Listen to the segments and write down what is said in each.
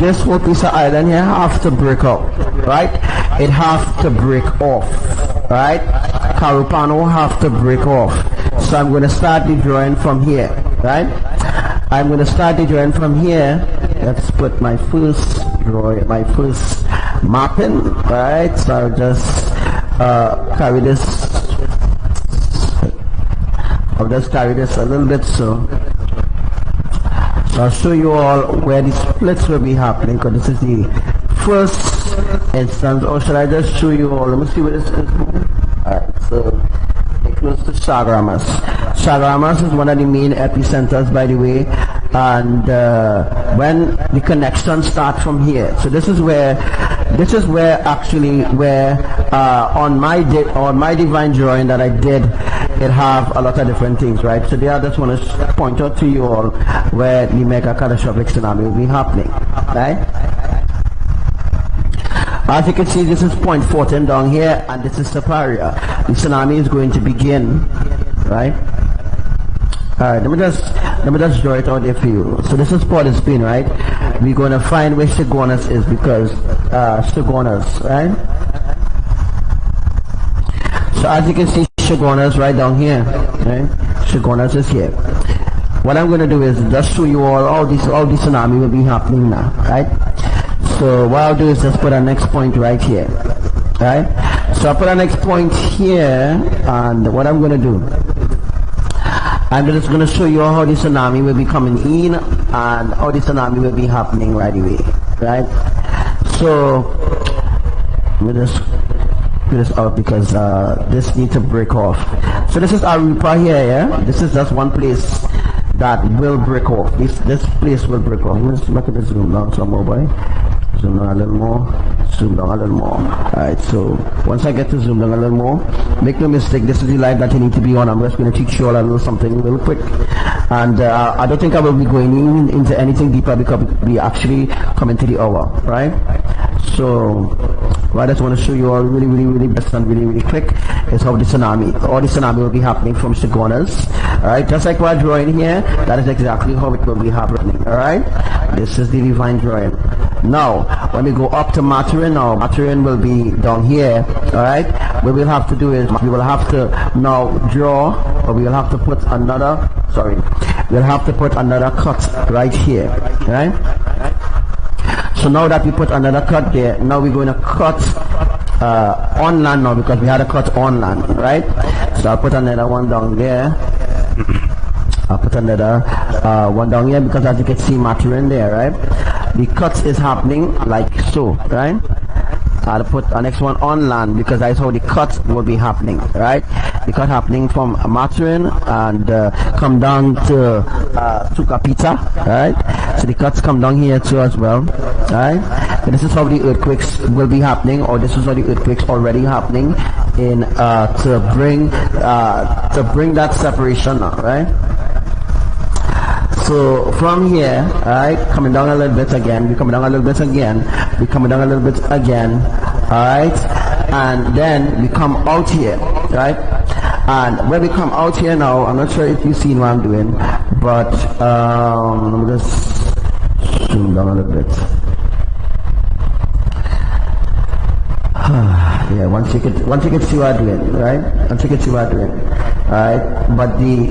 this whole piece of island here have to break up, right? It have to break off, right? Carupano have to break off. So I'm going to start the drawing from here, right? I'm going to start the drawing from here. Let's put my first drawing, my first mapping, right? So I'll just carry this. I'll just carry this a little bit so I'll show you all where the splits will be happening, because this is the first instance. Or should I just show you all? Let me see where this is. Alright, so it close to Chaguaramas. Chaguaramas is one of the main epicenters, by the way, and when the connection starts from here. So this is where actually on my divine drawing that I did, it have a lot of different things, right? So there I just want to point out to you all where the mega catastrophic tsunami will be happening, right? As you can see, this is point 14 down here, and this is Saparia. The tsunami is going to begin, right? Alright, let me just draw it out there for you. So this is Port of Spain, right? We're going to find where Chaguaramas is, because Chaguaramas, right? So as you can see, Chaguaramas right down here, right? Chaguaramas is here. What I'm going to do is just show you all this tsunami will be happening now, right? So what I'll do is just put a next point right here, right? So I'll put a next point here, and what I'm going to do, I'm just going to show you how the tsunami will be coming in and how the tsunami will be happening right away, right? So let me just put this out, because this needs to break off. So this is Arupa here, yeah? This is just one place that will break off. This place will break off. Let's look at this zoom down some more, boy. Zoom down a little more. Zoom down a little more. Alright, so once I get to zoom down a little more, make no mistake, this is the live that you need to be on. I'm just going to teach you all a little something real quick. And I don't think I will be going into anything deeper, because we actually come into the hour, right? So what I just want to show you all really best and really quick is how the tsunami will be happening from Chaguaramas. Alright, just like we're drawing here, that is exactly how it will be happening. Alright, this is the divine drawing. Now when we go up to Maturin, now Maturin will be down here. Alright, what we'll have to do is we will have to now draw, or we will have to put another, we'll have to put another cut right here, right? So now that we put another cut there, now we're going to cut on land now, because we had a cut on land, right? So I'll put another one down there. I'll put another one down here, because as you can see, Maturin there, right? The cut is happening like so, right? I'll put a next one on land, because that's how the cut will be happening, right? The cut happening from Maturin and come down to Kapita, right? So the cuts come down here too as well, right? And this is how the earthquakes will be happening, or this is how the earthquakes already happening in to bring that separation, right? So from here, right, coming down a little bit again, we coming down a little bit again, we coming down a little bit again, alright, and then we come out here, right? And when we come out here now, I'm not sure if you've seen what I'm doing, but let me just zoom down a little bit. Yeah, once you can see what I'm doing, right? Once you can see what I'm doing, right? But the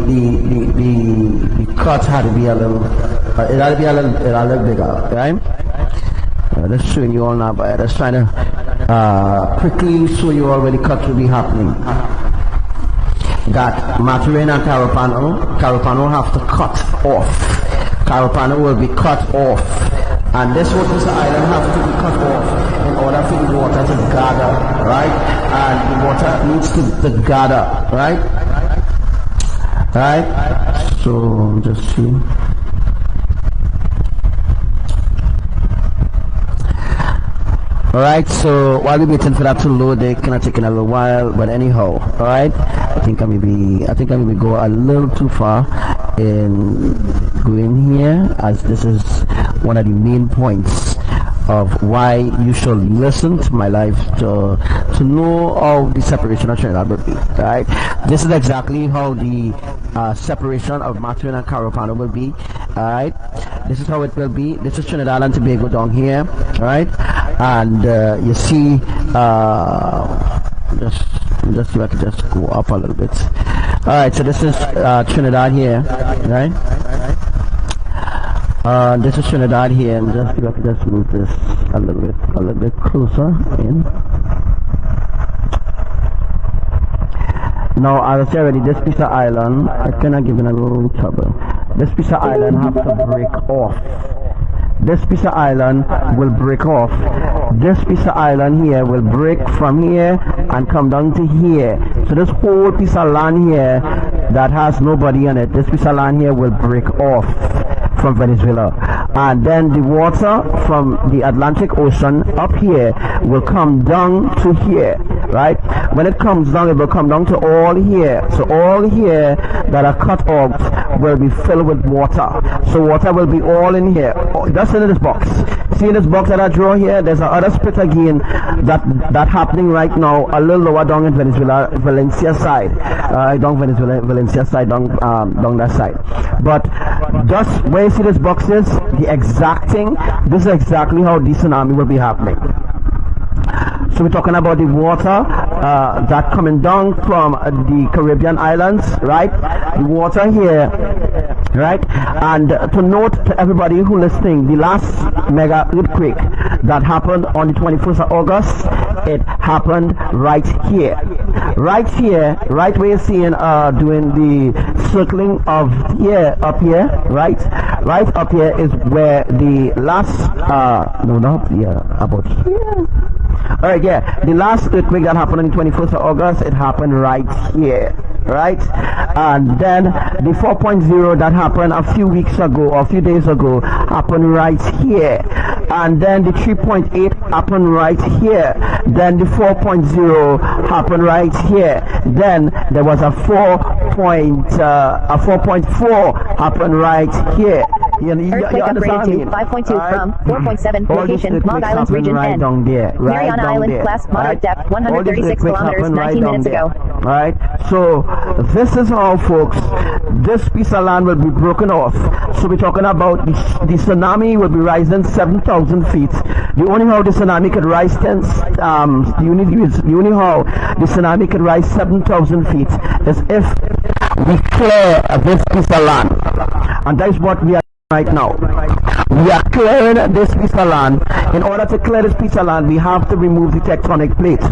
cut had to be a little, it had to be a little bigger, right? Just showing you all now, but just trying to quickly show you all where the cut will be happening. That Maturin and Carupano have to cut off. Carupano will be cut off, and this water island have to be cut off in order for the water to gather, right? And the water needs to gather, right? Right? So just see. Alright, so while we're waiting for that to load, it kind of taking a little while, but anyhow, alright, I think I maybe go a little too far in going here, as this is one of the main points of why you should listen to my life to know how the separation of Trinidad will be, right? This is exactly how the separation of Maturin and Carupano will be, alright? This is how it will be. This is Trinidad and Tobago down here, right? And you see, just see if I can just go up a little bit. All right, so this is Trinidad here, right? This is Trinidad here, and just see if I can just move this a little bit closer in. Now, I was already this piece of island, I cannot give it a little trouble. This piece of island have to break off. This piece of island will break off. This piece of island here will break from here and come down to here. So this whole piece of land here that has nobody on it, this piece of land here will break off from Venezuela. And then the water from the Atlantic Ocean up here will come down to here, right? When it comes down, it will come down to all here. So all here that are cut off will be filled with water. So water will be all in here. Just in this box. See in this box that I draw here, there's another split again that happening right now a little lower down in Venezuela, Valencia side. Down Venezuela, Valencia side, down that side. But just where you see this box is, the exact thing, this is exactly how the tsunami will be happening. So we're talking about the water that coming down from the Caribbean islands, right? The water here, right? And to note to everybody who listening, the last mega earthquake that happened on the 21st of August, it happened right here. Right here, right where you're seeing doing the circling of here, up here, right? Right up here is where the last, no, not here, about here. Alright, yeah, the last earthquake that happened on the 21st of August, it happened right here, right? And then the 4.0 that happened a few weeks ago, or a few days ago, happened right here. And then the 3.8 happened right here. Then the 4.0 happened right here. Then there was a 4.4 happened right here. You understand me? 5.2 from 4.7 location, Long Island region right N. Down there, right Mariana down Island, there, class moderate right? depth, 136 kilometers, 19 minutes ago. Right? So this is how, folks, this piece of land will be broken off. So we're talking about the tsunami will be rising 7,000 feet. The only how the tsunami could rise the only how the tsunami could rise 7,000 feet is if we clear this piece of land. And that's what we are right now. We are clearing this piece of land. In order to clear this piece of land, we have to remove the tectonic plate.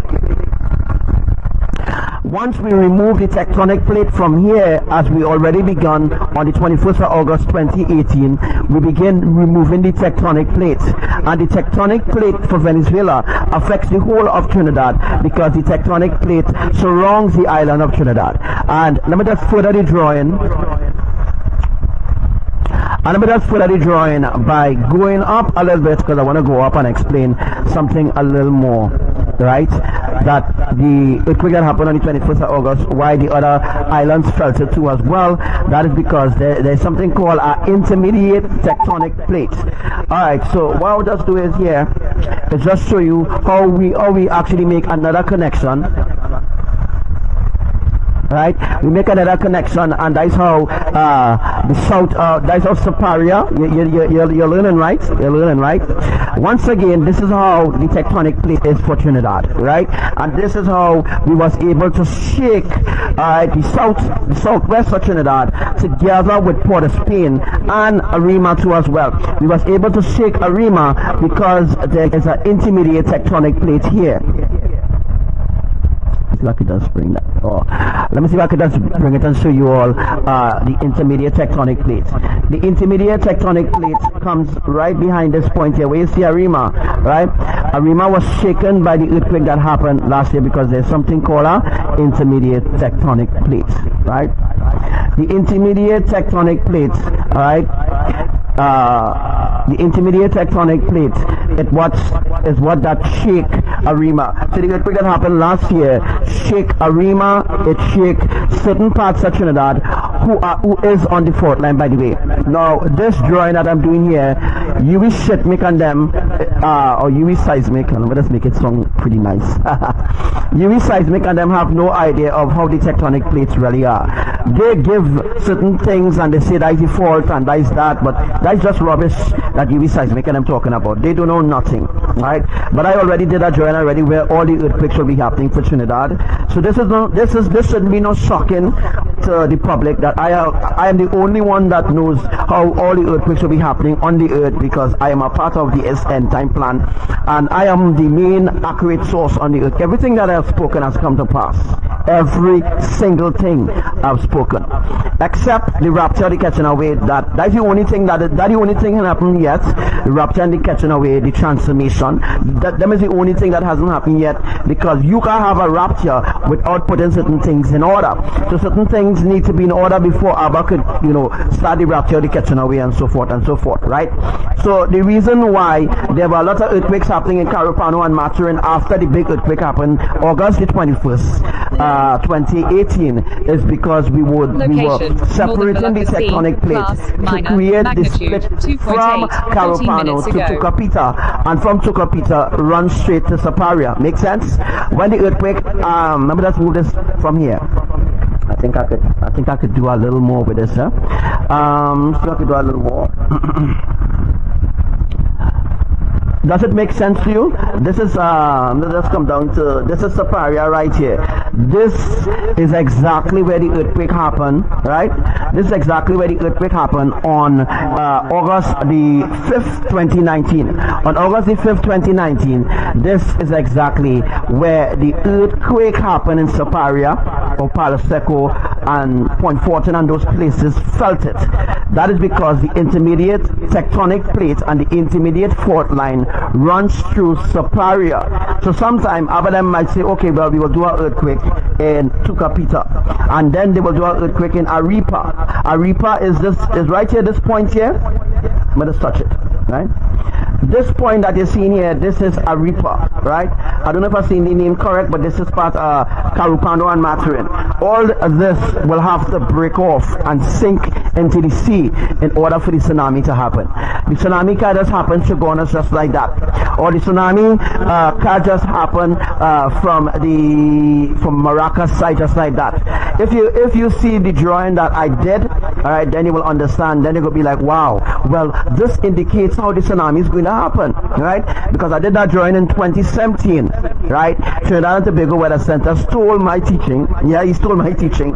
Once we remove the tectonic plate from here, as we already begun on the 21st of August 2018, we begin removing the tectonic plate. And the tectonic plate for Venezuela affects the whole of Trinidad because the tectonic plate surrounds the island of Trinidad. And let me just further the drawing. And I'm going to further the drawing by going up a little bit, because I want to go up and explain something a little more, right? That the earthquake that happened on the 21st of August, why the other islands felt it too as well, that is because there's something called an intermediate tectonic plate. Alright, so what I'll just do is here, is just show you how we actually make another connection. Right, we make another connection, and that's how the south, that's how Superior. You're learning, right? You're learning, right? Once again, this is how the tectonic plate is for Trinidad, right? And this is how we was able to shake the southwest of Trinidad together with Port of Spain and Arima too as well. We was able to shake Arima because there is an intermediate tectonic plate here. See if I could just bring that. Let me see if I could just bring it and show you all the intermediate tectonic plate. The intermediate tectonic plate comes right behind this point here where you see Arima, right? Arima was shaken by the earthquake that happened last year because there's something called a intermediate tectonic plate, right? The intermediate tectonic plate, alright? The intermediate tectonic plate is what that shake Arima. So the earthquake that happened last year shake Arima, it shake certain parts of Trinidad who is on the fault line, by the way. Now this drawing that I'm doing here, you will shit me on them. or UV seismic, and let us make it sound pretty nice. UV seismic and them have no idea of how the tectonic plates really are. They give certain things and they say that is the fault and that is that, but that's just rubbish that UV seismic and I'm talking about. They don't know nothing, right? But I already did a drawing already where all the earthquakes will be happening for Trinidad. So this shouldn't be no shocking to the public that I am the only one that knows how all the earthquakes will be happening on the earth, because I am a part of the end time plan and I am the main accurate source on the earth. Everything that I have spoken has come to pass. Every single thing I've spoken, except the rapture, the catching away. That's the only thing that the only thing can happen yet. The rapture and the catching away, the transformation. That is the only thing that hasn't happened yet, because you can't have a rapture without putting certain things in order. So certain things need to be in order before Abba could, start the rapture, the catching away, and so forth, right? So the reason why there were a lot of earthquakes happening in Carupano and Maturin after the big earthquake happened August the 21st, 2018, is because we were separating the tectonic plates to create this split from Carupano to Tucapita, and from Tucapita run straight to Saparia. Make sense? When the earthquake, remember, let's move this from here. I think I could do a little more with this, huh? So I could do a little more. Does it make sense to you? This is let's come down to, this is Saparia right here. This is exactly where the earthquake happened, right? This is exactly where the earthquake happened on August the 5th, 2019. On August the 5th, 2019, this is exactly where the earthquake happened in Saparia, or Palo Seco, and Point Fortin, and those places felt it. That is because the intermediate tectonic plate and the intermediate fault line runs through Saparia. So sometime Abbadiel might say, okay, well, we will do an earthquake in Tucapita, and then they will do an earthquake in Arepa. Arepa is right here, this point here. Let us touch it, right? This point that you're seeing here, this is Arepa, right? I don't know if I've seen the name correct, but this is part Carupano and Maturin. All this will have to break off and sink into the sea in order for the tsunami to happen. The tsunami can just happen to Gonas just like that, or the tsunami can just happen from Maracas side just like that. If you see the drawing that I did, all right, then you will understand. Then you will be like, wow, well, this indicates how the tsunami is going to happen, right? Because I did that drawing in 2017, right? Trinidad and Tobago Weather Center stole my teaching. Yeah, he stole my teaching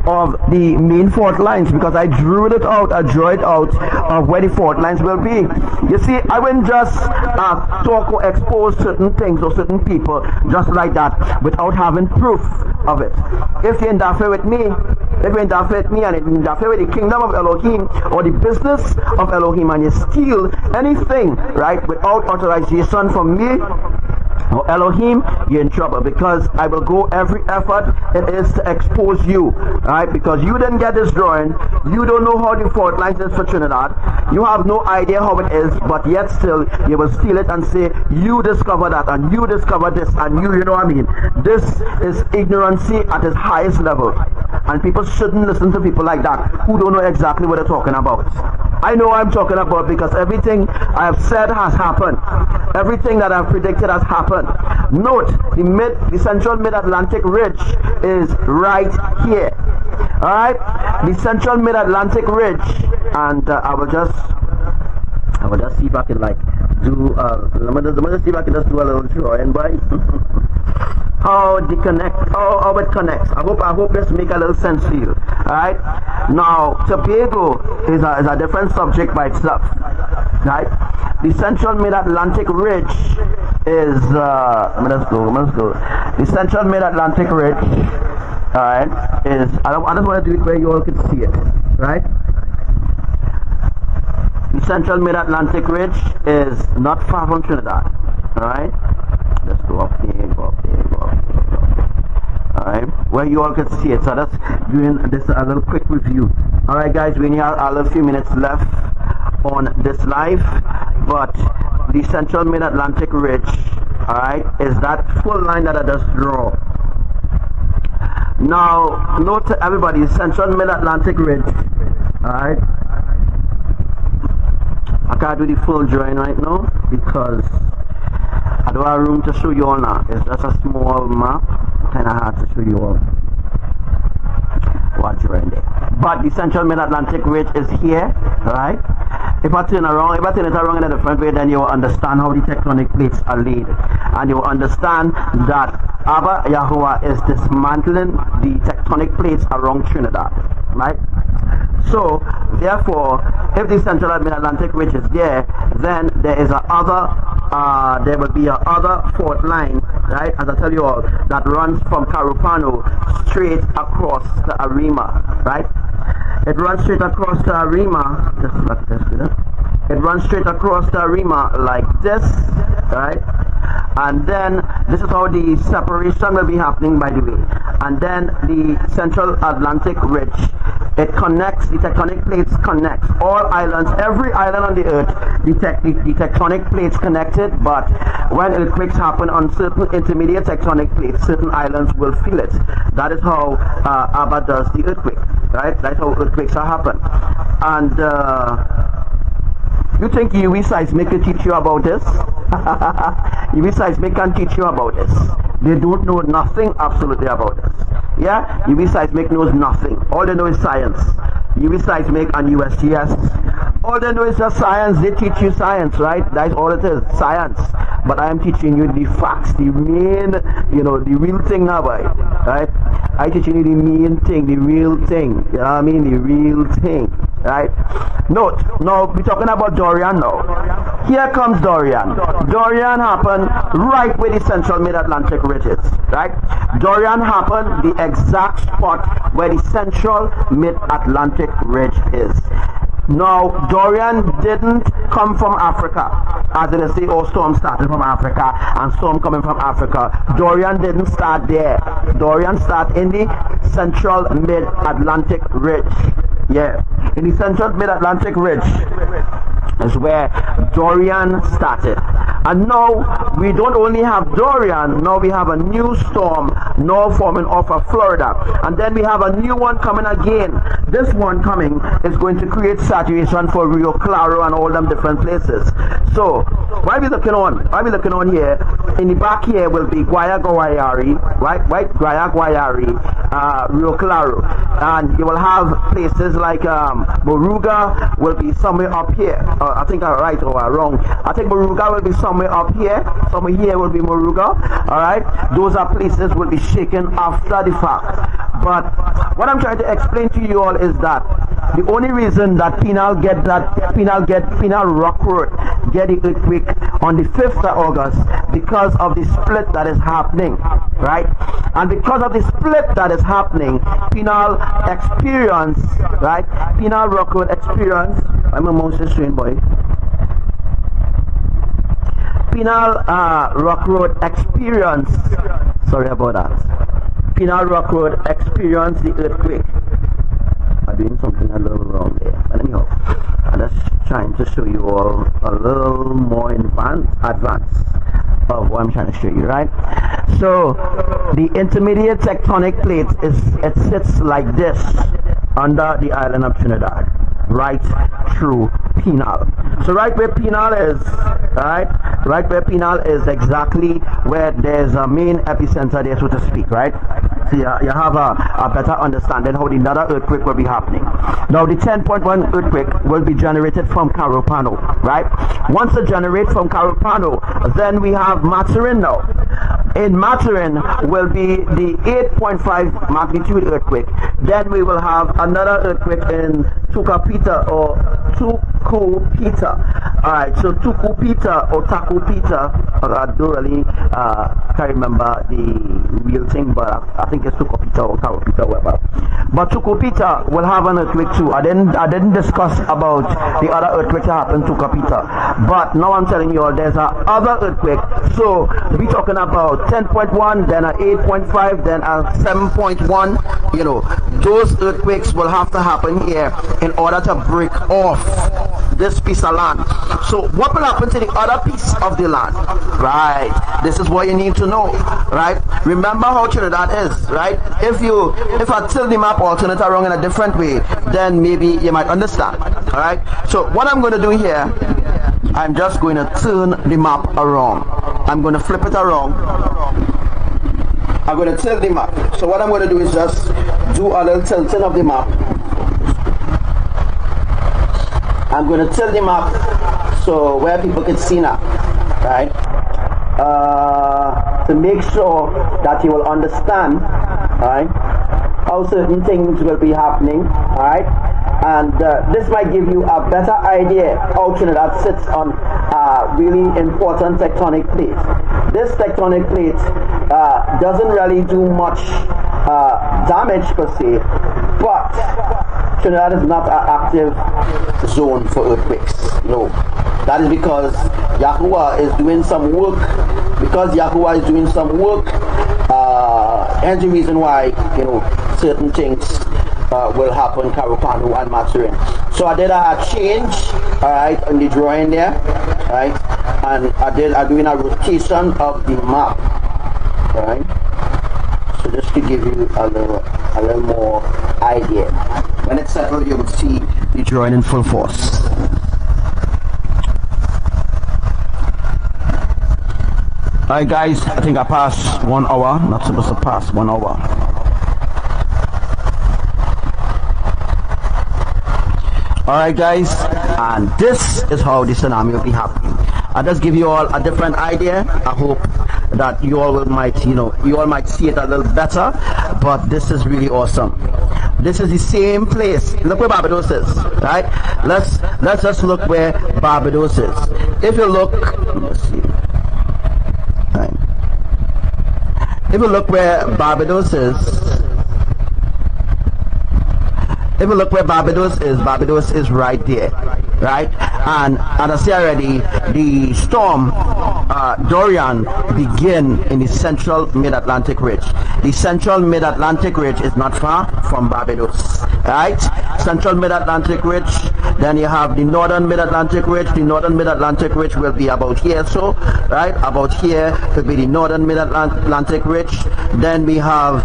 of the main fault lines, because I drew it out of where the fault lines will be. You see, I wouldn't just talk or expose certain things or certain people just like that without having proof of it. If you interfere with me, and it interfere with the kingdom of Elohim or the business of Elohim, and you steal anything, right, without authorization from me or Elohim, you're in trouble, because I will go every effort it is to expose you, right? Because you didn't get this drawing, you don't know how the fault lines is for Trinidad, you have no idea how it is, but yet still you will steal it and say you discover that and you discover this and you know what I mean. This is ignorancy at its highest level, and people shouldn't listen to people like that who don't know exactly what they're talking about. I know what I'm talking about, because everything I have said has happened. Everything that I've predicted has happened. Note, the central mid-Atlantic ridge is right here. Alright? The central mid-Atlantic ridge, and I will just see if I can do let me just see if I can just do a little drawing by how it connects. I hope this make a little sense to you. Alright? Now, Tobago is a different subject by itself. Right? The central mid-Atlantic ridge is let's go. The central mid-Atlantic ridge, alright, is I just want to do it where you all can see it. Right? The central mid-Atlantic ridge is not far from Trinidad. Alright? Let's go up here, go up here. Alright, where you all can see it. So that's doing this a little quick review. Alright guys, we only have a little few minutes left on this live, but the central mid-Atlantic ridge, alright, is that full line that I just draw. Now, note to everybody, central mid-Atlantic ridge, alright, I can't do the full drawing right now because I don't have room to show you all now. It's just a small map, kind of hard to show you all what drawing there. But the central mid-Atlantic ridge is here, right? If I turn it around in a different way, then you will understand how the tectonic plates are laid, and you will understand that Abba Yahuwah is dismantling the tectonic plates around Trinidad, right? So therefore, if the central mid-Atlantic ridge is there, then there is there will be a other fault line, right, as I tell you all, that runs from Carupano straight across the Arima, right? It runs straight across the Arima, just like this, you know? It runs straight across the Arima like this, right? And then this is how the separation will be happening, by the way. And then the central Atlantic ridge, it connects, the tectonic plates connect all islands, every island on the earth, the tectonic plates connected, but when earthquakes happen on certain intermediate tectonic plates, certain islands will feel it. That is how Abba does the earthquake, right? That's how earthquakes are happen. And you think UV seismic can teach you about this? UV seismic can teach you about this. They don't know nothing absolutely about this. Yeah, UV seismic knows nothing. All they know is science. UV seismic and USGS. All they know is just science. They teach you science, right? That's all it is, science. But I am teaching you the facts, the main, you know, the real thing now, right? I'm teaching you the main thing, the real thing. You know what I mean? The real thing, right? Note, now we're talking about Dorian now. Here comes Dorian. Dorian happened right where the central mid-Atlantic ridge is, right? Dorian happened the exact spot where the central mid-Atlantic ridge is. Now, Dorian didn't come from Africa, as they say, oh, storm started from Africa and storm coming from Africa. Dorian didn't start there. Dorian started in the central mid-Atlantic ridge. Yeah, in the central mid-Atlantic ridge is where Dorian started. And now we don't only have Dorian, now we have a new storm now forming off of Florida, and then we have a new one coming again. This one coming is going to create saturation for Rio Claro and all them different places. So why are we looking on? Why are we looking on here? In the back here will be Guayari, right? Guayari, Rio Claro, and you will have places like Moruga will be somewhere up here. I think I'm right or I'm wrong. I think Moruga will be somewhere up here. Somewhere here will be Moruga. Alright? Those are places will be shaken after the fact. But what I'm trying to explain to you all is that the only reason that Penal Rock Road get the earthquake on the 5th of August because of the split that is happening, right? And because of the split that is happening, Penal experience, right? Penal Rock Road experience. I'm a Moses train boy. Penal Rock Road experience. Sorry about that. Penal Rock Road experience the earthquake. I'm doing something a little wrong there. But anyhow, I'm just trying to show you all a little more in advance of what I'm trying to show you, right? So the intermediate tectonic plate it sits like this under the island of Trinidad, right through Penal. So right where Penal is, right where Penal is exactly where there's a main epicenter there, so to speak, right? So you have a better understanding how the another earthquake will be happening. Now the 10.1 earthquake will be generated from Carupano, right? Once it generates from Carupano, then we have Maturin now. In Maturin will be the 8.5 magnitude earthquake. Then we will have another earthquake in Tukupita or Tukupita. Alright, so Tukupita or Takupita, I don't really can't remember the real thing, but I think it's Tukupita or Takupita, whatever. But Tukupita will have an earthquake too. I didn't discuss about the other earthquake that happened to Tukupita, but now I'm telling you all there's a other earthquake. So we're talking about 10.1, then a 8.5, then a 7.1. You know, those earthquakes will have to happen here in order to break off this piece of land. So what will happen to the other piece of the land? Right, this is what you need to know, right? Remember how Trinidad is, right? If I tilt the map or turn it around in a different way, then maybe you might understand. Alright, so what I'm going to do here, I'm just going to turn the map around. I'm going to flip it around. I'm going to tilt the map. So what I'm going to do is just do a little tilting of the map. I'm going to tilt the map so where people can see now, right? To make sure that you will understand, right, how certain things will be happening, right? And this might give you a better idea how Trinidad sits on a really important tectonic plate. This tectonic plate doesn't really do much damage per se, but Trinidad is not an active zone for earthquakes. No. That is because Yahuwah is doing some work. Because Yahuwah is doing some work, and the reason why, certain things will happen, Karupanu and Maturin. So I did a change, alright, on the drawing there, right, and I'm doing a rotation of the map, alright. So just to give you a little more idea. When it's settled, you will see the drawing in full force. Alright guys, I think I passed 1 hour, not supposed to pass 1 hour. Alright guys, and this is how the tsunami will be happening. I just give you all a different idea. I hope that you all might see it a little better, but this is really awesome. This is the same place. Look where Barbados is, right? Let's just look where Barbados is. If you look, let's see. Right. If you look where Barbados is, Barbados is right there, right? And I say already, the storm Dorian began in the central mid-Atlantic ridge. The central mid-Atlantic ridge is not far from Barbados, right? Central mid-Atlantic ridge. Then you have the northern mid-Atlantic ridge. The northern mid-Atlantic ridge will be about here, so right about here will be the northern mid-Atlantic ridge. Then we have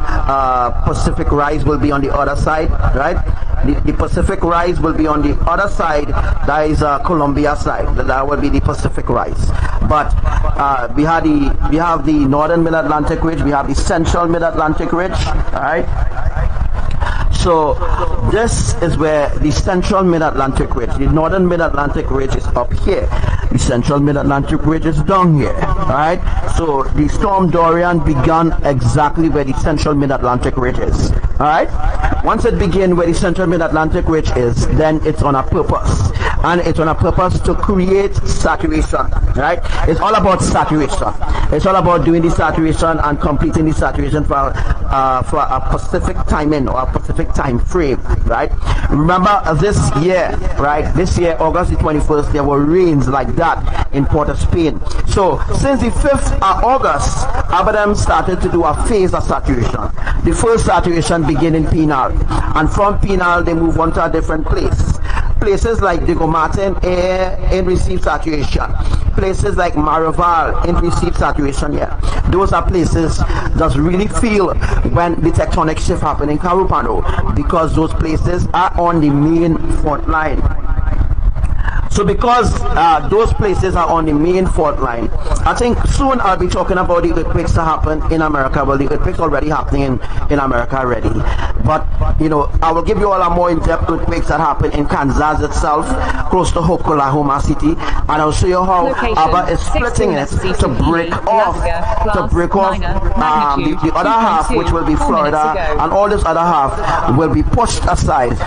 Pacific Rise will be on the other side, right? The Pacific Rise will be on the other side. That is Columbia side. That will be the Pacific Rise. But we have the northern mid-Atlantic ridge. We have the central mid-Atlantic ridge. All right. So this is where the central mid-Atlantic ridge, the northern mid-Atlantic ridge is up here. The central mid-Atlantic ridge is down here. Alright? So the storm Dorian began exactly where the central mid-Atlantic ridge is. Alright? Once it begins where the central mid-Atlantic ridge is, then it's on a purpose. And it's on a purpose to create saturation. Right? It's all about saturation. It's all about doing the saturation and completing the saturation for a specific timing or a specific time frame, right? Remember this year, right? This year, August the 21st, there were rains like that in Port of Spain. So since the 5th of August, Abbadiel started to do a phase of saturation. The first saturation began in Penal, and from Penal they move on to a different place. Places like Diego Martin in receive saturation. Places like Maraval in receive saturation here. Those are places that really feel when the tectonic shift happen in Karupano, because those places are on the main fault line. So because those places are on the main fault line, I think soon I'll be talking about the earthquakes that happen in America. Well, the earthquakes already happening in America already. But, I will give you all a more in-depth earthquakes that happen in Kansas itself, close to Oklahoma City. And I'll show you how Abba is splitting it to break off the other half, which will be Florida, and all this other half will be pushed aside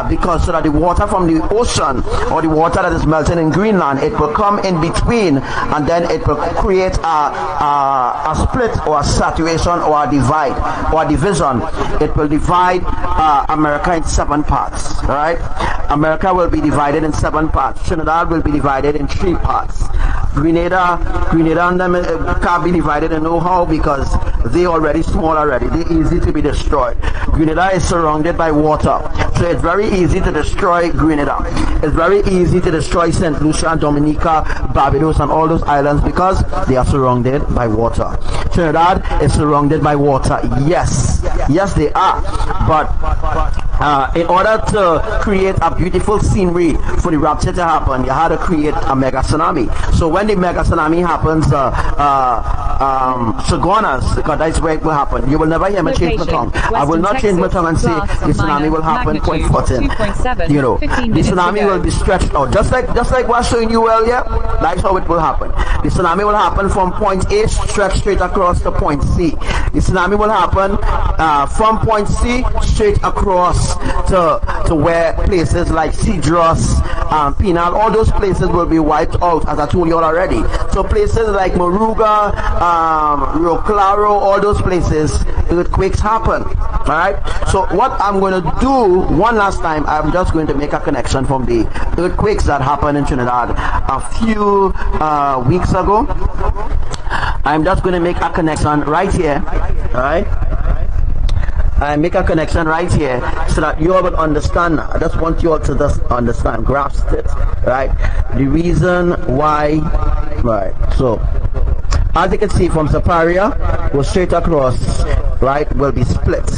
because so that the water from the ocean or the water that is melting in Greenland, it will come in between, and then it will create a split or a saturation or a divide or a division. It will divide America in 7 parts. Right? America will be divided in 7 parts. Trinidad will be divided in 3 parts. Grenada and them can't be divided in no how, because they already small already. They're easy to be destroyed. Grenada is surrounded by water, so it's very easy to destroy Grenada. It's very easy to destroy St. Lucia and Dominica, Barbados, and all those islands because they are surrounded by water. Trinidad is surrounded by water. Yes, they are. But in order to create a beautiful scenery for the rapture to happen, you had to create a mega tsunami. So when the mega tsunami happens, Shagonas, because that's where it will happen. You will never hear me change my tongue. I will not change my tongue and say the tsunami will happen 0.14. You know, the tsunami will be stretched out, just like what I'm showing you earlier. That's how it will happen. The tsunami will happen from point A, stretch straight across to point C. The tsunami will happen from point C straight across to where places like Cedros, Pinal, all those places will be wiped out, as I told you all already. So places like Moruga, Rio Claro, all those places, earthquakes happen. Alright? So what I'm going to do one last time, I'm just going to make a connection from the earthquakes that happened in Trinidad a few weeks ago. I'm just going to make a connection right here. Alright? I make a connection right here so that you all will understand. I just want you all to just understand, grasp it, right? The reason why, right? So, as you can see from Zaparia, go straight across, right, will be split.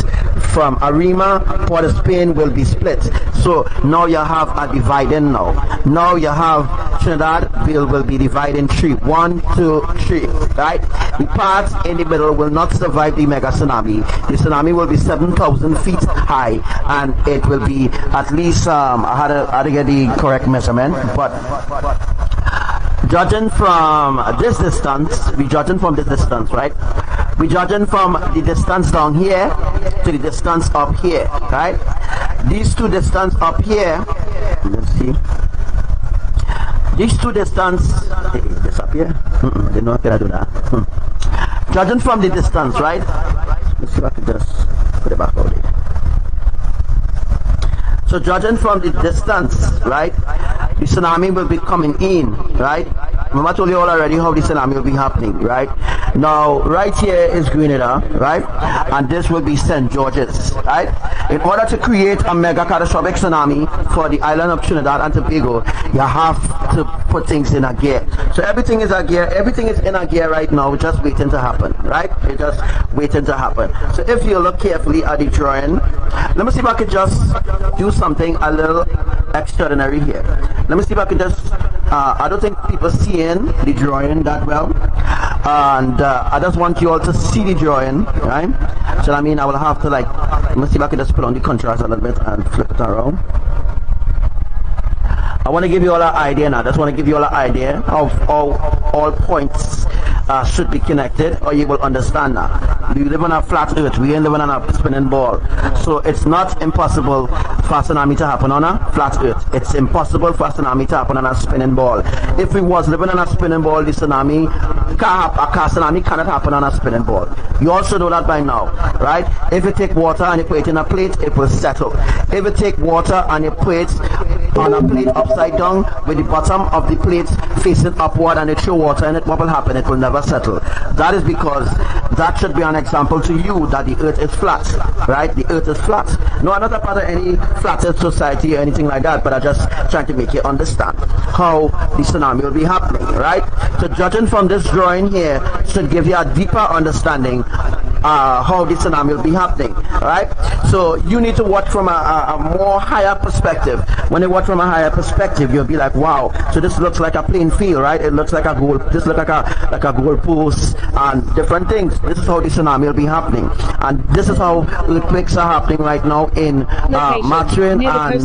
From Arima, Port of Spain will be split. So now you have a dividing now. Now you have Trinidad will be divided in three. 1, 2, 3, right? The part in the middle will not survive the mega tsunami. The tsunami will be 7,000 feet high, and it will be at least, I had to get the correct measurement, but judging from this distance, right? We're judging from the distance down here to the distance up here, right? These two distance up here, let's see. These two distance, this up here? They know how to do that. Judging from the distance, right? Let's see if I can just put it back out there. So judging from the distance, right? The tsunami will be coming in, right? Remember I told you all already how the tsunami will be happening, right? Now, right here is Grenada, right? And this will be St. George's, right? In order to create a mega catastrophic tsunami for the island of Trinidad and Tobago, you have to put things in a gear. So everything is a gear, everything is in a gear right now, it's just waiting to happen, right? It's just waiting to happen. So if you look carefully at the drawing, let me see if I could just do something a little extraordinary here. Let me see if I can just, I don't think people seeing the drawing that well, and I just want you all to see the drawing, right? So I mean, I will have to, like, let me see if I can just put on the contrast a little bit and flip it around. I want to give you all an idea now. I just want to give you all an idea of how all points should be connected, or you will understand that. We live on a flat earth, we ain't living on a spinning ball. So it's not impossible for a tsunami to happen on a flat earth. It's impossible for a tsunami to happen on a spinning ball. If we was living on a spinning ball, the tsunami cannot happen on a spinning ball. You also know that by now, right? If you take water and you put it in a plate, it will settle. If you take water and you put it on a plate upside down with the bottom of the plate facing upward and you throw water in it, what will happen? It will never settle. That is because that should be an example to you that the earth is flat, right? The earth is flat. No, I'm not a part of any flat earth society or anything like that, but I'm just trying to make you understand how the tsunami will be happening, right? So judging from this drawing here should give you a deeper understanding how the tsunami will be happening, right? So you need to watch from a more higher perspective. When you watch from a higher perspective, you'll be like, wow, so this looks like a plain field, right? It looks like a goal, this looks like a goal post and different things. This is how the tsunami will be happening, and this is how earthquakes are happening right now in Matrin and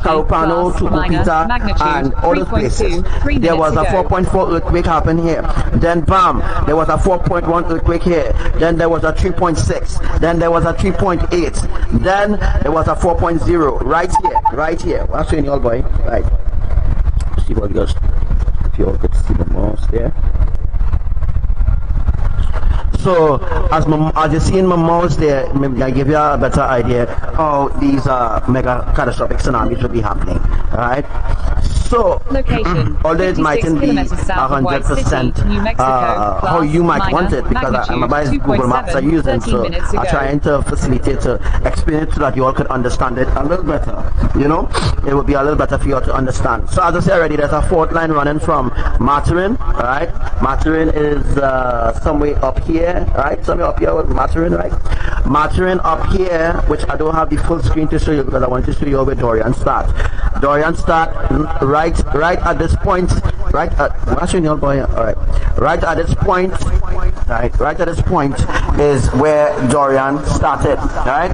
Carupano, Tucupita, and all those places. There was a 4.4 earthquake happen here, then bam, there was a 4.1 earthquake here, then there was a 3.6, then there was a 3.8, then there was a 4.0 right here. I'll show you all, boy. Right. See what goes. If you all could see the mouse there. So as you see in my mouse there, maybe I give you a better idea how these mega catastrophic tsunamis will be happening. Alright. So, Location, although it mightn't be 100% how you might want it, because I'm about Google Maps are using, so I'm trying to facilitate to explain it so that you all could understand it a little better. You know, it would be a little better for you all to understand. So as I said already, there's a fault line running from Maturin, right? Maturin is somewhere up here, right? Somewhere up here with Maturin, right? Maturin up here, which I don't have the full screen to show you because I want to show you where Dorian start. Dorian start right at this point, right at right at this point, right at this point is where Dorian started, right?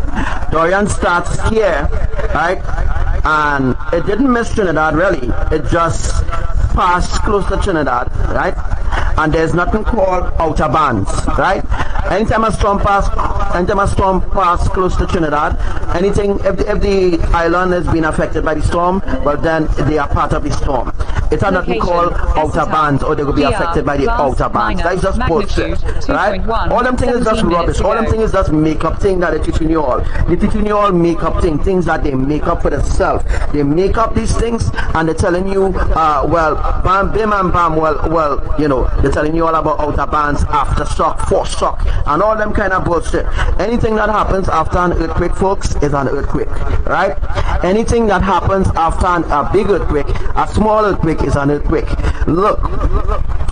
Dorian starts here, right? And it didn't miss Trinidad really, it just passed close to Trinidad, right? And there's nothing called outer bands, right? Anytime a storm pass close to Trinidad, anything, if the island has been affected by the storm, well then they are part of the storm. It's nothing called outer bands, or they will be affected by the outer bands. That's just bullshit, right? All them things is just rubbish. All them things is just make-up thing that they're teaching you all. They're teaching you all make-up things that they make up for themselves. They make up these things and they're telling you, well, bam, bim and bam, well, you know, they're telling you all about outer bands, aftershock, force shock, and all them kind of bullshit. Anything that happens after an earthquake, folks, is an earthquake, right? Anything that happens after a big earthquake, a small earthquake is an earthquake. Look,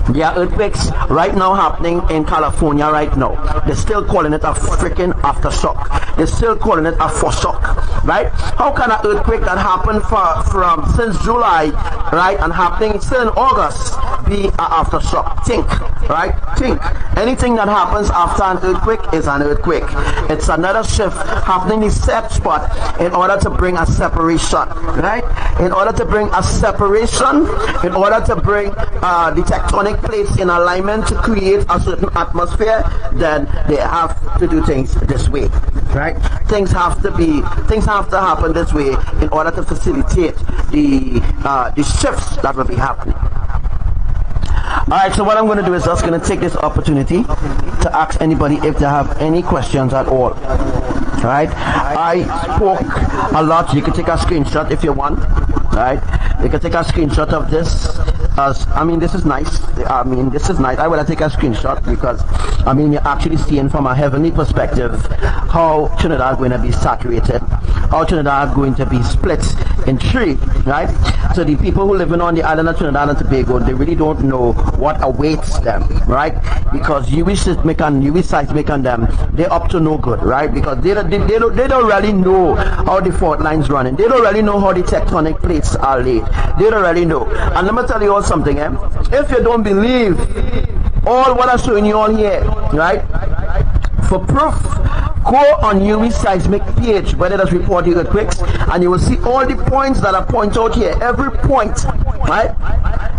there are earthquakes right now happening in California right now. They're still calling it a freaking aftershock. They're still calling it a foreshock, right? How can an earthquake that happened from since July, right, and happening still in August be an aftershock? Think, right? Think. Anything that happens after an earthquake is an earthquake. It's another shift happening in the set spot in order to bring a separation, right? In order to bring a separation, in order to bring the tectonic plates in alignment to create a certain atmosphere, then they have to do things this way, right? Things have to happen this way in order to facilitate the shifts that will be happening. Alright, so what I'm going to do is just going to take this opportunity to ask anybody if they have any questions at all. Right? I spoke a lot. You can take a screenshot if you want. Right? You can take a screenshot of this. This is nice. This is nice. I will take a screenshot because, you're actually seeing from a heavenly perspective how Trinidad is going to be saturated, how Trinidad is going to be split in three, right? So the people who live on the island of Trinidad and Tobago, they really don't know what awaits them, right? Because UV seismic on them, they're up to no good, right? Because they don't really know how the fault lines running. They don't really know how the tectonic plates are laid. They don't really know. And let me tell you all something, if you don't believe all what I'm showing you all here, right? For proof, go on UV seismic page where it does report the earthquakes, and you will see all the points that are pointed out here. Every point, right?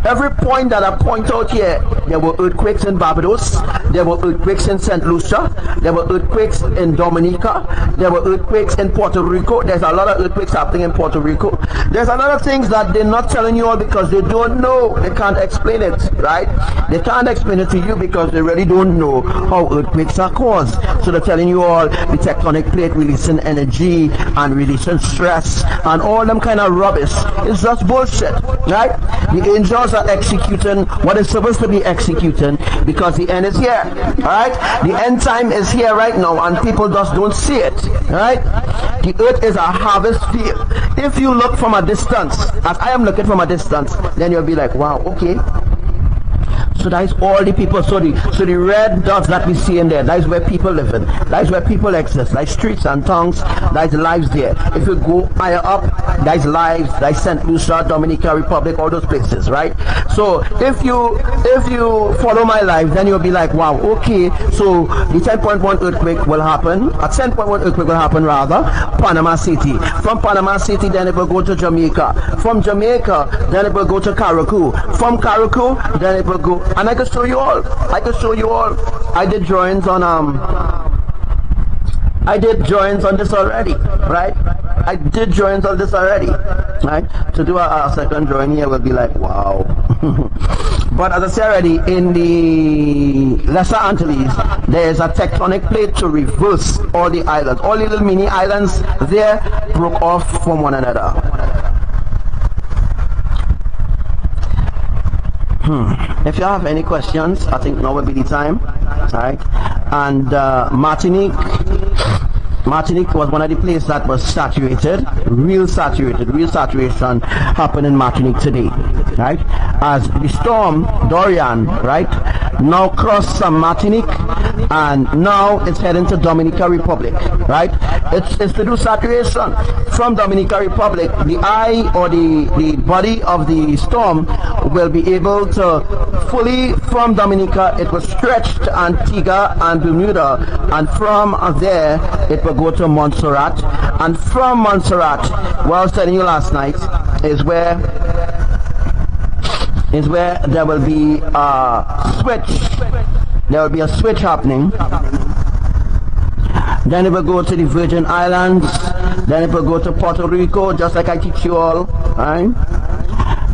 Every point that I point out here, there were earthquakes in Barbados, there were earthquakes in St. Lucia, there were earthquakes in Dominica, there were earthquakes in Puerto Rico. There's a lot of earthquakes happening in Puerto Rico. There's a lot of things that they're not telling you all because they don't know. They can't explain it, right? They can't explain it to you because they really don't know how earthquakes are caused. So they're telling you all the tectonic plate releasing energy and releasing stress and all them kind of rubbish. It's just bullshit, right? The angels are executing what is supposed to be executing because the end is here, right? The end time is here right now and people just don't see it, right? The earth is a harvest field. If you look from a distance, as I am looking from a distance, then you'll be like, wow, okay. So that is all the people. So the red dots that we see in there, that is where people live in. That is where people exist. Like streets and towns, that is lives there. If you go higher up, that is lives, that is St. Lucia, Dominican Republic, all those places, right? So if you follow my life, then you'll be like, wow, okay, so the 10.1 earthquake will happen, a 10.1 earthquake will happen rather, Panama City. From Panama City, then it will go to Jamaica. From Jamaica, then it will go to Carriacou. From Carriacou, then it will go, and I can show you all. I did drawings on this already, right? I did drawings on this already, right? To do a second drawing here will be like, wow. But as I said already, in the Lesser Antilles, there is a tectonic plate to reverse all the islands. All the little mini islands there broke off from one another. If you have any questions, I think now would be the time. Right? And Martinique was one of the places that was saturated, real saturation happened in Martinique today, right? As the storm Dorian, right, now crossed some Martinique and now it's heading to Dominican Republic, right? It's to do saturation from Dominican Republic. The eye or the body of the storm will be able to fully from Dominica, it will stretch to Antigua and Bermuda, and from there it will go to Montserrat, and from Montserrat, what I was telling you last night, is where there will be a switch. There will be a switch happening. Then it will go to the Virgin Islands. Then it will go to Puerto Rico, just like I teach you all, right?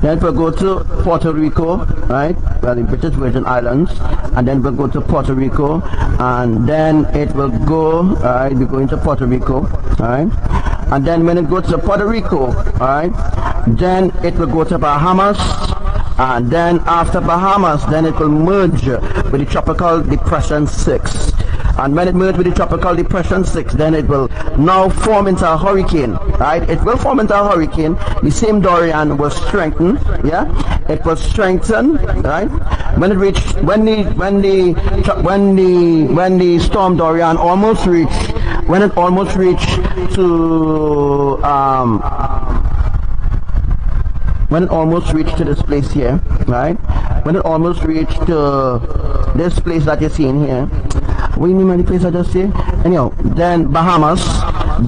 Then it will go to Puerto Rico, right? Well, the British Virgin Islands, and then we'll go to Puerto Rico, and then it will go, right? We're going to Puerto Rico, right? And then when it goes to Puerto Rico, right? Then it will go to Bahamas, and then after Bahamas, then it will merge with the Tropical Depression 6. And when it merges with the Tropical Depression 6, then it will now form into a hurricane, right? It will form into a hurricane. The same Dorian will strengthen, yeah? It will strengthen, right? When the storm Dorian almost reached, when it almost reached to when it almost reached to this place here, right? When it almost reached to this place that you're seeing here, what do you mean by the place I just say? Anyhow, then Bahamas,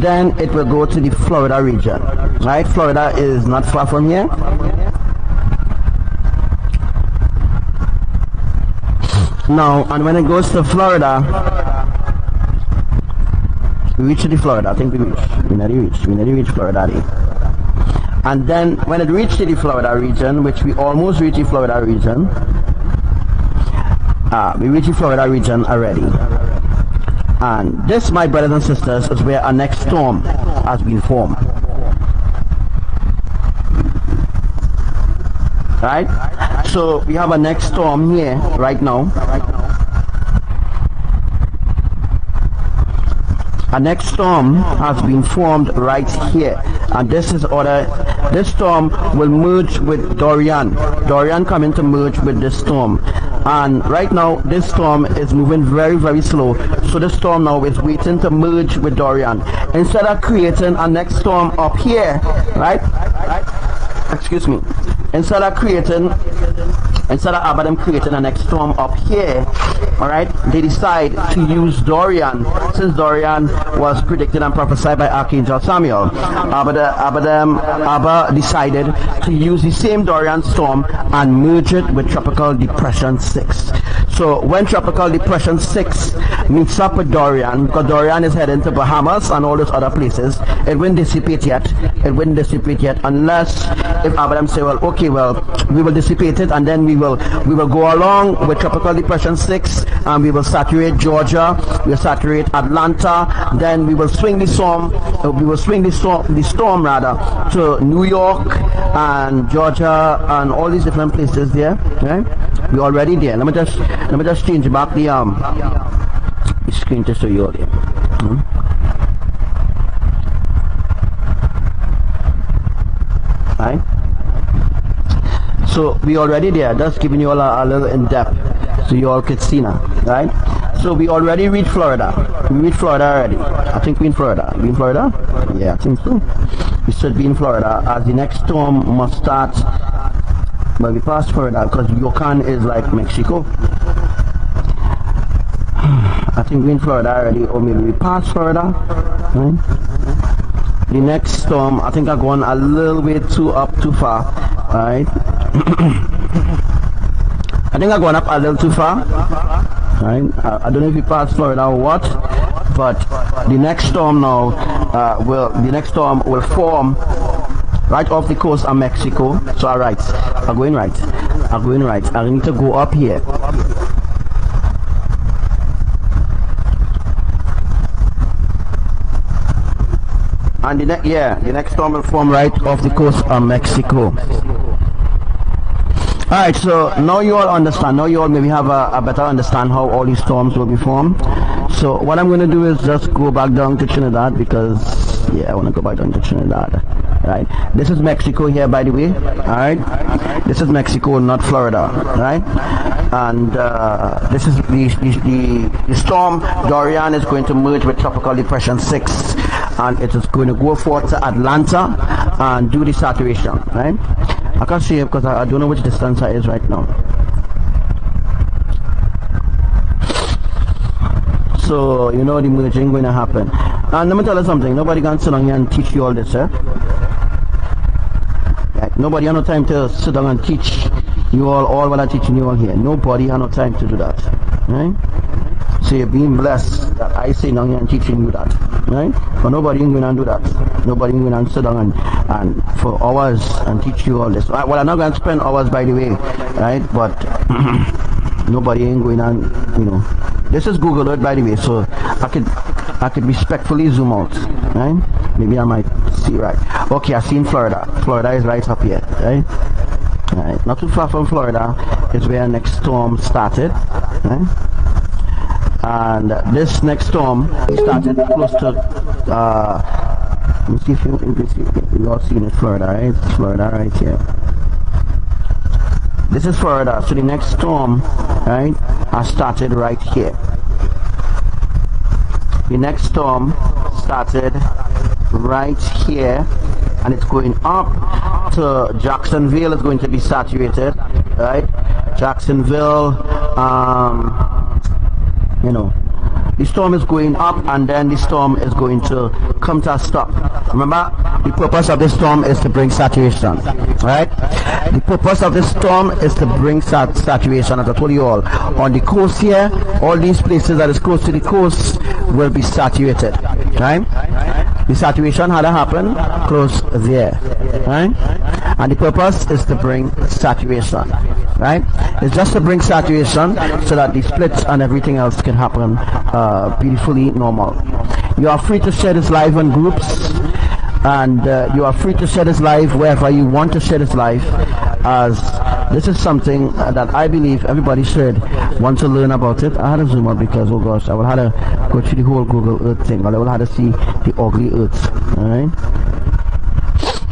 then it will go to the Florida region, right? Florida is not far from here. Now, and when it goes to Florida, we reach the Florida. I think we nearly reach Florida. And then when it reached the Florida region, which we almost reached the Florida region, we reached the Florida region already. And this, my brothers and sisters, is where our next storm has been formed. Right? So we have a next storm here right now. A next storm has been formed right here, and this storm will merge with Dorian. Dorian coming to merge with this storm, and right now this storm is moving very, very slow. So this storm now is waiting to merge with Dorian. Instead of creating a next storm up here, right? Excuse me. Instead of Abbadiel creating a next storm up here, alright, they decide to use Dorian, since Dorian was predicted and prophesied by Archangel Samuel. Abba decided to use the same Dorian storm and merge it with Tropical Depression 6. So when Tropical Depression 6 meets up with Dorian, because Dorian is heading to Bahamas and all those other places, it won't dissipate yet. Unless if Abbadiel say, well, okay, well, we will dissipate it, and then we will go along with Tropical Depression 6, and we will saturate Georgia, we will saturate Atlanta, then we will swing the storm, rather, to New York and Georgia and all these different places there. Right? We're already there. Let me just change back the screen to show you all there. Right? So we already there, just giving you all a little in depth so you all could see now, right? So we already reached Florida. We reached Florida already. I think we're in Florida. We in Florida? Yeah, I think so. We should be in Florida, as the next storm must start. Well, we passed Florida because Yucatan is like Mexico. I think we're in Florida already, or maybe we passed Florida. Right? The next storm, I think I've gone a little bit too far. Right? I think I've gone up a little too far. Right? I don't know if we passed Florida or what, but the next storm now will form right off the coast of Mexico. So I'm going right. I need to go up here. And the next storm will form right off the coast of Mexico. Alright, so now you all understand. Now you all maybe have a better understand how all these storms will be formed. So what I'm going to do is just go back down to Trinidad because, yeah, I want to go back down to Trinidad. Right? This is Mexico here, by the way. Alright? This is Mexico, not Florida. Right? And this is the storm Dorian is going to merge with Tropical Depression 6. And it is going to go forth to Atlanta and do the saturation. Right? I can't see it because I don't know which distance it is right now. So, you know the merging going to happen. And let me tell you something. Nobody can sit down here and teach you all this, eh? Right. Nobody has no time to sit down and teach you all what I'm teaching you all here. Nobody has no time to do that. Right? So you're being blessed that I sit down here and teaching you that. Right? But nobody is going to do that. Nobody is going to sit down and for hours and teach you all this. Well, I'm not going to spend hours, by the way. Right? But nobody ain't going to, you know. This is Google Earth, by the way, so I could respectfully zoom out, right? Maybe I might see right. Okay, I seen Florida. Florida is right up here, right? Right. Not too far from Florida is where next storm started, right? And this next storm started close to let me see if you all seen it, Florida, right? Florida right here. This is Florida, so the next storm, right, has started right here. The next storm started right here, and it's going up to Jacksonville. It's going to be saturated, right? Jacksonville, you know, the storm is going up, and then the storm is going to come to a stop. Remember, the purpose of this storm is to bring saturation, right? The purpose of this storm is to bring saturation, as I told you all. On the coast here, all these places that is close to the coast will be saturated, right? The saturation had to happen close there, right? And the purpose is to bring saturation, right? It's just to bring saturation so that the splits and everything else can happen beautifully normal. You are free to share this live in groups, and you are free to share this live wherever you want to share this live, as this is something that I believe everybody should want to learn about it. I had to zoom out because, oh gosh, I will have to go through the whole Google Earth thing, but I will have to see the ugly Earth, alright?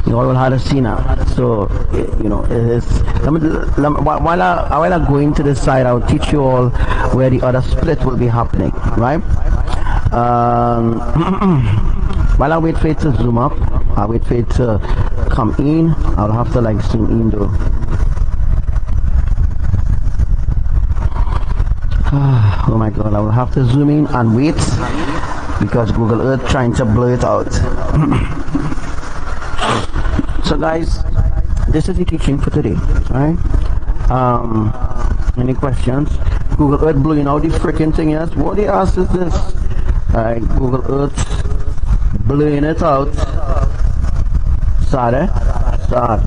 You all will have to see now. So, you know, it is, while I go into this side, I'll teach you all where the other split will be happening, right? While I wait for it to zoom up, I wait for it to come in. I'll have to like zoom in though. Oh my god, I will have to zoom in and wait because Google Earth trying to blur it out. So guys, this is the teaching for today, alright? Any questions? Google Earth blowing out the freaking thing, yes? What the ass is this? Alright, Google Earth blowing it out. Sad, eh? Sad.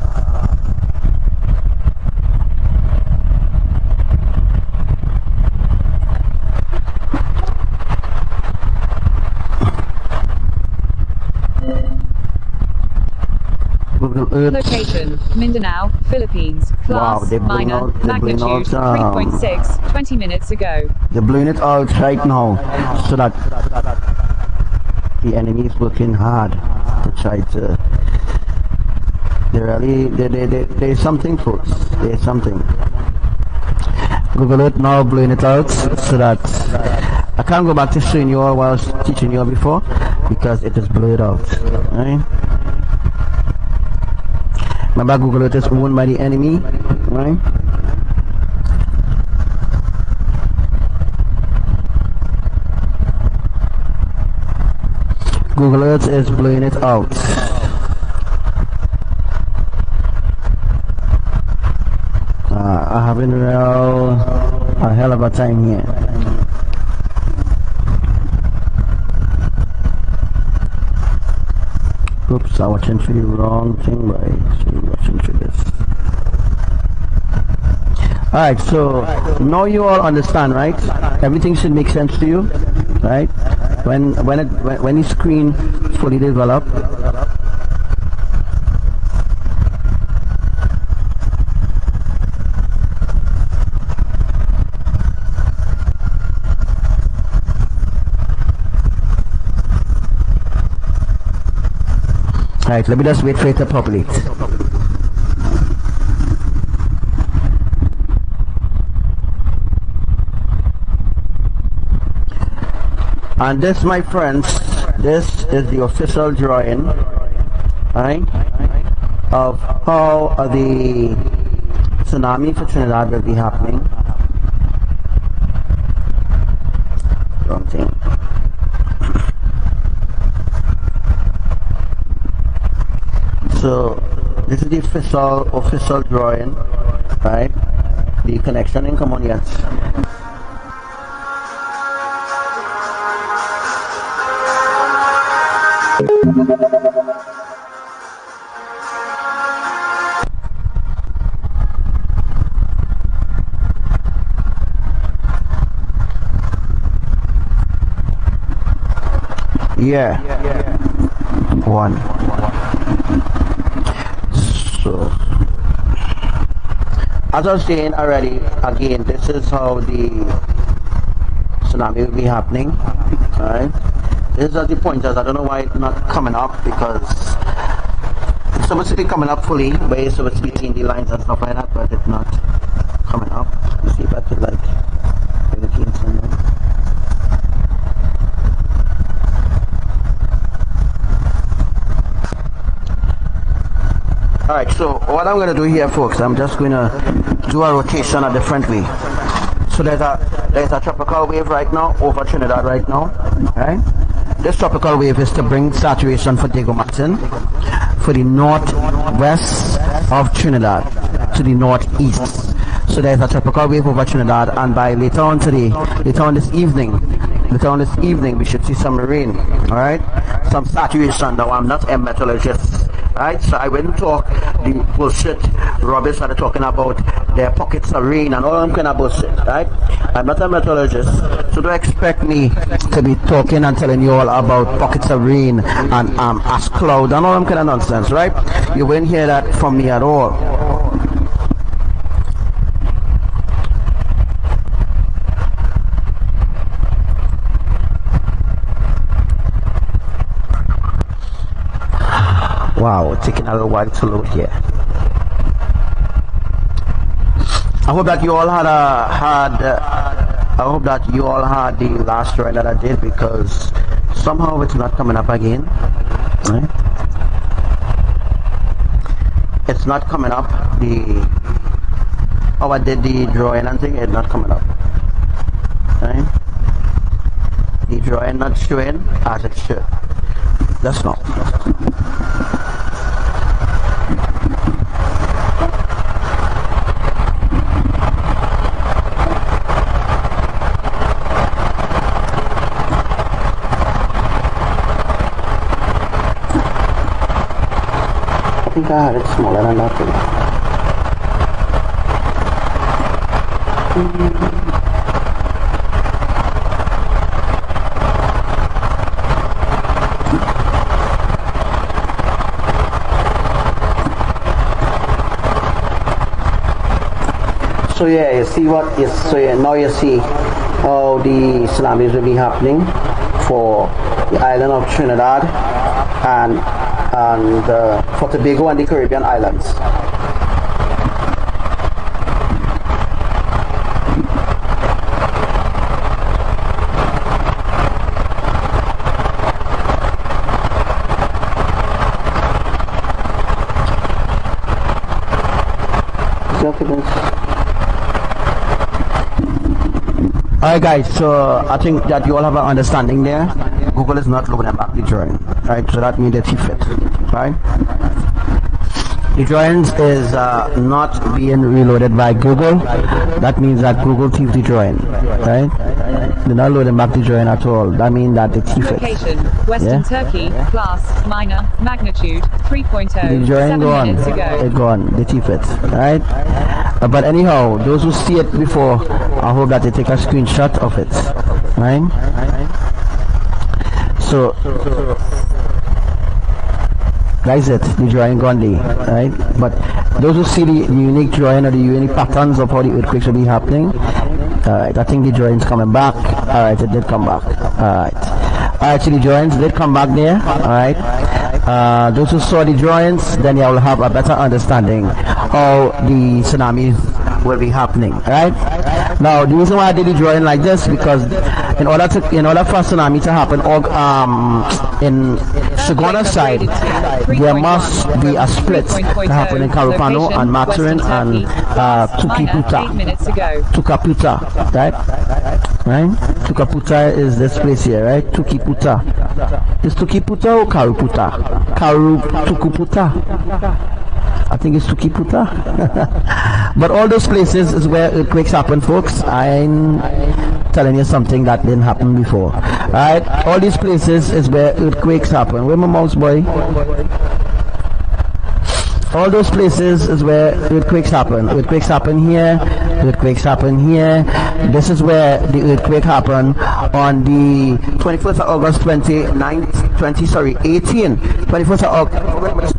Location, Mindanao, Philippines. Class, wow, minor, magnitude, 3.6, 20 minutes ago. They're blowing it out right now, so that the enemy is working hard to try to... There's something, folks. There's something. Google Earth now blowing it out, so that... I can't go back to showing you all what I was teaching you all before, because it is blurred out. Right? Remember, Google Earth is owned by the enemy, right? Google Earth is blowing it out. I'm having a hell of a time here. Oops, I watching through the wrong thing, right? So watching through this. Alright, so now you all understand, right? Everything should make sense to you, right? When the screen fully developed, Alright, let me just wait for it to populate. And this, my friends, this is the official drawing, right, of how the tsunami for Trinidad will be happening. Wrong thing. So this is the official drawing, right? The connection ain't come on yet. Yeah. One. So, as I was saying already, again, this is how the tsunami will be happening. Alright. These are the pointers. I don't know why it's not coming up, because it's supposed to be coming up fully, but it's supposed to be between the lines and stuff like that, but it's not coming up. Let's see if I could like bring it in somewhere. Alright, so what I'm going to do here, folks, I'm just going to do a rotation a different way. So there's a tropical wave right now over Trinidad right now, right? This tropical wave is to bring saturation for Diego Martin for the northwest of Trinidad to the northeast. So there's a tropical wave over Trinidad, and by later on this evening, we should see some rain, alright? Some saturation. Now, I'm not a meteorologist, right? So I wouldn't talk the bullshit rubbish that are talking about their pockets of rain and all them kind of bullshit, right? I'm not a meteorologist, so don't expect me to be talking and telling you all about pockets of rain and ash cloud and all them kind of nonsense, right? You won't hear that from me at all. Wow, it's taking a little while to load here. I hope that you all had the last drawing that I did, because somehow it's not coming up again. Right? It's not coming up. I did the drawing and thing, it's not coming up. Right? The drawing not showing as it should. That's not. I think I had it smaller than that thing. So yeah, you see what is, so yeah, now you see how the tsunamis will be happening for the island of Trinidad and for Tobago and the Caribbean islands. Alright guys, so I think that you all have an understanding there. Google is not loading back the drawing, right? So that means that he fit, right? The drawings is not being reloaded by Google. That means that Google thief the drawing, right? They're not loading back the drawing at all. That means that it's thief it. Location, Western Turkey, class, minor, magnitude, 3.0, the drawing 7 gone. minutes ago. It's gone, the thief it, right? But anyhow, those who see it before, I hope that they take a screenshot of it, right? So that's it, the drawing gone there, right? But those who see the unique drawing or the unique patterns of how the earthquakes will be happening, alright, I think the drawing's coming back. Alright, it did come back. Alright, so the drawings did come back there. Alright, those who saw the drawings, then you will have a better understanding how the tsunamis will be happening. Right now, the reason why I did the drawing like this, because in order for tsunami to happen in Shigona side, there must be a split to happen in Karupano and Maturin and Tukaputa, right? Tukaputa is this place here, right? Tukiputa. Is Tukiputa or Karuputa? Tukuputa. I think it's Tukiputa. But all those places is where earthquakes happen, folks. I'm telling you something that didn't happen before. Right? All these places is where earthquakes happen. Where my mouse, boy? All those places is where earthquakes happen. Earthquakes happen here. Earthquakes happen here. This is where the earthquake happened on the 21st of August 18. 21st of August.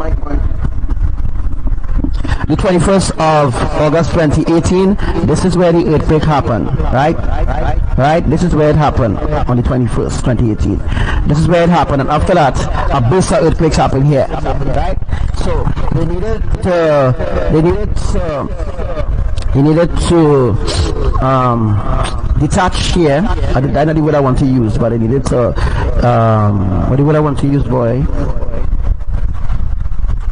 The 21st of August 2018, this is where the earthquake happened, right? This is where it happened on the 21st, 2018. This is where it happened, and after that, a burst of earthquakes happened here, right? So they needed to detach here. I don't know what I want to use, but I needed to what do I want to use, boy?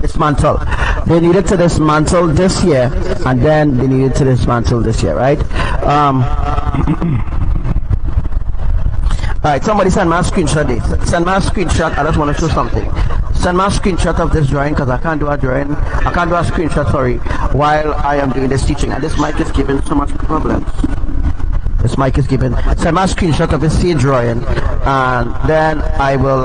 Dismantle. They needed to dismantle this here, and then they needed to dismantle this here, right? Alright, somebody send me a screenshot. Send me a screenshot. I just want to show something. Send me a screenshot of this drawing, because I can't do a drawing. I can't do a screenshot, sorry, while I am doing this teaching. And this mic is giving so much problems. This mic is giving. Send me a screenshot of this same drawing, and then I will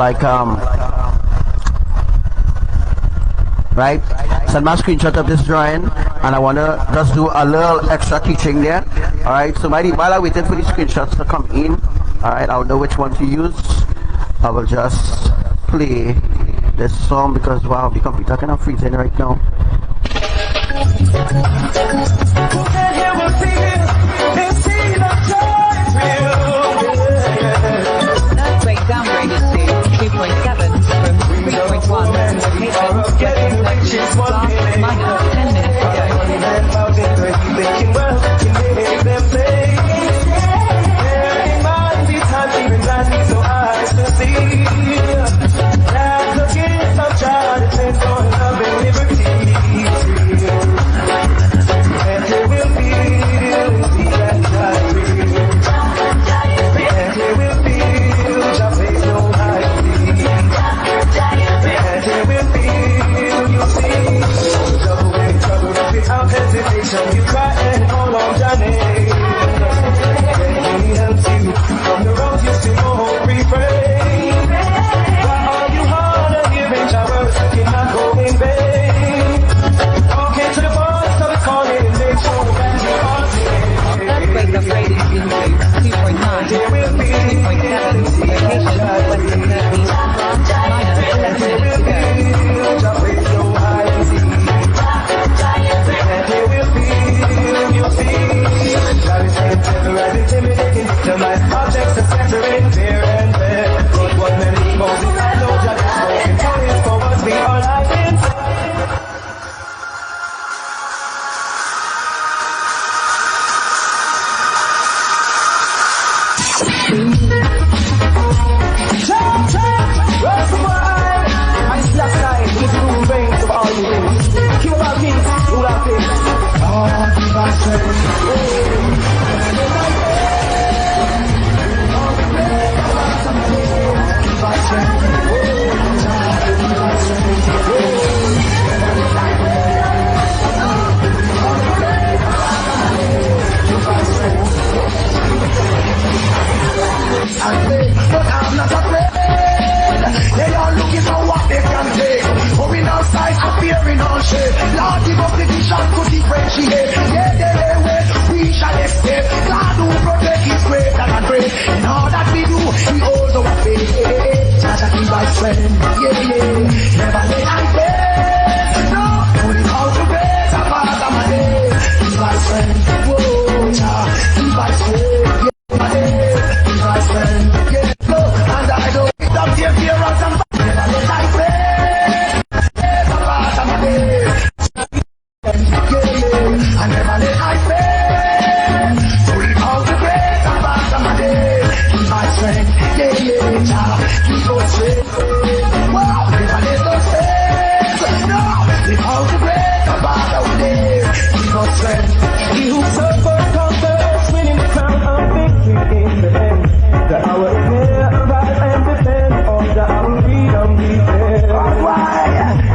right? Send my screenshot of this drawing, and I want to just do a little extra teaching there. Alright, so while I waited for the screenshots to come in, alright, I'll know which one to use. I will just play this song, because wow, the computer kind of freezing right now. Earthquake downgraded to 2.7 from 3.1 location. Minus 10 minutes ago. You cry and hold on, Johnny. He helps you from the road you still won't refrain. But all you hard and giving showers cannot go in vain. Walking to the boss, so it's calling and make sure that you are there. Earthquake upgraded into 2.9 from 2.7 location western Turkey. Minus 11 minutes ago. Objects are scattering here and there. But what many Moses and no judge spoken is for what we are like in. I see a sky with the moon reigns of all you things. King of all kings, rule all things. But I'm not afraid. They are looking for what they can take. Going outside, appearing on shade. Lord, give up the vision to differentiate. Yeah, we shall escape. God who protect his great and great. In all that we do, he holds our faith. Jaja keep my friend. Yeah. Never let I fail. No, put it all to bed. Apart of my day. Keep my friend. Whoa, Jah. Keep my friend. Yeah, my day. Keep my friend. Yeah, no, and I don't. Stop the appearance and never let I fail. strength. He who suffered conquers, winning the crown of victory in the end. The hour is near, arise and defend, or the hour freedom we share. Why?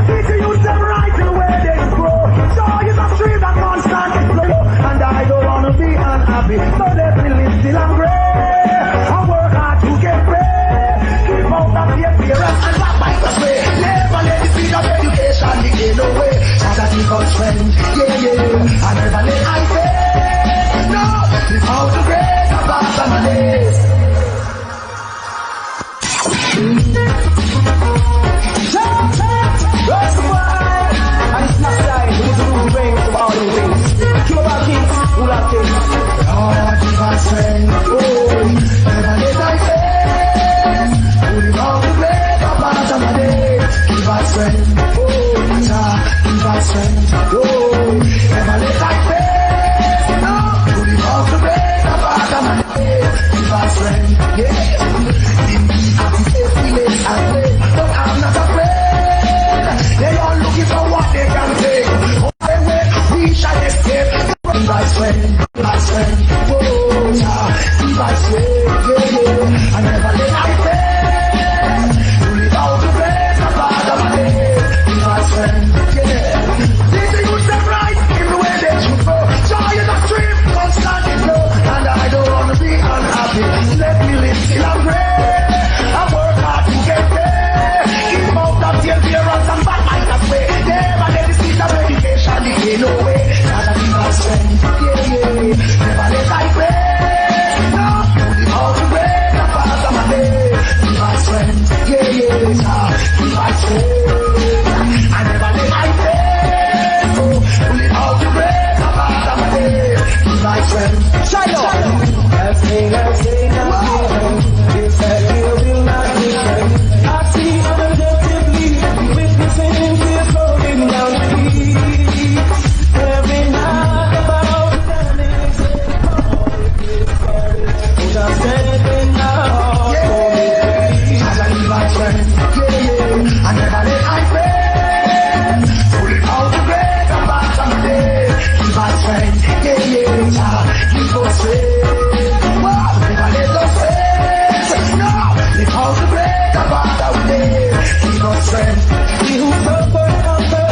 Did you use them right in where they grow? Joy is a stream that constantly flow, and I don't want to be unhappy, so let me live still and great. I work hard to get paid. Keep out of the appearance and that might us way. Never let the speed of education begin away. Father, give us strength, yeah, yeah. And never let I fail. No, without the grace of God, my days. That's why, and it's not dying, who is the rule reigns of all the things. King of our kings, rule our kings. Lord, give us strength, oh, never let I fail. Pulling out the grace of God, my days. Give us strength, oh, Jah, give us strength, oh, never let I fail. No, pulling out the grace of God, my days. Give us strength, yeah. Indeed, I be faithfulness and faith, but I'm not afraid. They are looking for what they can take. Oh, we shall escape. Give us strength, oh, Jah, give us strength, yeah, yeah. I never let I fail. Pull it out the grace of God of my days. Give us strength, yeah. These are good and right in the way they should go. Joy is a stream, constant flow, and I don't want to be unhappy. Let me live till I'm great. I work hard to get there. Keep out of the appearance and back my way. Never let the seed of education decay no way. Father, give us strength, yeah, yeah. Never let I pray. No, only how to pray. The Father, my day. Give us strength, yeah, yeah. Give us strength. I never let I pray. No, only how to pray. The Father, my day. Give us strength. Shiloh. As king, he said he will not return. I see objectively, witnessing his floating down the sea. Every night about the damage, I'm standing now. I give us strength, yeah, yeah. I never let I fail. Pull it out the grace of God of my day. Give us strength, yeah, yeah. Give us strength. Wow, never let us fail. No, live out the grace of God of my day. Give us strength. He who suffered conquered.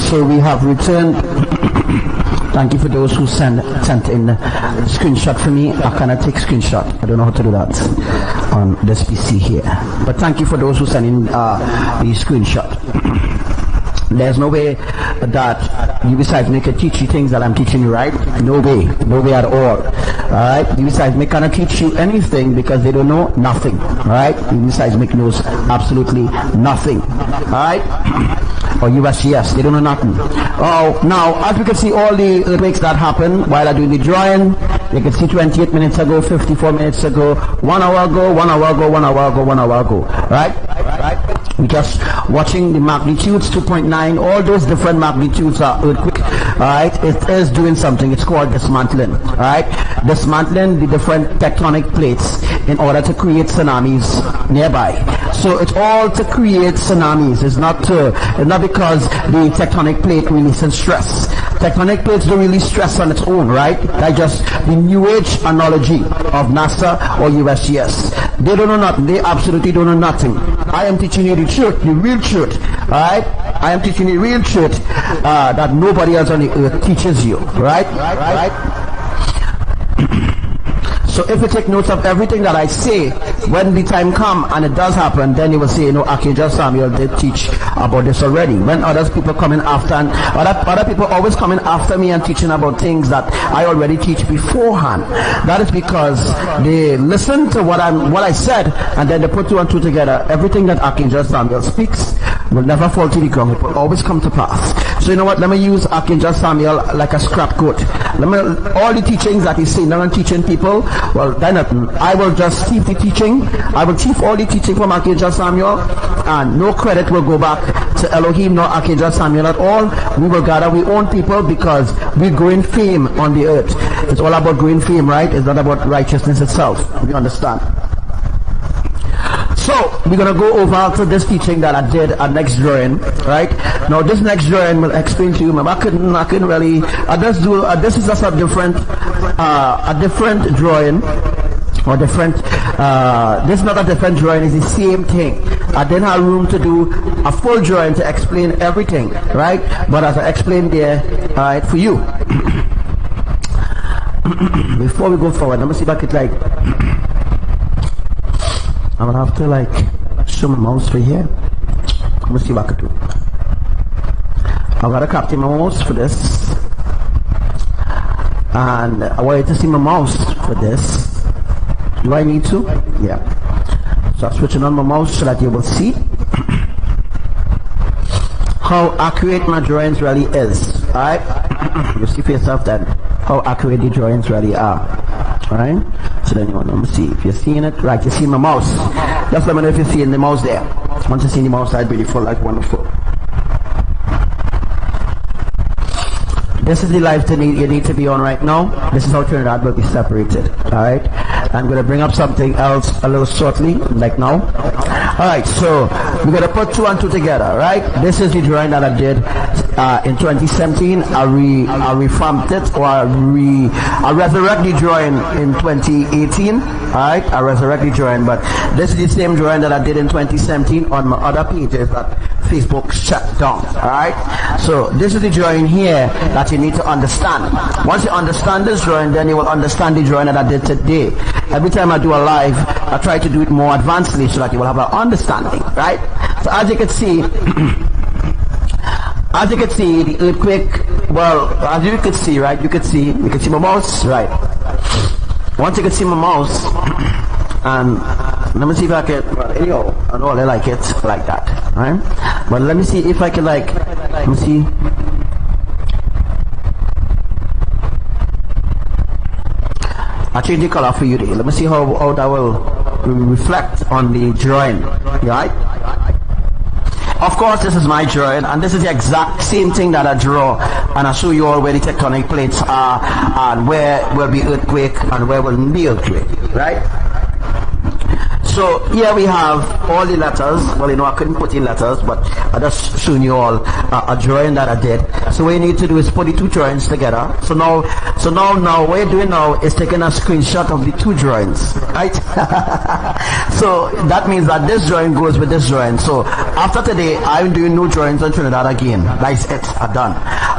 So we have returned. Thank you for those who sent in screenshot for me. I cannot take screenshot. I don't know how to do that on this PC here. But thank you for those who sent in the screenshot. There's no way that you besides me can teach you things that I'm teaching you, right? No way at all. Alright? You besides me cannot teach you anything because they don't know nothing. Alright? You besides me knows absolutely nothing. Alright? Or USCS, they don't know nothing. Oh, now, as you can see all the earthquakes that happened while I do the drawing, you can see 28 minutes ago, 54 minutes ago, 1 hour ago, 1 hour ago, 1 hour ago, 1 hour ago. Right? We're just watching the magnitudes, 2.9, all those different magnitudes are earthquake Alright, it is doing something. It's called dismantling. Alright, dismantling the different tectonic plates in order to create tsunamis nearby. So it's all to create tsunamis. It's not because the tectonic plate releases stress. Tectonic plates don't release stress on its own, right? That's just the new age analogy of NASA or USGS. They don't know nothing. They absolutely don't know nothing. I am teaching you the truth, the real truth. Alright? I am teaching you the real truth that nobody else on the earth teaches you. Right? So if you take notes of everything that I say, when the time comes and it does happen, then you will say, Archangel Samuel did teach about this already. When other people coming after, and other people always coming after me and teaching about things that I already teach beforehand. That is because they listen to what I said, and then they put two and two together. Everything that Archangel Samuel speaks will never fall to the ground. It will always come to pass. So you know what? Let me use Archangel Samuel like a scrap coat. All the teachings that he's saying, now I'm teaching people. Well, then I will just teach the teaching. I will teach all the teaching from Archangel Samuel, and no credit will go back to Elohim nor Archangel Samuel at all. We will gather our own people because we're growing fame on the earth. It's all about growing fame, right? It's not about righteousness itself. You understand? So we're gonna go over to this teaching that I did at next drawing, right? Now this next drawing will explain to you. I couldn't really. This is just a different drawing, or different. This is not a different drawing. It's the same thing. I didn't have room to do a full drawing to explain everything, right? But as I explained there, right, for you. Before we go forward, let me see if I could I'm gonna have to show my mouse for here. Let me see what I could do. I've got to capture my mouse for this, and I want you to see my mouse for this. Do I need to? Yeah. So I'm switching on my mouse so that you will see how accurate my drawings really is. Alright? You see for yourself then how accurate the drawings really are. Alright? So then you want to see if you're seeing it. Right, you see my mouse. Just let me know if you're seeing the mouse there. Once you see the mouse, I'd beautiful, wonderful. This is the life you need to be on right now. This is how Trinidad will be separated. Alright? I'm going to bring up something else a little shortly, like now. Alright, so we're going to put two and two together, right? This is the drawing that I did in 2017. I revamped it, or I resurrect the drawing in 2018. Alright, I resurrect the drawing, but this is the same drawing that I did in 2017 on my other pages that Facebook shut down. Alright, so this is the drawing here that you need to understand. Once you understand this drawing, then you will understand the drawing that I did today. Every time I do a live, I try to do it more advancedly so that you will have an understanding, right? So as you can see, the earthquake, well, as you can see, right, you can see my mouse, right? Once you can see my mouse, and let me see if I can, anyhow, I know I like it like that, right? But let me see if I can let me see. I change the color for you today. Let me see how that will reflect on the drawing, right? Of course, this is my drawing, and this is the exact same thing that I draw, and I show you all where the tectonic plates are, and where will be earthquake, and where will be earthquake, right? So here we have all the letters. Well, I couldn't put in letters, but I just showing you all a drawing that I did. So what you need to do is put the two drawings together. So now what you're doing now is taking a screenshot of the two drawings, right? So that means that this drawing goes with this drawing. So after today, I'm doing no drawings on Trinidad again. That's it. I'm done.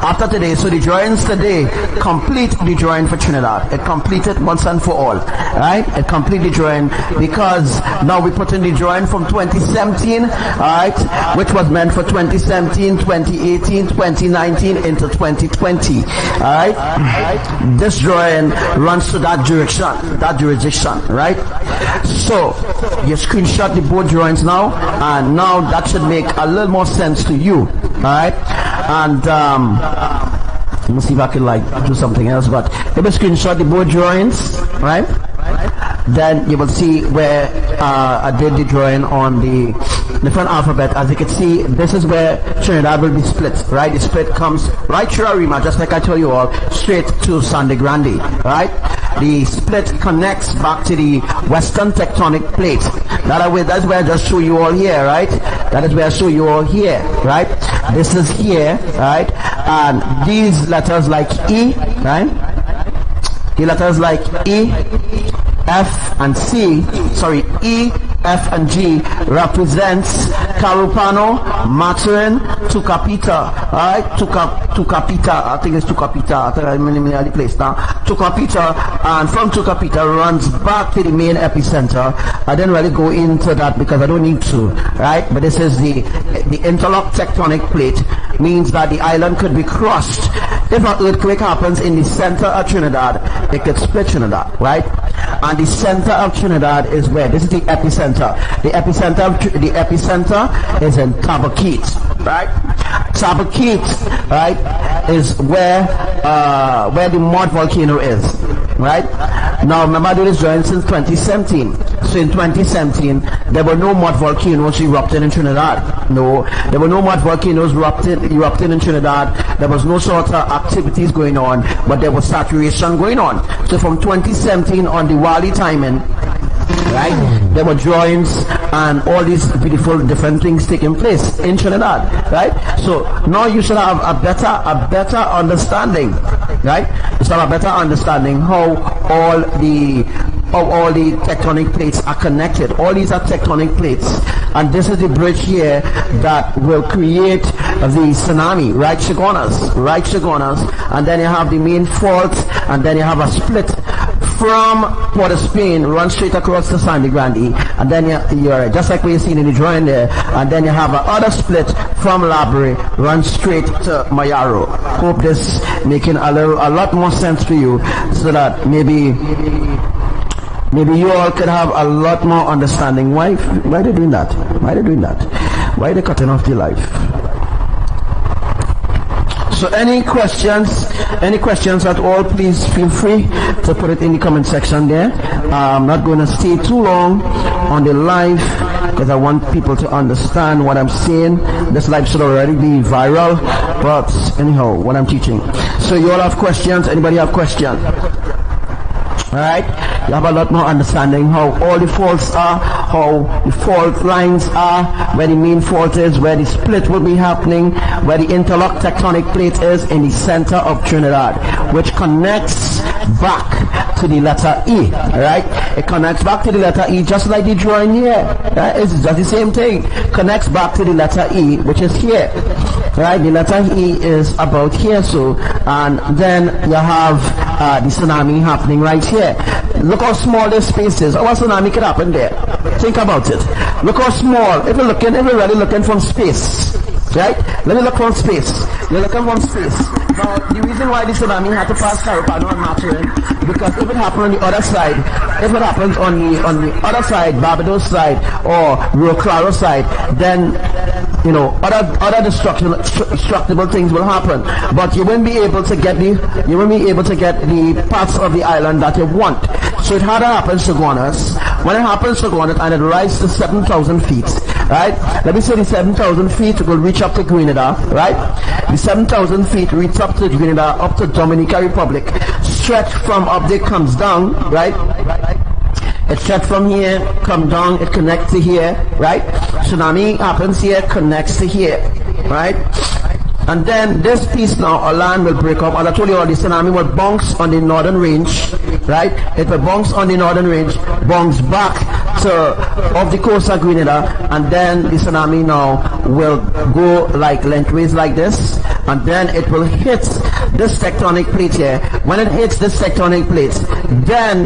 After today, so the drawings today complete the drawing for Trinidad. It completed once and for all, right? It complete the drawing because now we put in the drawing from 2017, alright, which was meant for 2017, 2018, 2019 into 2020, alright. This drawing runs to that jurisdiction, right? So you screenshot the both drawings now, and now that should make a little more sense to you, alright. And let me see if I can do something else, but if you screenshot the both drawings, right, then you will see where I did the drawing on the different alphabet. As you can see, this is where Trinidad will be split, right? The split comes right through Arima, just like I told you all, straight to Sangre Grande, right? The split connects back to the western tectonic plate. That's where I just show you all here, right? That is where I show you all here, right? This is here, right? And these letters like E, right? The letters like E, F, and C, E, F, and G represents Carupano, Maturin, Tucapita, alright? Tucapita, I think it's Tucapita, I think I'm in the place now. Tucapita, and from Tucapita runs back to the main epicenter. I didn't really go into that because I don't need to, right? But this is the interlocked tectonic plate, means that the island could be crushed. If an earthquake happens in the center of Trinidad, it could split Trinidad, right? And the center of Trinidad is where? This is the epicenter. The epicenter is in Tabaquite, right? Tabaquite, right, is where the Mud volcano is, right? Now remember, I do this drawing since 2017. So in 2017, there were no mud volcanoes erupting in Trinidad. No, there were no mud volcanoes erupting in Trinidad. There was no sort of activities going on, but there was saturation going on. So from 2017 on the Wali timing, right, there were drawings and all these beautiful different things taking place in Trinidad, right? So now you should have a better understanding, right? You should have a better understanding how all the tectonic plates are connected. All these are tectonic plates, and this is the bridge here that will create the tsunami, right Chagonas, and then you have the main fault, and then you have a split from Port of Spain, run straight across to Sangre Grande, and then you're just like what you've seen in the drawing there, and then you have another split from Labre, run straight to Mayaro. Hope this making a lot more sense to you, so that maybe you all could have a lot more understanding. Why are they doing that? Why are they cutting off the life? So any questions at all, please feel free to put it in the comment section there. I'm not going to stay too long on the live because I want people to understand what I'm saying. This live should already be viral, but anyhow, what I'm teaching. So you all have questions? Anybody have questions? Alright, you have a lot more understanding how all the faults are, how the fault lines are, where the main fault is, where the split will be happening, where the interlocked tectonic plate is in the center of Trinidad, which connects back to the letter E. Alright, it connects back to the letter E just like the drawing here. Right? It's just the same thing. Connects back to the letter E, which is here. Right, the letter E is about here, so, and then you have the tsunami happening right here. Look how small this space is. How a tsunami could happen there? Think about it. Look how small. If you're really looking from space, right? Let me look from space. You're looking from space. Now, the reason why the tsunami had to pass Carupano and Maturin, because if it happened on the other side, if it happens on the other side, Barbados side or Rio Claro side, then other destructible things will happen, but you won't be able to get the parts of the island that you want. So it had to happen to Chagonas. When it happens to Chagonas and it rises to 7,000 feet, right? Let me say the 7,000 feet will reach up to Grenada, right? The 7,000 feet reach up to Grenada, up to Dominican Republic, stretch from up there, comes down, right? It stretch from here, come down, it connects to here, right? Tsunami happens here, connects to here, right? And then this piece now, our land will break up. As I told you, all the tsunami will bounce on the northern range, right? It will bounce on the northern range, bounce back to off the coast of Grenada, and then the tsunami now will go like lengthways like this, and then it will hit this tectonic plate here. When it hits this tectonic plate, then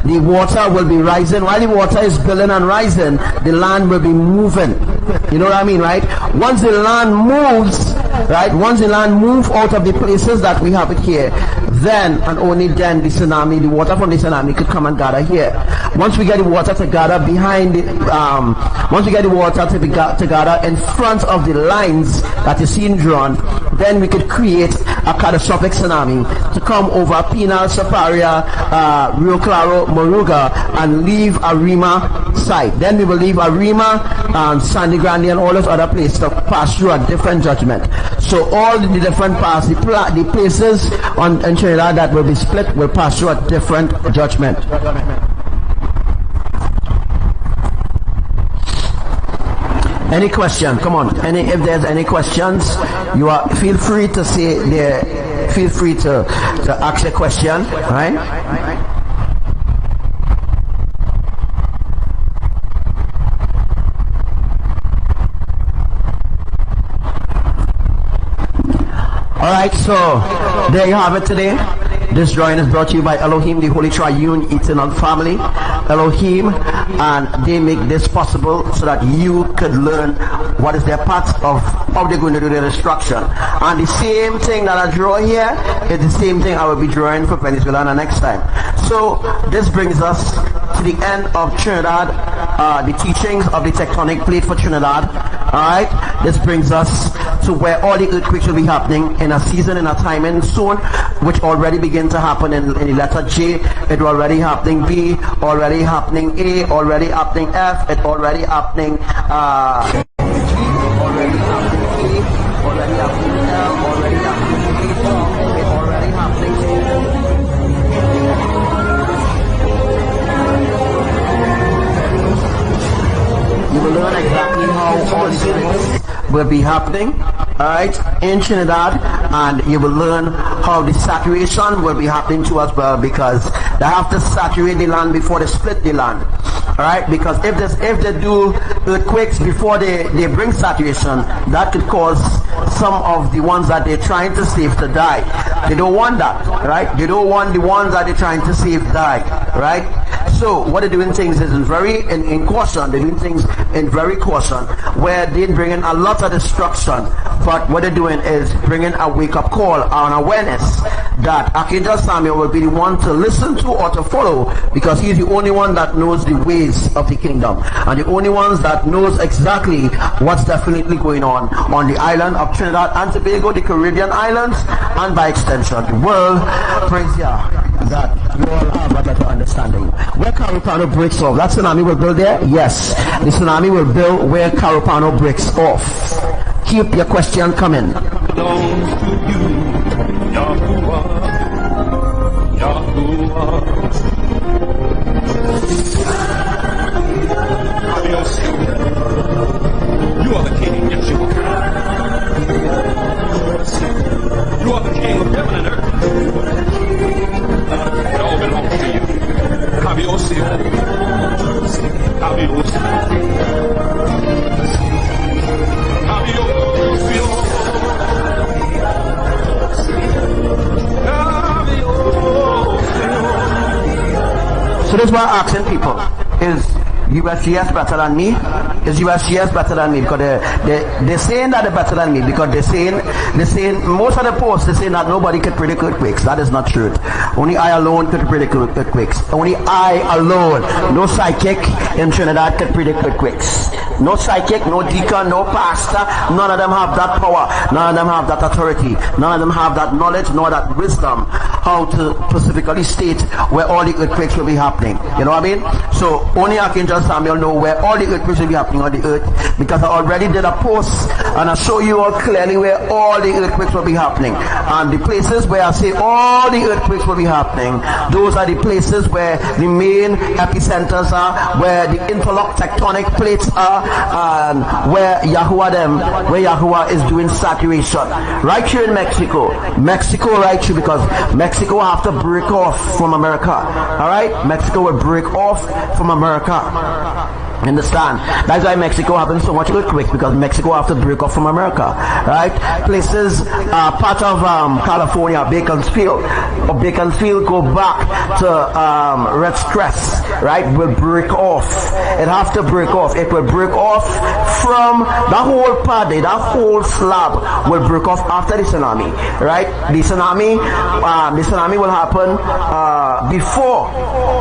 the water will be rising. While the water is building and rising, the land will be moving. You know what I mean, right? Once the land moves, right? Once the land moves out of the places that we have it here, then and only then the tsunami, the water from the tsunami could come and gather here. Once we get the water to gather behind the, once we get the water to gather in front of the lines that you see drawn, then we could create a catastrophic tsunami to come over Pinal, Saparia, Rio Claro, Moruga, and leave Arima site. Then we will leave Arima and Sandy Grande and all those other places to pass through a different judgment. So all the different parts, the places in Trinidad that will be split will pass through a different judgment. Any question? Come on. If there's any questions, you are feel free to say there. Feel free to ask a question, right? All right. So there you have it today. This drawing is brought to you by Elohim, the Holy Triune Eternal Family, Elohim, and they make this possible so that you could learn what is their path of how they're going to do their destruction. And the same thing that I draw here is the same thing I will be drawing for Venezuela next time. So this brings us to the end of Trinidad, the teachings of the tectonic plate for Trinidad. Alright, this brings us to where all the earthquakes will be happening in a season, in a timing soon, which already begin to happen in the letter J. It already happening B, already happening A, already happening F, it already happening already happening E, already happening L, already happening B, it already happening You will learn exactly how all these things will be happening, alright, in Trinidad, and you will learn how the saturation will be happening too as well, because they have to saturate the land before they split the land. Alright, because if they do earthquakes before they bring saturation, that could cause some of the ones that they're trying to save to die. They don't want that, right? They don't want the ones that they're trying to save die, right? So what they're doing things is in caution. They're doing things in very caution, where they're bringing a lot of destruction. But what they're doing is bringing a wake-up call, an awareness that Archangel Samuel will be the one to listen to or to follow, because he's the only one that knows the ways of the kingdom, and the only ones that knows exactly what's definitely going on the island of Trinidad and Tobago, the Caribbean islands, and by extension the world. Praise Yah, that you all have a better understanding. Where Carupano breaks off, that tsunami will build there? Yes, the tsunami will build where Carupano breaks off. Keep your question coming. Belongs to you, Yahuwah, Yahuwah. You are the King, Yeshua. You are the King of heaven and earth. It all belongs to you. Kabiosio. Kabiosio. Kabiosio. So this is what I'm asking people is, USGS better than me? Is USGS better than me? Because they're saying that they're better than me, because they're saying most of the posts, they're saying that nobody could predict earthquakes. That is not true. Only I alone could predict earthquakes. Only I alone, no psychic in Trinidad could predict earthquakes. No psychic, no deacon, no pastor, none of them have that power, none of them have that authority, none of them have that knowledge, nor that wisdom, how to specifically state where all the earthquakes will be happening. You know what I mean? So only Archangel Samuel know where all the earthquakes will be happening on the earth, because I already did a post and I show you all clearly where all the earthquakes will be happening. And the places where I say all the earthquakes will be happening, those are the places where the main epicenters are, where the interlocked tectonic plates are, and where Yahuwah is doing saturation. Right here in Mexico right here, because Mexico have to break off from America. Alright? Mexico will break off from America. Understand? That's why Mexico having so much earthquakes, because Mexico have to break off from America. Right? Places, part of California, Beaconsfield go back to Red Stress, right? Will break off. It have to break off. It will break off from the whole part, that whole slab will break off after the tsunami. Right? The tsunami will happen before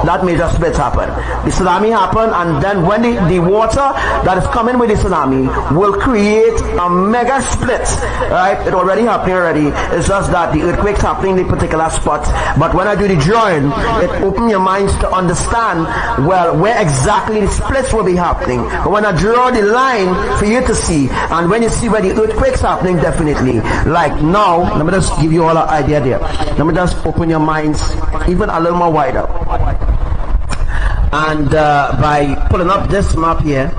that major split happen. The tsunami happen, and then when the water that is coming with the tsunami will create a mega split, right? It already happening already. It's just that the earthquake's happening in the particular spot. But when I do the drawing, it opens your minds to understand, well, where exactly the splits will be happening. But when I draw the line for you to see, and when you see where the earthquake's happening, definitely. Like now, let me just give you all an idea there. Let me just open your minds even a little more wider. And by pulling up this map here,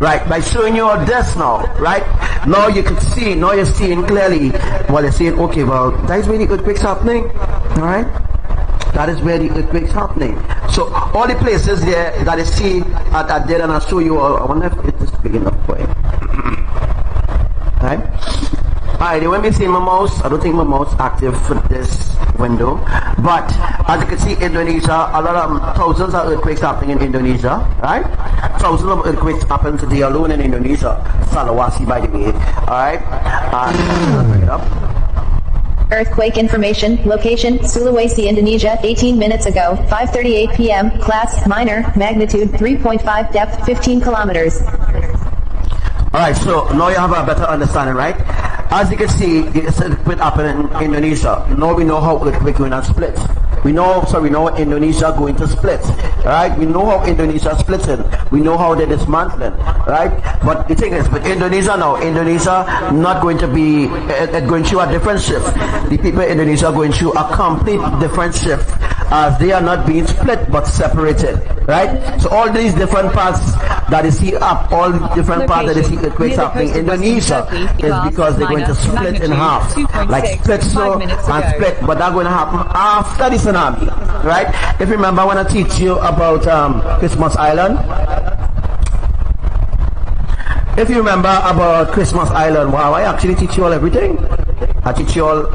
right, by showing you all this now, right, now you can see, now you're seeing clearly, well, you're seeing, okay, well, that is where the earthquake's happening, all right, that is where the earthquake's happening. So all the places there that you see I did, and I'll show you all. I wonder if it is big enough for you. Right? Alright, when we see my mouse, I don't think my mouse is active for this window, but as you can see, Indonesia, a lot of thousands of earthquakes happening in Indonesia, right? Thousands of earthquakes happen today alone in Indonesia. Sulawesi, by the way. Alright? Bring it up. Earthquake information, location, Sulawesi, Indonesia, 18 minutes ago, 5:38 p.m., class, minor, magnitude, 3.5, depth, 15 kilometers. Alright, so now you have a better understanding, right? As you can see, it's earthquake happening in Indonesia. Now we know how earthquake going to split. We know Indonesia going to split, right? We know how Indonesia is splitting. We know how they're dismantling, right? But the thing is, with Indonesia now, Indonesia not going to be, going through a different shift. The people in Indonesia are going through a complete different shift, as they are not being split but separated, right? So all these different parts that you see up, all different parts that you see earthquakes happening in Indonesia is because they're going to split in half, like split so and split, but that's going to happen after the tsunami, right? If you remember when I teach you about Christmas Island, if you remember about Christmas Island, wow, I actually teach you all everything. I teach you all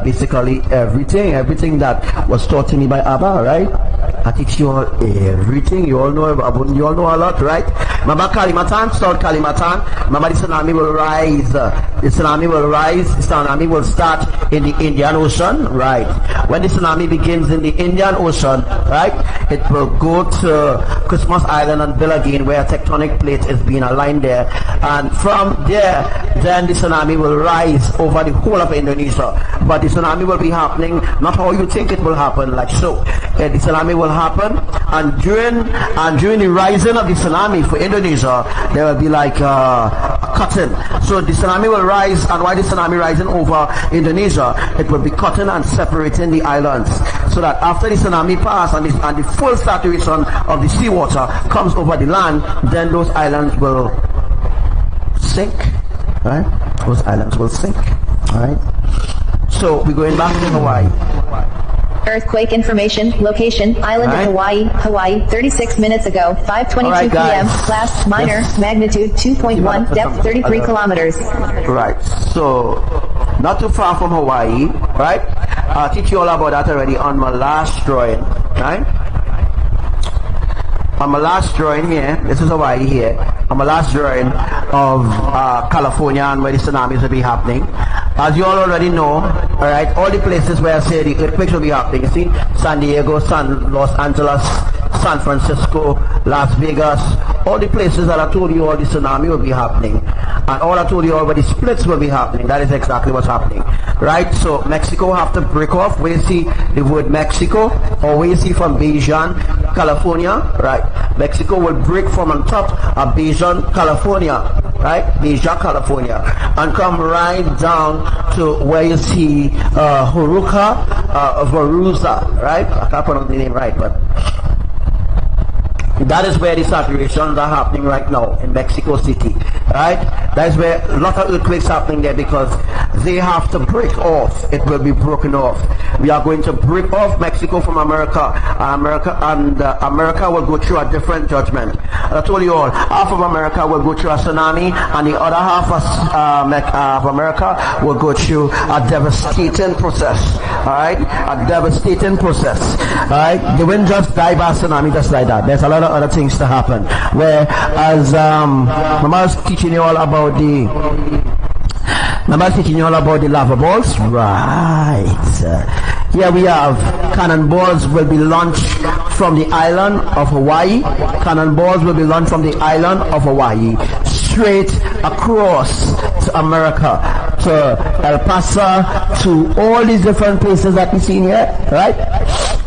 basically everything that was taught to me by Abba, right? I teach you all everything. You all know a lot, right? Remember Kalimantan, South Kalimantan. Remember the tsunami will rise. The tsunami will start in the Indian Ocean, right? When the tsunami begins in the Indian Ocean, right, it will go to Christmas Island and Bill again, where a tectonic plate is being aligned there. And from there, then the tsunami will rise over the whole of Indonesia. But the tsunami will be happening not how you think it will happen, like so. The tsunami will happen, and during the rising of the tsunami for Indonesia, there will be like a cutting. So the tsunami will rise, and while the tsunami rising over Indonesia, it will be cutting and separating the islands, so that after the tsunami pass and the full saturation of the seawater comes over the land, then those islands will sink, right? Those islands will sink, right? So we're going back to Hawaii. Earthquake information, location, island of Hawaii, 36 minutes ago, 5:22 p.m., class, minor, magnitude 2.1, depth 33 kilometers. Right, so not too far from Hawaii, right? I'll teach you all about that already on my last drawing, right? On my last drawing here, this is Hawaii here, on my last drawing of California and where the tsunamis will be happening. As you all already know, alright, all the places where I say the earthquakes will be happening, you see, San Diego, Los Angeles, San Francisco, Las Vegas, all the places that I told you all the tsunami will be happening, and all I told you all where the splits will be happening. That is exactly what's happening, right? So Mexico have to break off. Where you see the word Mexico, or where you see from Beijing, California, right? Mexico will break from on top of Beijing, California, right? Beijing, California, and come right down to where you see Varuza, right? I can't pronounce the name right, but that is where the saturations are happening right now in Mexico City, right? That is where a lot of earthquakes happening there, because they have to break off. It will be broken off. We are going to break off Mexico from America. America will go through a different judgment. I told you all, half of America will go through a tsunami, and the other half of America will go through a devastating process. All right, a devastating process. All right, they wouldn't just die by a tsunami just like that. There's a lot of other things to happen. Whereas Mama was teaching you all about the lava balls, right? Here we have cannonballs will be launched from the island of Hawaii. Cannonballs will be launched from the island of Hawaii straight across to America, to El Paso, to all these different places that we see in here, right?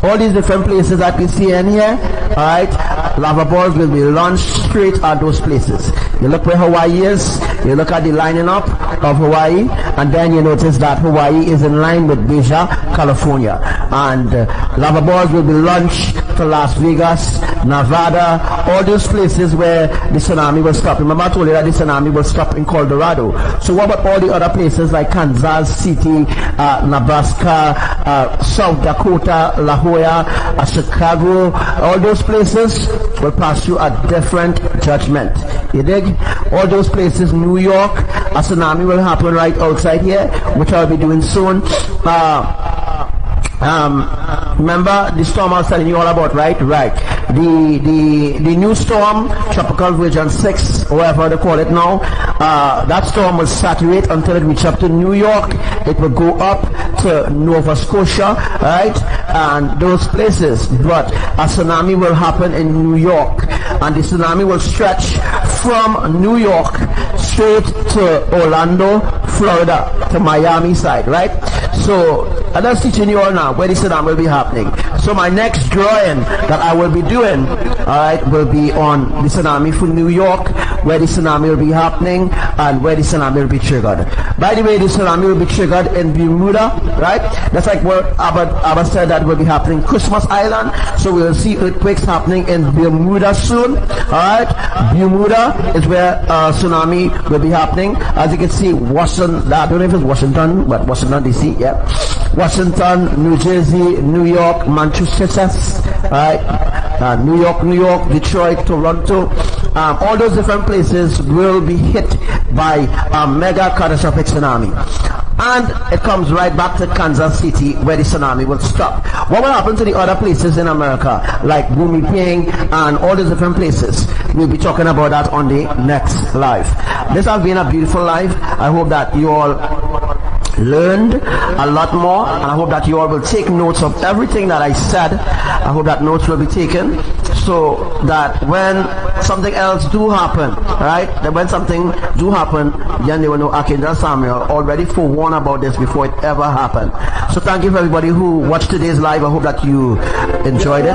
All these different places that we see in here, alright? Lava balls will be launched straight at those places. You look where Hawaii is, you look at the lining up of Hawaii, and then you notice that Hawaii is in line with Baja, California. And lava balls will be launched to Las Vegas, Nevada, all those places where the tsunami will stop. Remember I told you that the tsunami will stop in Colorado. So what about all the other places like Kansas City, Nebraska, South Dakota, La Jolla, Chicago? All those places will pass through a different judgment. You dig? All those places, New York, a tsunami will happen right outside here, which I'll be doing soon. Remember the storm I was telling you all about, right? Right. The new storm, Tropical Virgin 6, or whatever they call it now, that storm will saturate until it reaches up to New York. It will go up to Nova Scotia, right? And those places. But a tsunami will happen in New York, and the tsunami will stretch from New York straight to Orlando, Florida, to Miami side, right? So I'm just teaching you all now where the tsunami will be happening. So my next drawing that I will be doing, alright, will be on the tsunami for New York, where the tsunami will be happening and where the tsunami will be triggered. By the way, the tsunami will be triggered in Bermuda, right? That's like what Abba said that will be happening Christmas Island. So we will see earthquakes happening in Bermuda soon, alright? Bermuda is where tsunami will be happening. As you can see, Washington, I don't know if it's Washington, but Washington DC, yeah. Washington, New Jersey, New York, Massachusetts, right? New York, Detroit, Toronto, all those different places will be hit by a mega catastrophic tsunami. And it comes right back to Kansas City where the tsunami will stop. What will happen to the other places in America, like Bumiping and all those different places? We'll be talking about that on the next live. This has been a beautiful live. I hope that you all learned a lot more, and I hope that you all will take notes of everything that I said. I hope that notes will be taken, so that when something else do happen, right, that when something do happen, then they will know Archangel Samuel already forewarned about this before it ever happened. So thank you for everybody who watched today's live. I hope that you enjoyed it.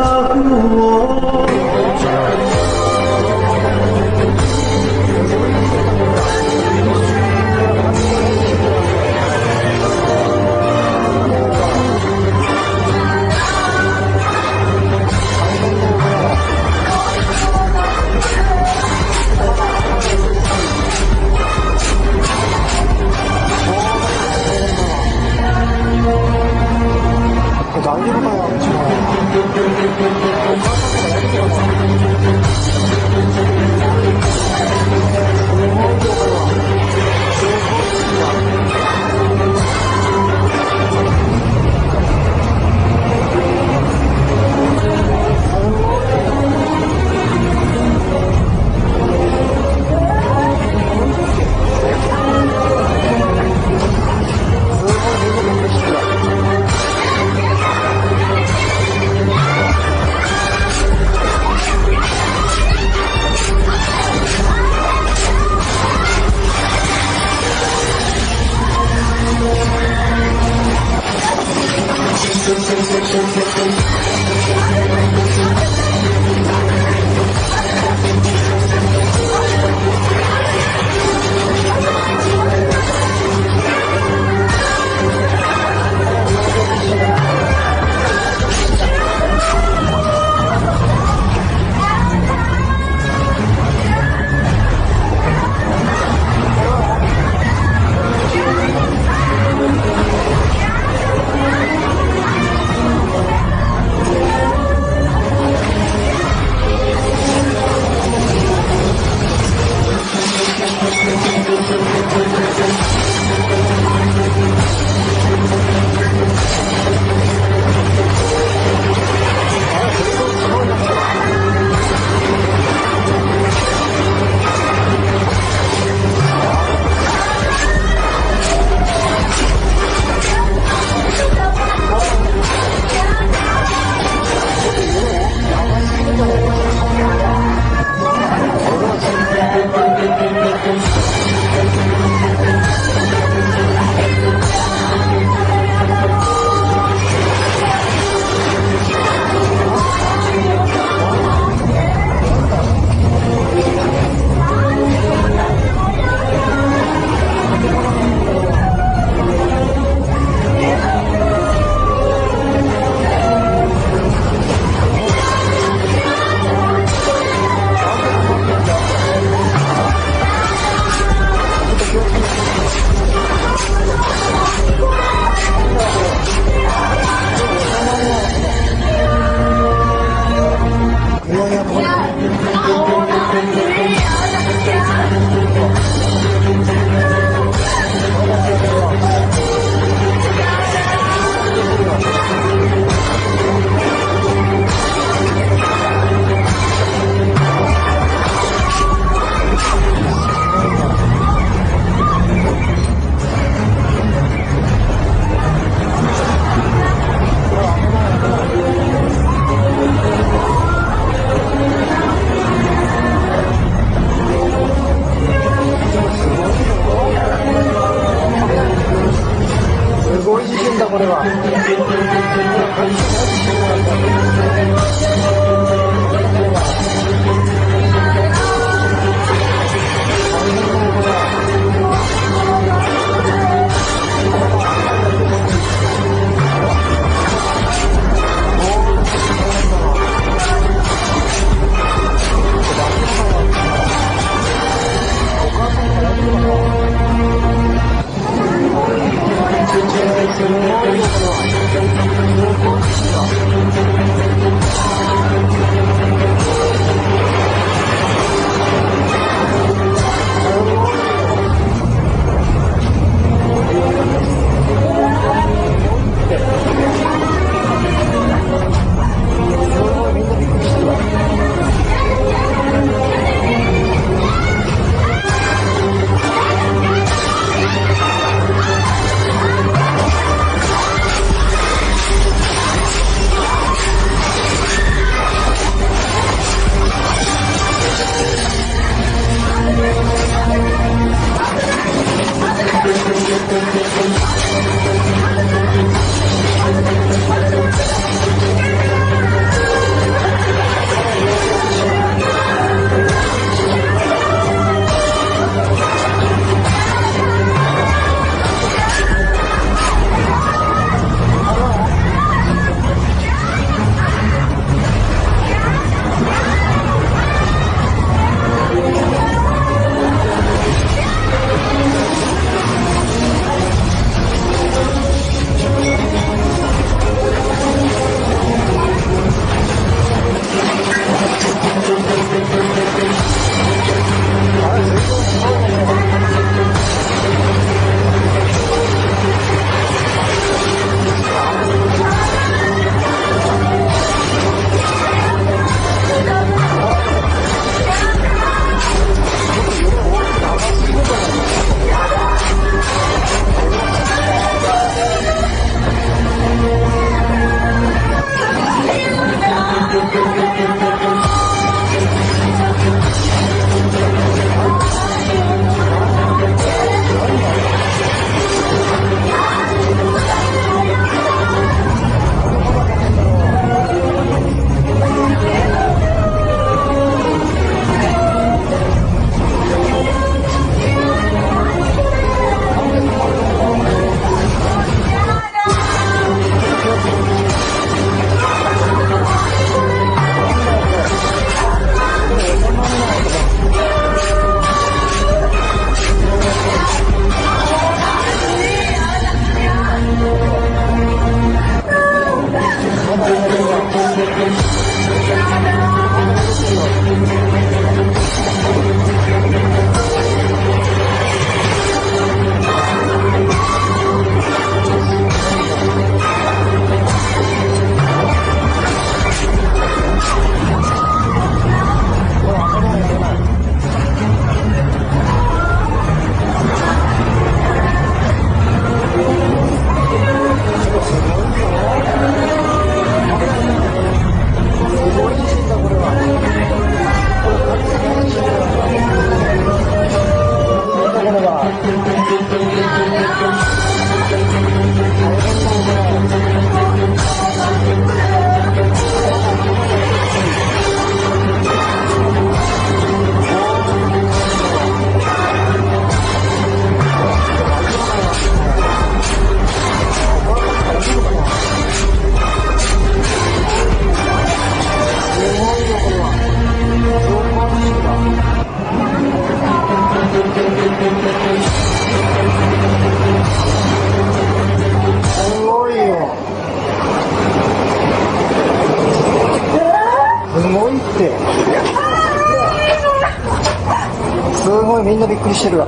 ごいみんなびっくりしてるわ。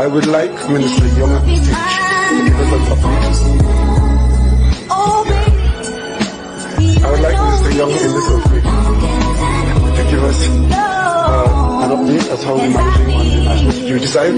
I would like Minister Young to give us an update. I would like Minister Young in this outfit to give us an update as how we're managing on the national security side.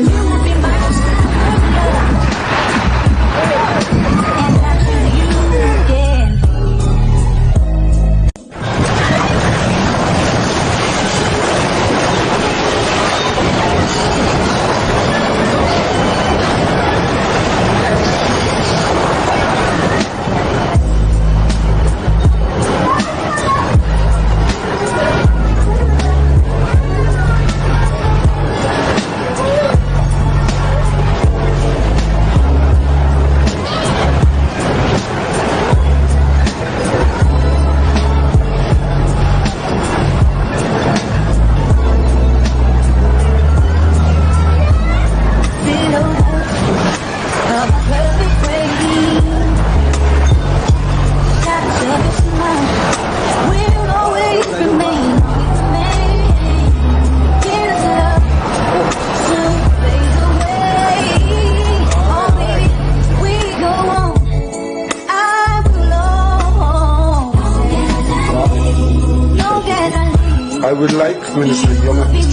I would like Minister Young to give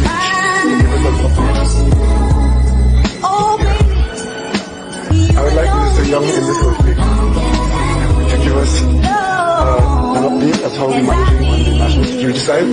us an update. I would like Minister Young in this outfit to give us an update as how we're managing on the national security side.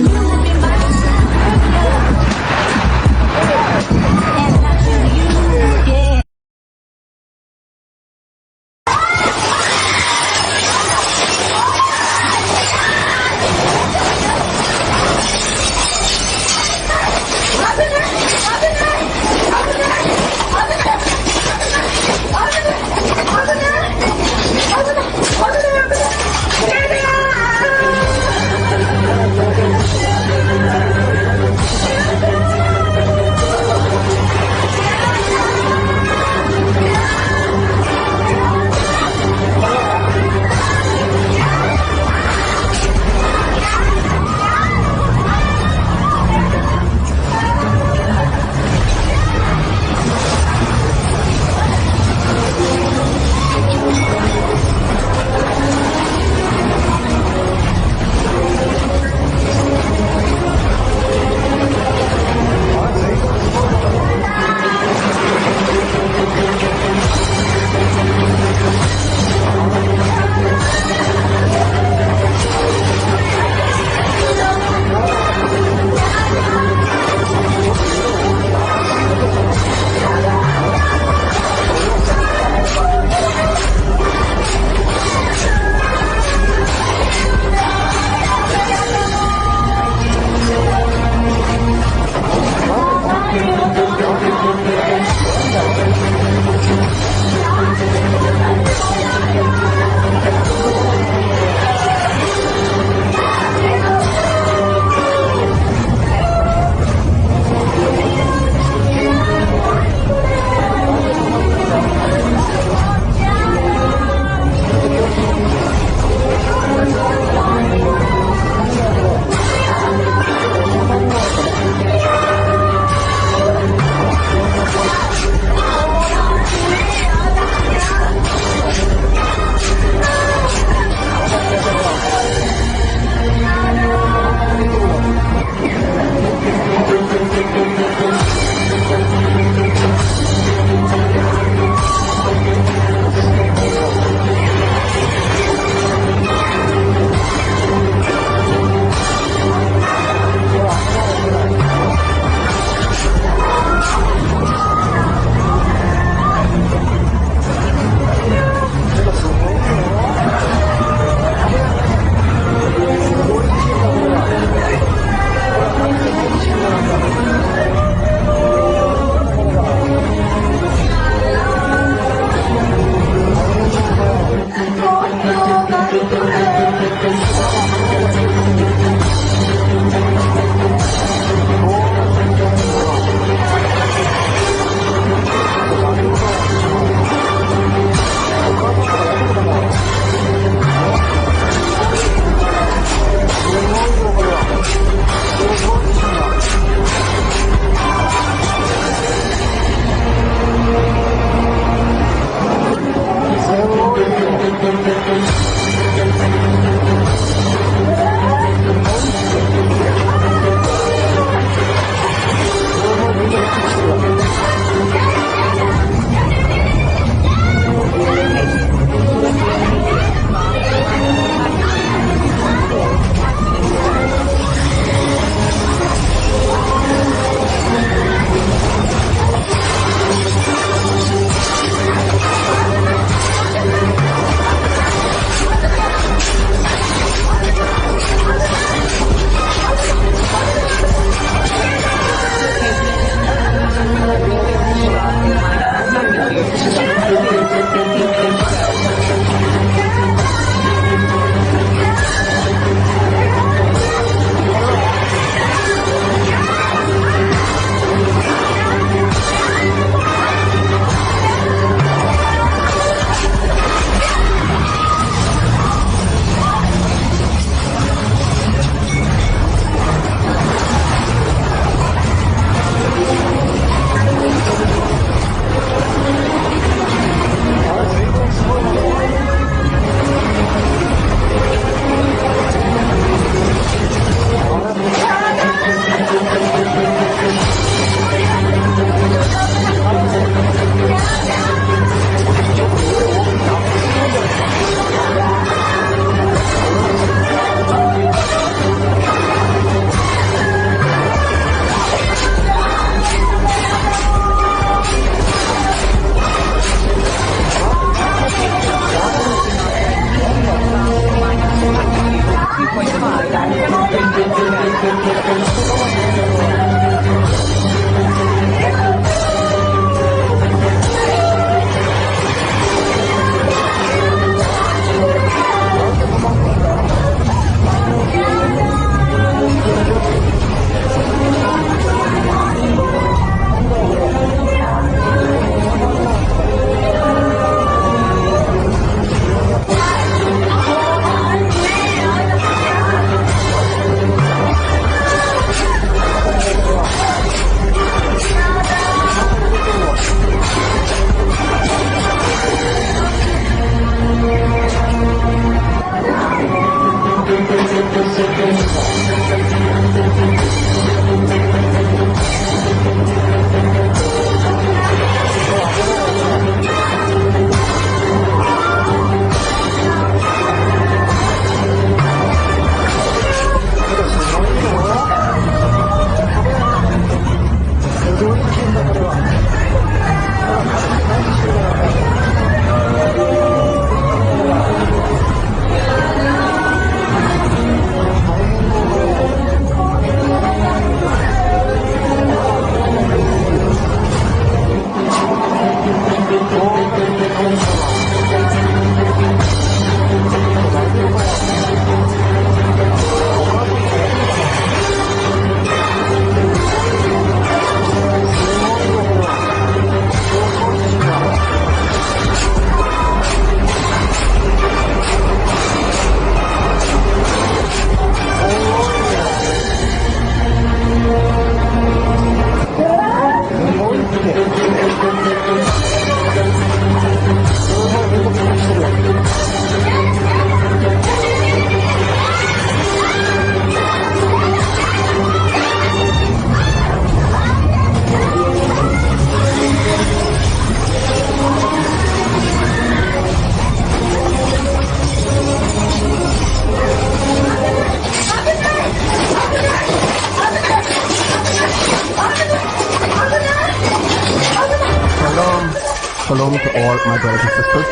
Shalom to all my brothers and sisters.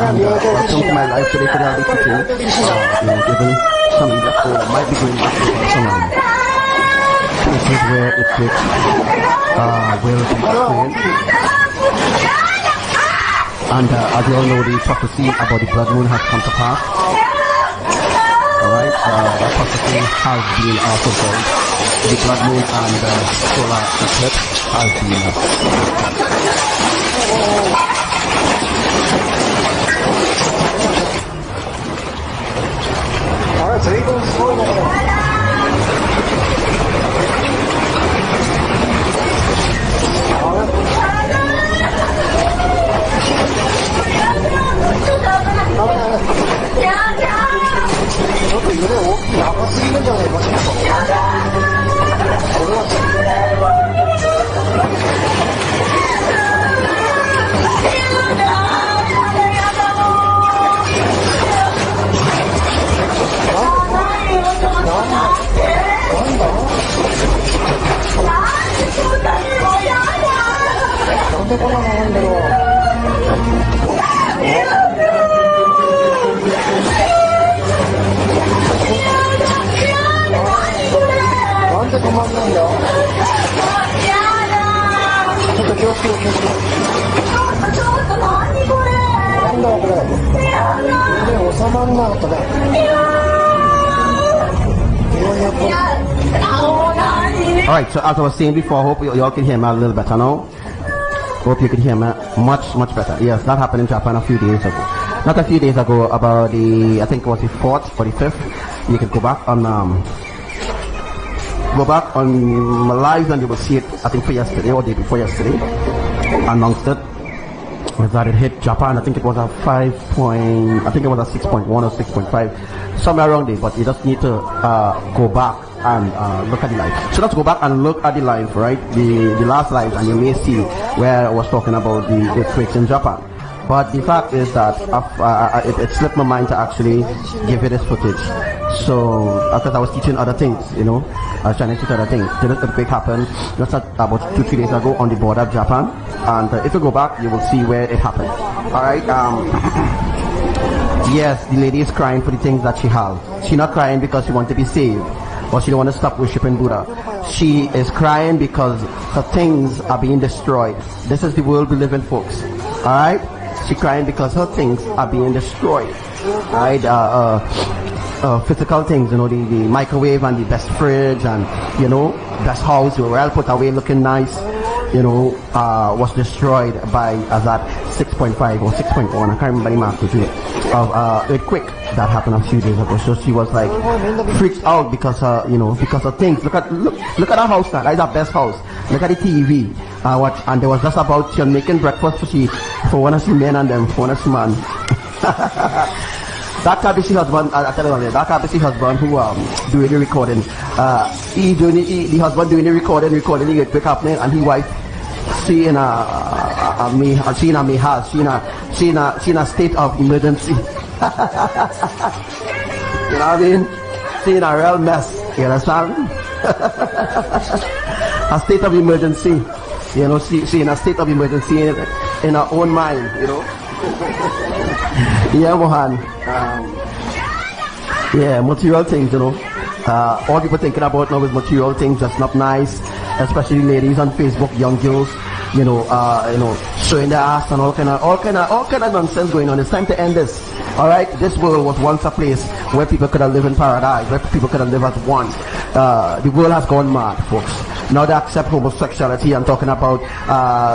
And welcome to my live today. Today I'll be teaching, giving some info, might be going back to some places where it takes, where it is explained. And as you all know, the prophecy about the blood moon has come to pass. Alright, that prophecy has been fulfilled. The blood moon and solar eclipse has been Alright, so he goes forward. Alright, so as I was saying before, I hope y'all can hear me a little better now. Hope you can hear me much better. Yes, that happened in Japan a few days ago. Not a few days ago, about I think it was the 4th or the 5th. You can go back on my live and you will see it, I think for yesterday or day before yesterday. Announced it. Was that it hit Japan? I think it was a 6.1 or 6.5, somewhere around there. But you just need to go back and look at the live. So let's go back and look at the live, right? The last live, and you may see where I was talking about the earthquakes in Japan. But the fact is that it slipped my mind to actually give you this footage. So because I was teaching other things, I was trying to teach other things. The earthquake happened just about 2-3 days ago on the border of Japan. And if you go back, you will see where it happened. Alright, yes, the lady is crying for the things that she has. She's not crying because she wants to be saved, or she don't want to stop worshiping Buddha. She is crying because her things are being destroyed. This is the world we live in, folks. Alright? She's crying because her things are being destroyed. Alright? Physical things, the microwave and the best fridge and, best house, well put away, looking nice, was destroyed by that 6.5 or 6.1, I can't remember the magnitude of earthquake that happened a few days ago. So she was like freaked out because because of things. Look at her house now. That's her best house. Look at the TV. And there was just about she making breakfast for one of the men and them for one of the man. That Kabisi husband, I tell you that Kabisi husband who doing the recording, the husband doing the recording the earthquake happening, and his wife seeing a state of emergency. You know what I mean? Seeing a real mess. You understand? A state of emergency. Seeing a state of emergency in her own mind. Yeah, Mohan. Material things, all people thinking about now is material things, just not nice, especially ladies on Facebook, young girls, showing their ass and all kind of nonsense going on. It's time to end this. Alright, this world was once a place where people could have lived in paradise, where people could have lived as one. The world has gone mad, folks. Now they accept homosexuality and talking about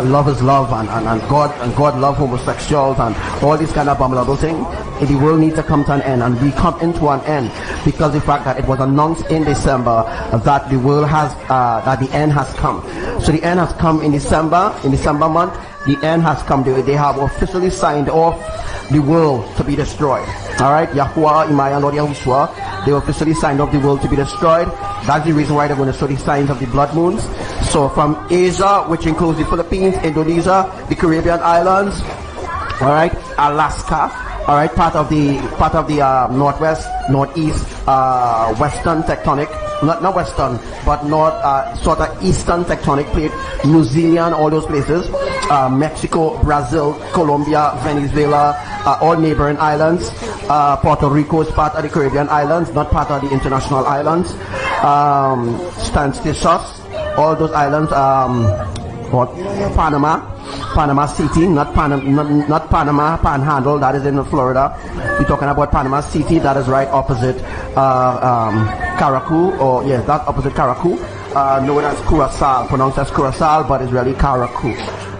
love is love and God love homosexuals and all these kind of abominable things. The world needs to come to an end, and we come into an end because the fact that it was announced in December that the world has that the end has come. So the end has come in December month. The end has come. They have officially signed off the world to be destroyed. Alright, Yahuwah, Imayah, Lord Yahushua, they officially signed off the world to be destroyed. That's the reason why they're going to show the signs of the blood moons. So from Asia, which includes the Philippines, Indonesia, the Caribbean islands, alright, Alaska, alright, part of the northwest, northeast, western tectonic, not western, but north, sort of eastern tectonic plate, New Zealand, all those places. Mexico, Brazil, Colombia, Venezuela, all neighboring islands. Puerto Rico is part of the Caribbean islands, not part of the international islands. All those islands, Panama City, not Panama Panhandle, that is in Florida. We're talking about Panama City, that is right opposite Caracou, or yes, that's opposite Caracou, known as Curacao, pronounced as Curacao, but it's really Caracou.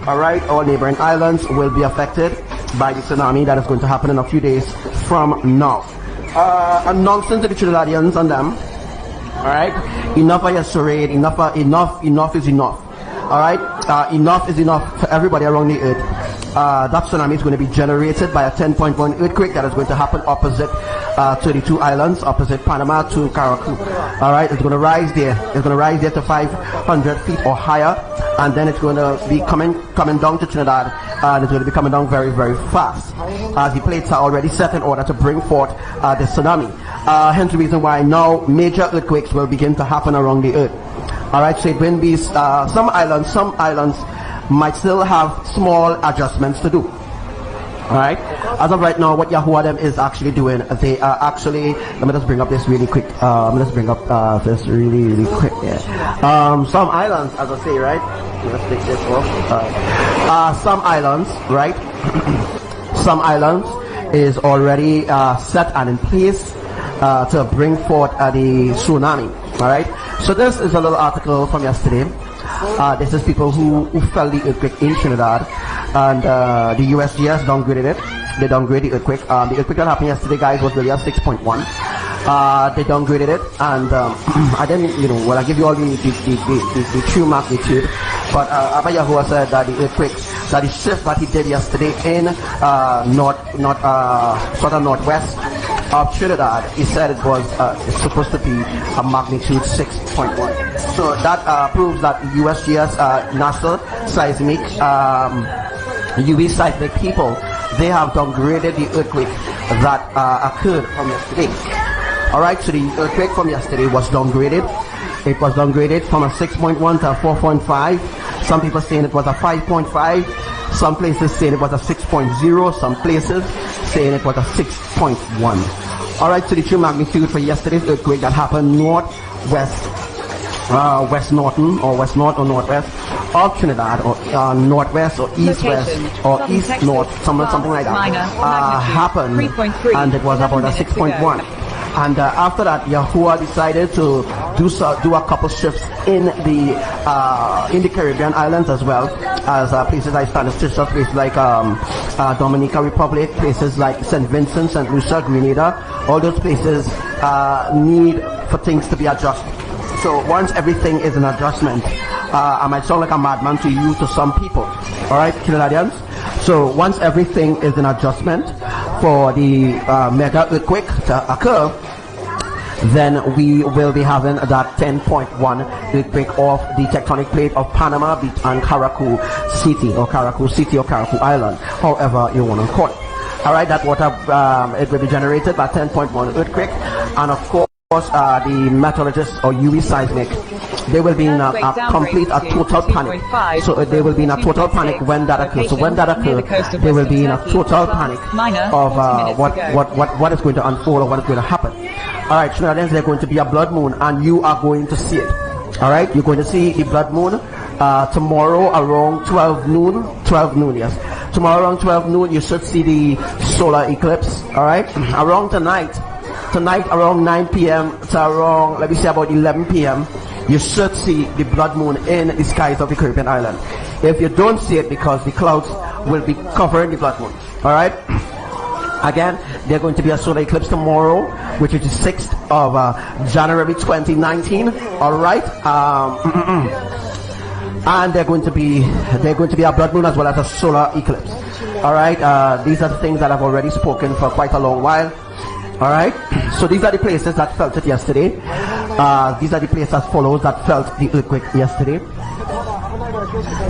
Alright, all neighboring islands will be affected by the tsunami that is going to happen in a few days from now. Announcing to the Trinidadians and them, alright, enough of your charade, enough is enough. Alright, enough is enough for everybody around the earth. That tsunami is going to be generated by a 10.1 earthquake that is going to happen opposite 32 islands, opposite Panama to Caracou. Alright, it's going to rise there. It's going to rise there to 500 feet or higher, and then it's going to be coming down to Trinidad, and it's going to be coming down very, very fast, as the plates are already set in order to bring forth the tsunami. Hence the reason why now major earthquakes will begin to happen around the earth. Alright, so it will be some islands might still have small adjustments to do. Alright, as of right now, what Yahuwah is actually doing, they are actually, let me just bring up this really quick. This really quick. Yeah. Some islands, as I say, right? Let's take this off. Some islands, right? Some islands is already set and in place to bring forth the tsunami. Alright, so this is a little article from yesterday. This is people who felt the earthquake in Trinidad, and the USGS downgraded it. They downgraded the earthquake. The earthquake that happened yesterday, guys, was really a 6.1. They downgraded it, and I didn't, I give you all the true magnitude, but Abba Yahuwah said that the earthquake, that the shift that he did yesterday in northwest of Trinidad, he said it was it's supposed to be a magnitude 6.1. So that proves that USGS NASA seismic UV seismic people, they have downgraded the earthquake that occurred from yesterday. Alright, so the earthquake from yesterday was downgraded. It was downgraded from a 6.1 to a 4.5. Some people saying it was a 5.5. Some places saying it was a 6.0. Some places saying it was a 6.1. Alright, so the true magnitude for yesterday's earthquake that happened northwest, west northern, or west north or northwest of Trinidad, or northwest or east-west or east-north, something like that, happened, and it was about a 6.1. And after that, Yahuwah decided to do a couple shifts in the Caribbean islands, as well as places like Spanish Sisters, places like Dominica Republic, places like St. Vincent, St. Lucia, Grenada. All those places need for things to be adjusted. So once everything is an adjustment, I might sound like a madman to you, to some people. All right, Trinidadians. So once everything is an adjustment for the mega earthquake to occur, then we will be having that 10.1 earthquake off the tectonic plate of Panama and Caracou City or Caracou Island, however you want to call it. Alright, that water, it will be generated by 10.1 earthquake, and of course the meteorologists or UV seismic, they will be in a total panic. So they will be in a total panic when that occurs. So when that occurs, they will be in a total panic of what is going to unfold or what is going to happen. Alright, Trinidadians, there's going to be a blood moon, and you are going to see it. Alright, you're going to see the blood moon tomorrow around 12 noon, yes. Tomorrow around 12 noon, you should see the solar eclipse. Alright, around tonight around 9 p.m. to around, let me say, about 11 p.m., you should see the blood moon in the skies of the Caribbean island. If you don't see it, because the clouds will be covering the blood moon. Alright? Again, there's going to be a solar eclipse tomorrow, which is the 6th of January 2019. Alright? And they're going to be a blood moon as well as a solar eclipse. Alright? These are the things that I've already spoken for quite a long while. Alright, so these are the places that felt it yesterday. These are the places as follows that felt the earthquake yesterday.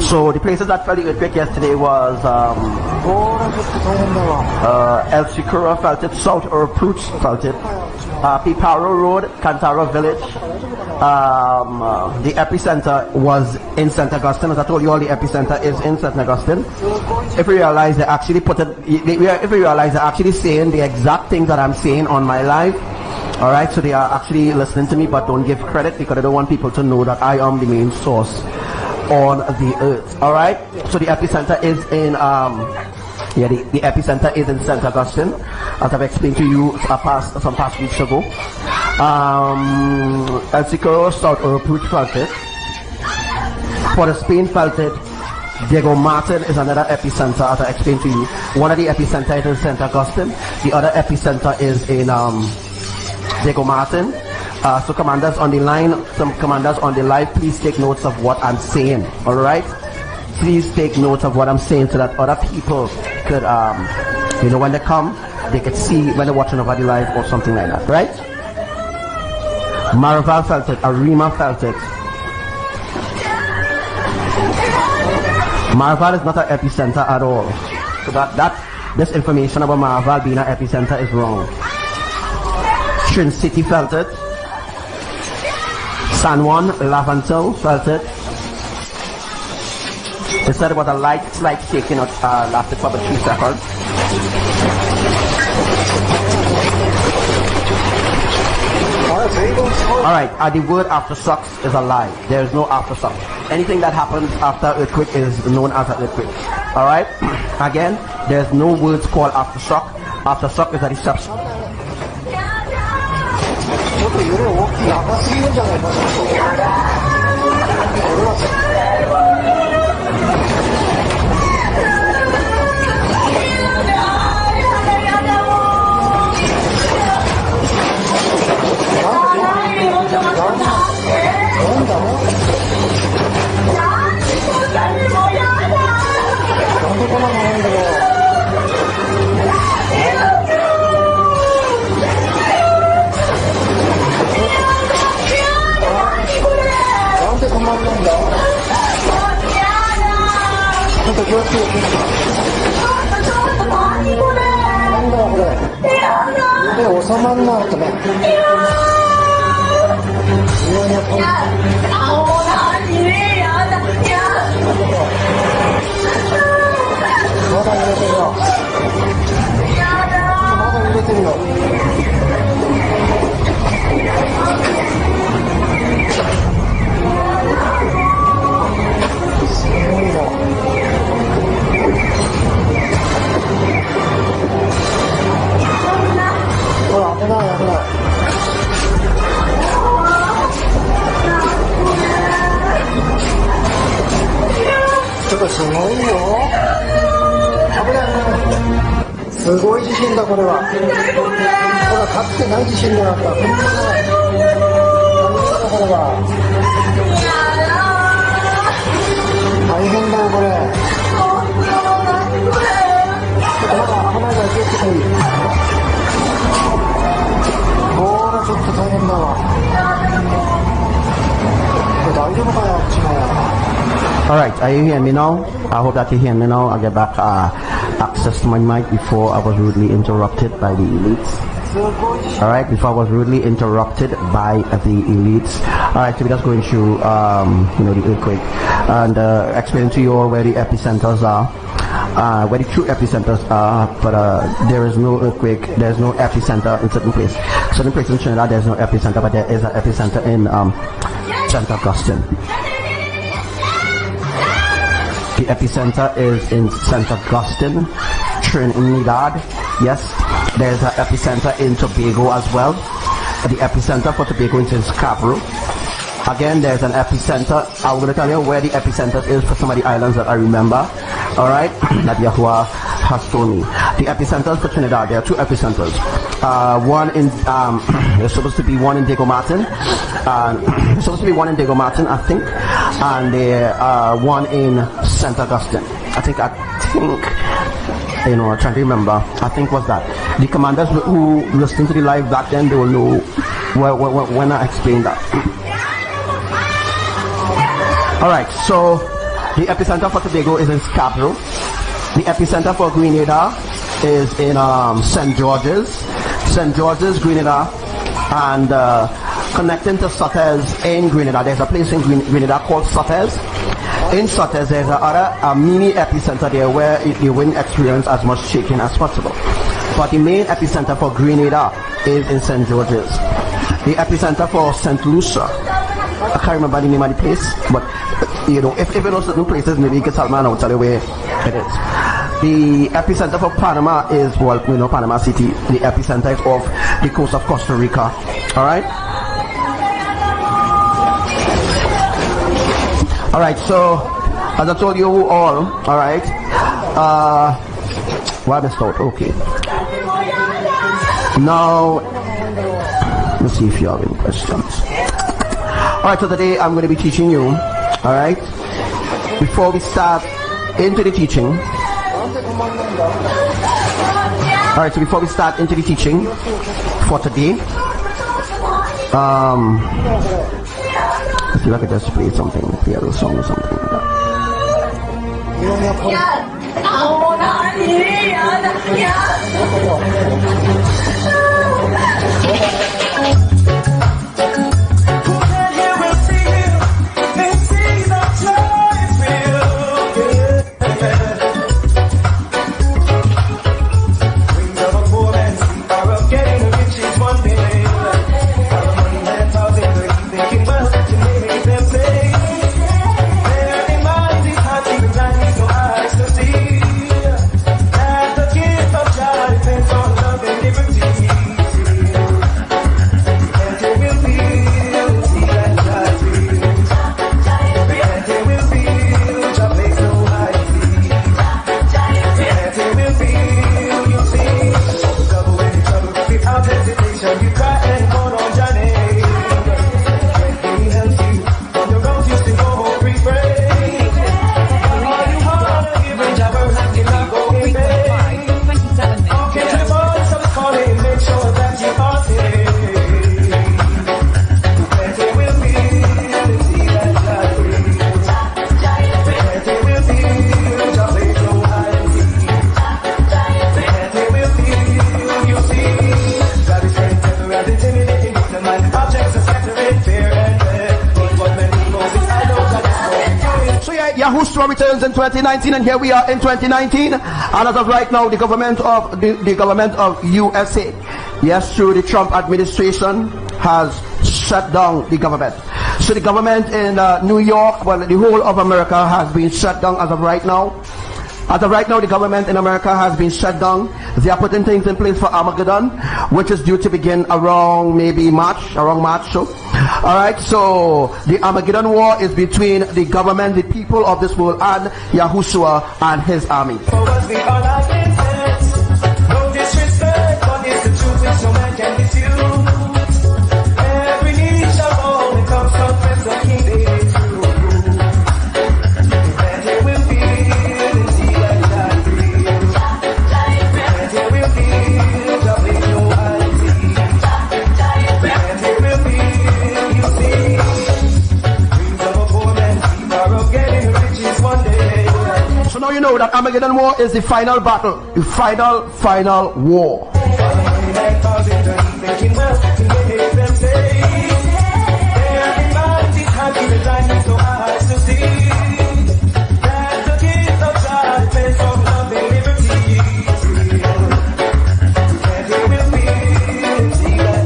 So the places that felt the earthquake yesterday was El Shikura felt it, South Urpruch felt it, Piparo Road, Cantara Village, the epicenter was in St. Augustine. As I told you all, the epicenter is in St. Augustine. If you realize they actually if you realize they're actually saying the exact things that I'm saying on my live, alright, so they are actually listening to me, but don't give credit because I don't want people to know that I am the main source on the earth. Alright, so the epicenter is in the epicenter is in St. Augustine, as I've explained to you some past weeks ago. El Sicuro South Europe felt it. Port of Spain felt it. Diego Martin is another epicenter, as I explained to you. One of the epicenter is in St. Augustine. The other epicenter is in Diego Martin. So commanders on the line, some commanders on the live, please take notes of what I'm saying. Alright? Please take notes of what I'm saying so that other people could, when they come, they could see when they're watching over the live or something like that. Right? Maraval felt it. Arima felt it. Maraval is not an epicenter at all. So this information about Maraval being an epicenter is wrong. Trin City felt it. San Juan, Lavantil felt it. They said it was a slight shaking, lasted for about 2 seconds. Alright, the word aftershocks is a lie. There is no aftershock. Anything that happens after earthquake is known as an earthquake. Alright? Again, there's no words called aftershock. Aftershock is a deception. Alright, are you hearing me now? I hope that you hear me now. I'll get back access to my mic before I was rudely interrupted by the elites. Alright, before I was rudely interrupted by the elites. Alright, so we're just going through the earthquake and explaining to you all where the epicenters are, where the true epicenters are, but there is no earthquake, there's no epicenter in certain places. Certain places in Trinidad there's no epicenter, but there is an epicenter in St. Augustine. The epicenter is in St. Augustine, Trinidad. Yes, there's an epicenter in Tobago as well. The epicenter for Tobago is in Scarborough. Again, there's an epicenter. I'm going to tell you where the epicenter is for some of the islands that I remember. Alright, that Yahuwah has told me. The epicenters for Trinidad, there are 2 epicenters. One in, there's supposed to be one in Diego Martin. There's supposed to be one in Diego Martin, I think. And there one in St. Augustine. I think, I'm trying to remember. I think was that. The commanders who listened to the live back then, they will know when I explain that. Alright, so the epicenter for Tobago is in Scarborough. The epicenter for Grenada is in St. George's, Grenada, and connecting to Sotes in Grenada. There's a place in Grenada called Sotes. In Sotes, there's a mini epicenter there where you wouldn't experience as much shaking as possible. But the main epicenter for Grenada is in St. George's. The epicenter for St. Lucia, I can't remember the name of the place, but you know, if you know certain places, maybe you can tell me and I'll tell you where it is. The epicenter for Panama is, well, we know Panama City. The epicenter is off the coast of Costa Rica. Alright? Alright, so as I told you all, alright, what is thought? Okay. Now, let's see if you have any questions. Alright, so today I'm going to be teaching you, alright, before we start into the teaching. Alright, so before we start into the teaching for today, let's see if I could just play something, play a little song or something like that. Yahushua returns in 2019, and here we are in 2019. And as of right now, the government of USA, yes, through the Trump administration, has shut down the government. So the government in New York, well, the whole of America has been shut down as of right now. As of right now, the government in America has been shut down. They are putting things in place for Armageddon, which is due to begin around maybe March. So, alright, so the Armageddon war is between the government, the people of this world, and Yahushua and his army. So now you know that Armageddon war is the final battle, the final war.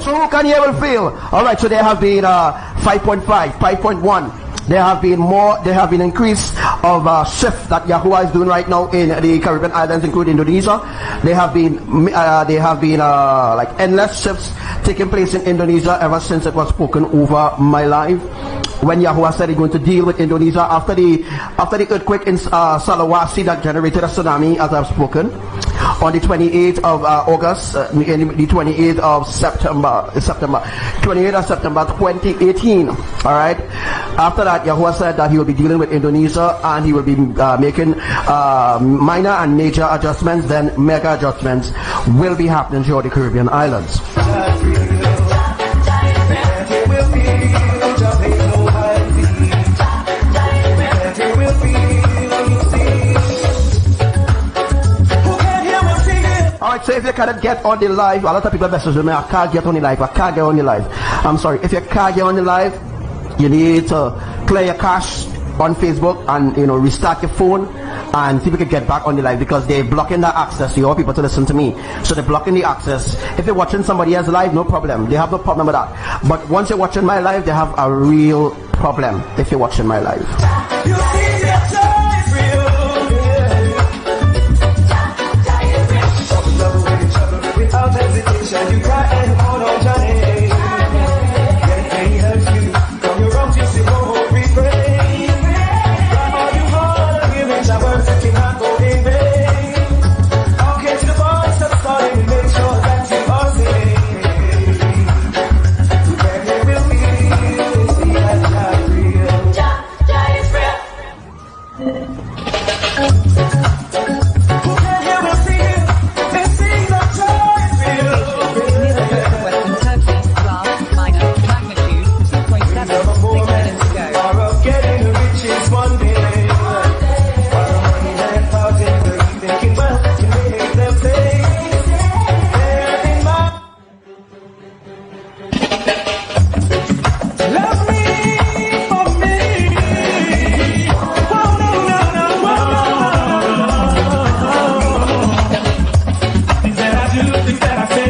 So who can you ever feel? Alright, so there have been 5.5, 5.1. There have been increase of shifts that Yahuwah is doing right now in the Caribbean islands, including Indonesia. There have been like endless shifts taking place in Indonesia ever since it was spoken over my life. When Yahuwah said he's going to deal with Indonesia after the earthquake in Sulawesi that generated a tsunami, as I've spoken, on the 28th of August, the 28th of September 2018. All right. After that, Yahuwah said that he will be dealing with Indonesia and he will be making minor and major adjustments. Then mega adjustments will be happening throughout the Caribbean islands. Alright, so if you cannot get on the live, a lot of people message me, I can't get on the live, I can't get on the live. I'm sorry, if you can't get on the live, you need to clear your cache on Facebook and restart your phone, and people can get back on the live, because they're blocking the access. You want people to listen to me, so they're blocking the access. If you're watching somebody else's live, no problem, they have no problem with that. But once you're watching my live, they have a real problem if you're watching my live. You see your joy is real. Trouble with each other without hesitation. You cry and hold on, Johnny. Get pain hurts you. From your wrongs you see, won't refrain. Try all you want, giving your words that cannot go in vain. I'll catch the voice of calling and make sure that you are safe. Together we'll be, see that God is real. Jah is real. Who can hear us sing and sing that Jah is real? Western Turkey, class, minor, magnitude 2.7, 6 minutes ago. Far of getting rich is one day. Far of money and power, thinking wealth can make them say. They're in my love me for me. Whoa, no, no, no, whoa. Things that I do, things that I say,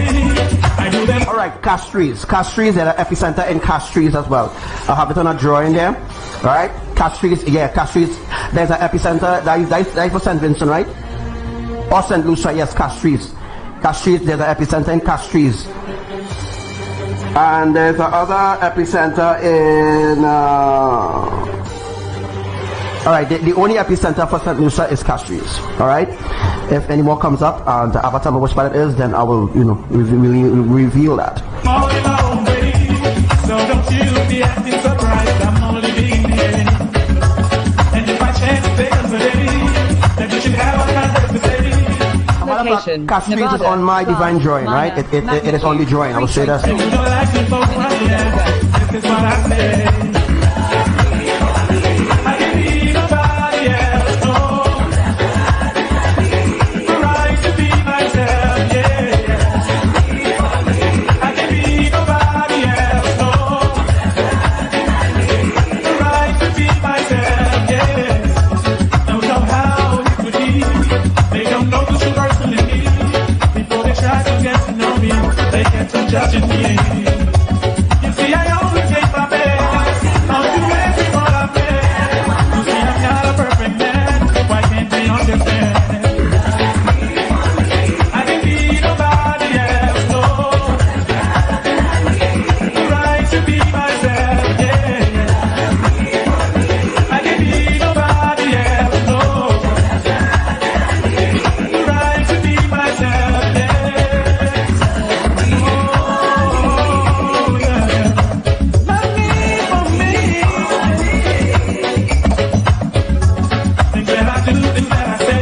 I do them. All right, Castries. Castries, there's an epicenter in Castries as well. I have it on a drawing there. All right, Castries, yeah, Castries. There's an epicenter. That is for St. Vincent, right? Or St. Lucia, yes, Castries. Castries, there's an epicenter in Castries. And there's another epicenter in... all right, the only epicenter for St. Lucia is Castries. All right, if any more comes up and the avatar which spot it is, then I will, reveal that. All in my own way. So don't you be acting surprised, I'm only being here. And if I chance to take us a day, then you should have a contact to say. Location, Castries is Nevada, on my class, divine drawing, minor, right? It is on the drawing. I will say that. You don't like me for what I am, this is what I say. I can be nobody else, no. The right to be myself, yeah. I can be nobody else, no. The right to be myself, yeah. Don't know how it would be. They don't know who to personally be. Before they try to get to know me, they get to judging me. You see, I always take my best. I'll do everyone I can. You see, I'm not a perfect man. Why can't they understand? I can be nobody else, no. The right to be myself, yeah. I can be nobody else, no. The right to be myself, yeah. Oh, yeah. Love me for me. Things that I do, things that I say,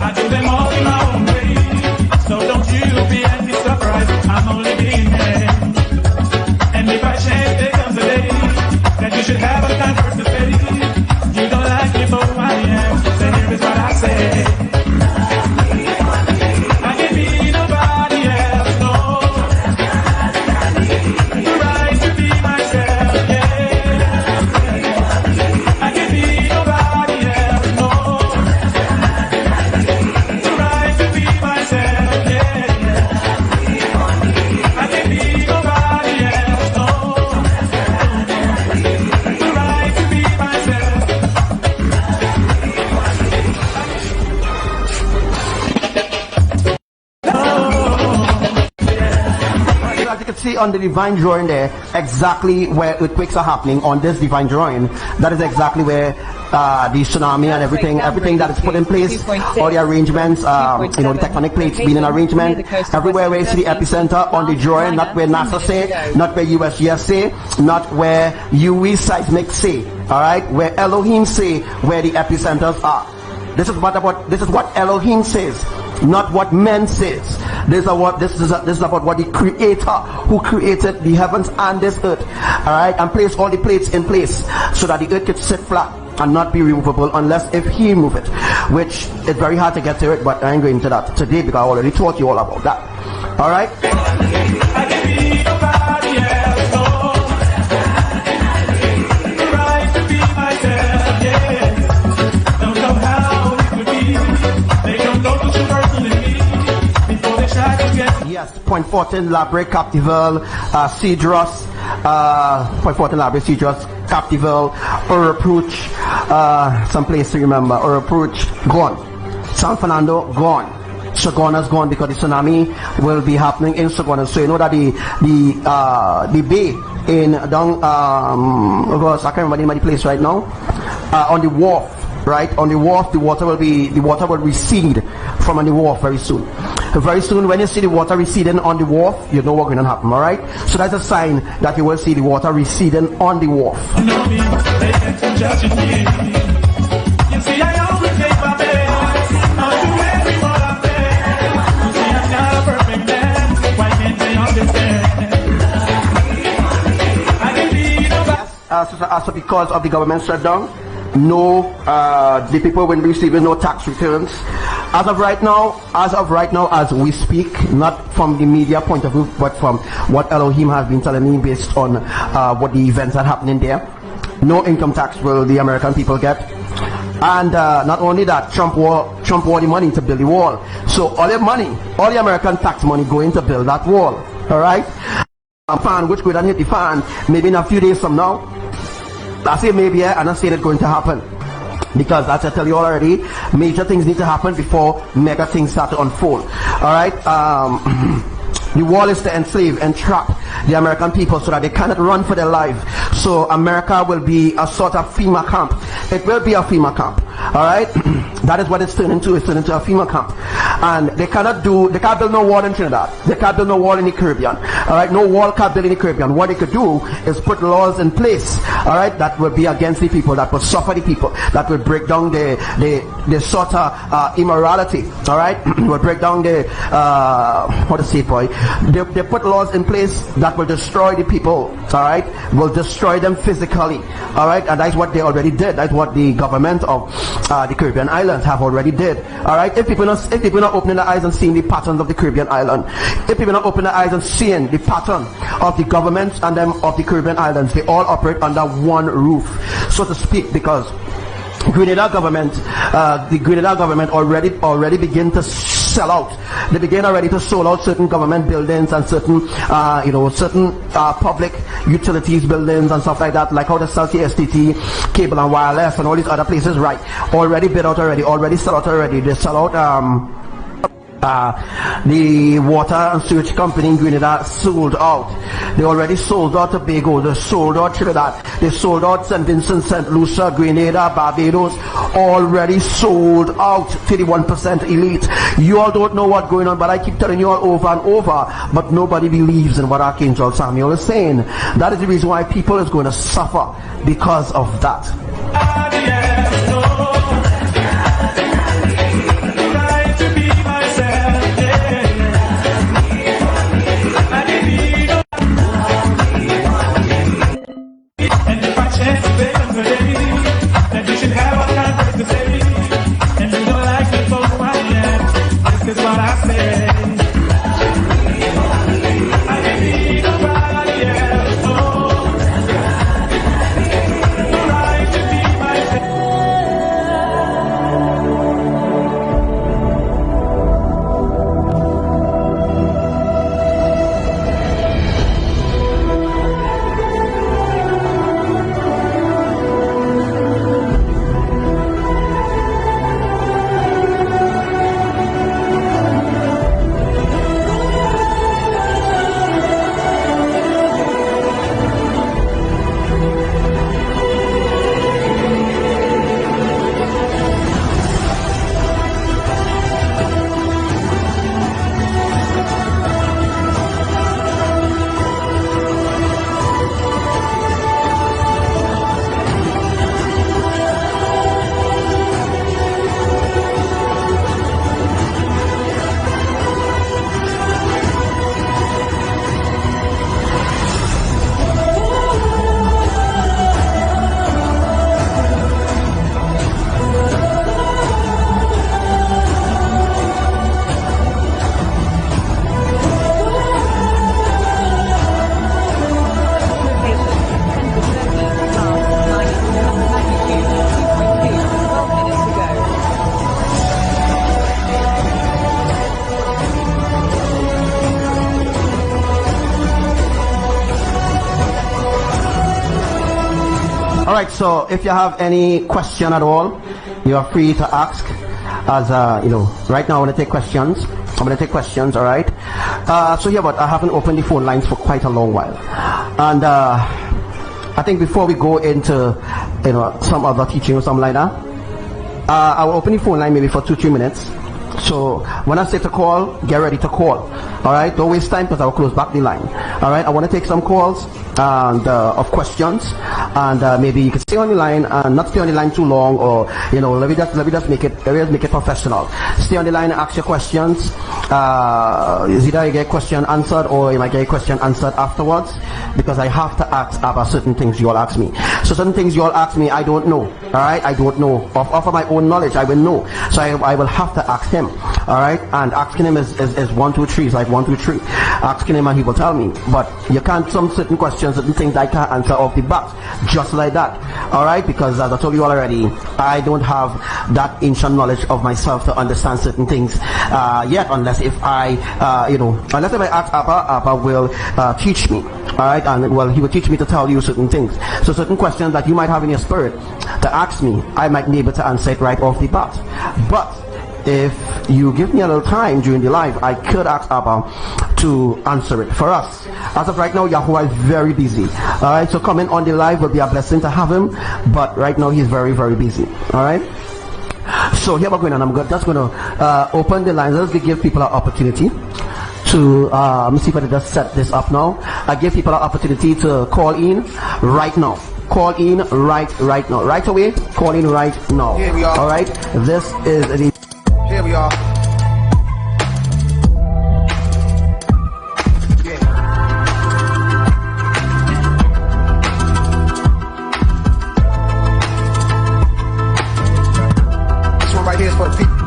I do them all in my own way. So don't you be acting surprised, I'm only being here. And if by chance there comes a day that you should have a kind word to say, you don't like me for who I am, then here is what I say. I can be nobody else, no. The right to be myself, yeah. I can be nobody else, no. The right to be myself, yeah. I can be nobody else, no. The right to be myself. As you can see on the divine drawing there, exactly where earthquakes are happening on this divine drawing, that is exactly where the tsunami and everything that is put in place, all the arrangements, the tectonic plates being in arrangement, everywhere where you see the epicenter on the drawing, not where NASA say, not where USGS say, not where UE seismic say, all right, where Elohim say where the epicenters are. This is what Elohim says, not what men says. This is about what the Creator who created the heavens and this earth, all right, and place all the plates in place so that the earth can sit flat and not be removable unless if he move it. which it's very hard to get to it, but I ain't going to that today because I already taught you all about that. All right. Yes, point 14 Labre Captival, Cedros, point 14 Labre Cedros, Captival, Urapruch, some place to remember, Urapruch, gone. San Fernando, gone. Sagona's gone because the tsunami will be happening in Sagona. So you know that the bay in down I can't remember the name of the place right now. On the wharf, right? On the wharf, the water will recede from on the wharf very soon. Very soon, when you see the water receding on the wharf, you know what's going to happen, all right? So that's a sign that you will see the water receding on the wharf. So because of the government shutdown, the people will be receiving no tax returns. As of right now, as we speak, not from the media point of view, but from what Elohim has been telling me based on what the events are happening there, no income tax will the American people get. And not only that, Trump wore the money to build the wall. So all the American tax money going to build that wall. All right? A fan which could hit the fan maybe in a few days from now. I say maybe, I'm not saying it's going to happen. Because as I tell you already, major things need to happen before mega things start to unfold. Alright? The wall is to entrap the American people so that they cannot run for their life. So America will be a sort of FEMA camp. It will be a FEMA camp. Alright? That is what it's turned into. It's turned into a FEMA camp. And they can't build no wall in Trinidad. They can't build no wall in the Caribbean. Alright? No wall can't build in the Caribbean. What they could do is put laws in place, alright, that will be against the people, that will suffer the people, that will break down the sort of immorality. Alright? Will break down the what to say, boy? They put laws in place that will destroy the people, alright? Will destroy them physically, alright? And that's what they already did. That's what the government of the Caribbean islands have already did, alright? If people not opening their eyes and seeing the patterns of the Caribbean island, if people not opening their eyes and seeing the pattern of the governments and them of the Caribbean islands, they all operate under one roof, so to speak, because the Grenada government already begin to sell out. They begin already to sell out certain government buildings and certain public utilities buildings and stuff like that, like how they sell to STT, cable and wireless and all these other places, right? Already bid out already sell out already. They sell out the water and sewage company in Grenada sold out. They already sold out Tobago. They sold out Trinidad. They sold out St. Vincent, St. Lucia, Grenada, Barbados. Already sold out to the 1% elite. You all don't know what's going on, but I keep telling you all over and over. But nobody believes in what Archangel Samuel is saying. That is the reason why people is going to suffer because of that. All right, so if you have any question at all, you are free to ask. As right now I want to take questions. I'm going to take questions, all right? So yeah, but I haven't opened the phone lines for quite a long while. And I think before we go into, some other teaching or something like that, I will open the phone line maybe for 2-3 minutes. So when I say to call, get ready to call. All right, don't waste time because I will close back the line. All right, I want to take some calls and of questions, and maybe you can stay on the line and not stay on the line too long, or let me just make it professional. Stay on the line and ask your questions. Is either you get a question answered or you might get a question answered afterwards, because I have to ask about certain things you all ask me. So certain things you all ask me, I don't know. All right, I don't know. Of my own knowledge, I will know. So I will have to ask him. All right, and asking him is 1, 2, 3. It's like 1, 2, 3. Asking him and he will tell me. But you can't, some certain questions, certain things I can't answer off the bat, just like that. All right, because as I told you already, I don't have that ancient knowledge of myself to understand certain things yet, unless if I ask Abba will teach me. All right, and he will teach me to tell you certain things. So certain questions that you might have in your spirit to ask me, I might be able to answer it right off the bat. But if you give me a little time during the live, I could ask Abba to answer it for us. As of right now, Yahuwah is very busy. Alright, so coming on the live will be a blessing to have him, but right now he's very, very busy. Alright, so here we're going, and I'm just going to open the lines. Let's give people an opportunity to let me see if I can just set this up now. I give people an opportunity to call in right now. Call in right now. Right away, call in right now. Here we are. Alright, this is the... Here we are. Yeah. This one right here is for the people.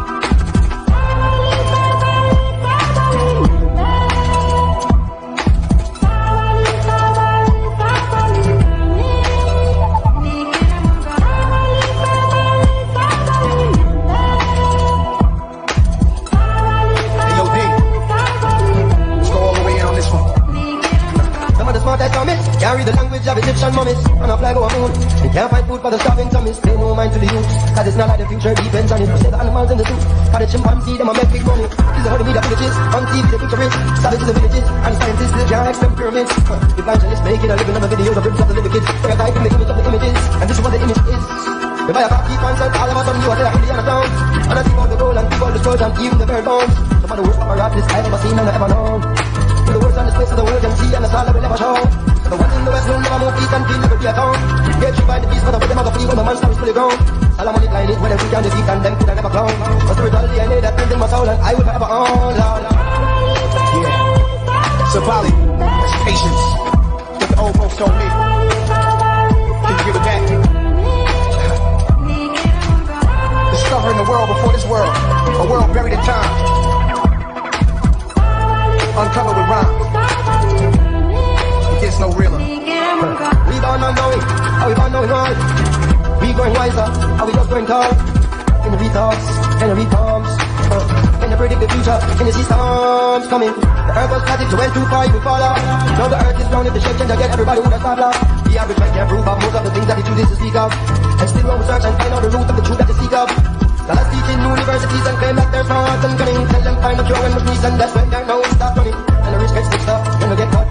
Carry the language of Egyptian mummies on a flag over moon. They can't find food for the starving tummies. Pay no mind to the youth, cause it's not like the future depends on it. We say the animals in the zoo, cause the chimpanzee, them a make big money. These are how the media villages, on TV they picture rich. Savages the villages, and the scientists they can't extend pyramids. Evangelists making a living on the videos of ribs of the little kids. They are typing the image of the images, and this is what the image is. The buy a coffee concert, all of a sudden you are there in Indiana town. And I think all the gold and people the scourge and even the bare bones. Some of the worst paparazzi I've ever seen and ever known. The worst on the space of the world can see, and that's all I will never show. The ones in the west will never move peace and feel never be at home. Get you by the beast, but the them of the flee when the monster is fully grown. Salamonic line is whether we can defeat and them could have never clown. But spiritual DNA that built in my soul and I would forever own. Yeah. So Polly, that's patience. What the old folks told me. Can you give it back? Discovering the world before this world. A world buried in time. Uncovered with rhymes. It gets no realer. We born unknowing, are we born knowing all? We going wiser, are we just going tall? Can you read thoughts? Can you read palms? Can you predict the future? Can you see storms coming? The earth was static, so went too far, you will fall off. Now the earth is round, if the shape change again, everybody would have stopped off. The average man can't prove up most of the things that he chooses to speak of. And still won't search and find out the root of the truth that they seek of. Now let's teach in universities and claim that they're smart and cunning. Tell them find the cure and the peace, and that's when they're now start running. And the rich get stitched up, then they get cut.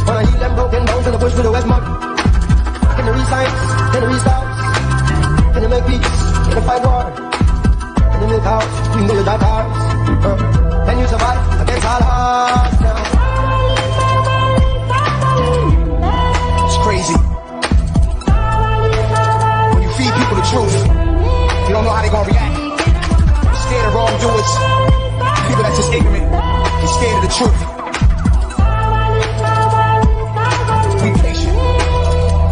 Wanna heal them broken bones in the bush with the wet mud. Can you read science? Can you read stars? Can you make peace? Can you fight war? Can you make house? You can go to dark hours. Can you survive against all odds now? It's crazy. When you feed people the truth, you don't know how they're gonna react. You're scared of wrongdoers. People that's just ignorant. You're scared of the truth. Be patient.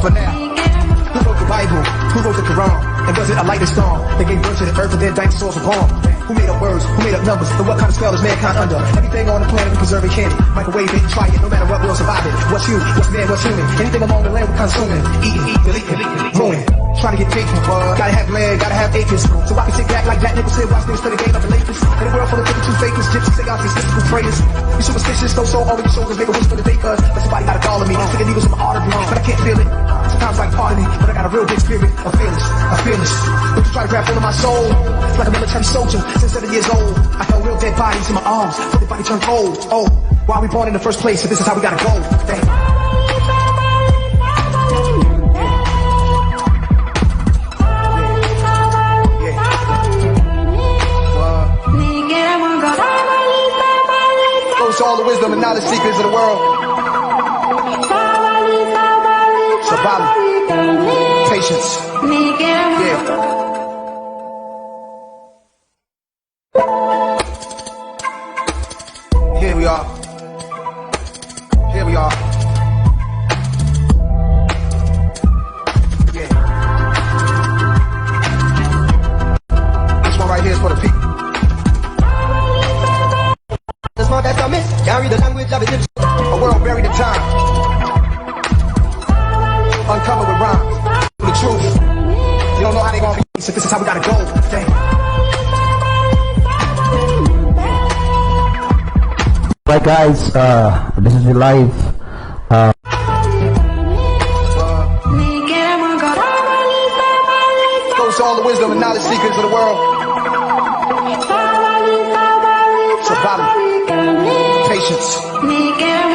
For now. Who wrote the Bible? Who wrote the Quran? And was it a light and storm? They gave birth to the earth and then dinosaurs were born. Who made up words? Who made up numbers? And what kind of spell is mankind under? Everything on the planet we preserve it candy. Microwave it, try it, no matter what, we'll survive it. What's you? What's man? What's human? Anything along the land we're consuming. Eating, deleting, ruining. Trying to get taken. Gotta have land, gotta have acres. So I can sit back like Jack Nicholson, watch things play the game of the Lakers. In a world full of 52 fakers, gypsies, they got these mystical prayers. You superstitious, no soul over your shoulders, nigga whisper the date us. But somebody got a call on me, stick a needles in my artery, but I can't feel it. Sometimes like part of me, but I got a real soul. Like a military soldier since 7 years old. I felt real dead bodies in my arms. Their body turned cold. Oh, why are we born in the first place if this is how we gotta go? Damn. To all the wisdom and knowledge seekers of the world. Survival. Patience. Yeah. Here we are. Here we are. Yeah. This one right here is for the people. The smart that come in, carry the language of Egyptian. A world buried in time. Uncovered with rhymes. The truth. You don't know how they gonna be, so this is how we gotta go. Damn. Right guys, this is the live Goes to all the wisdom and knowledge seekers of the world. Survival. Patience. Yeah.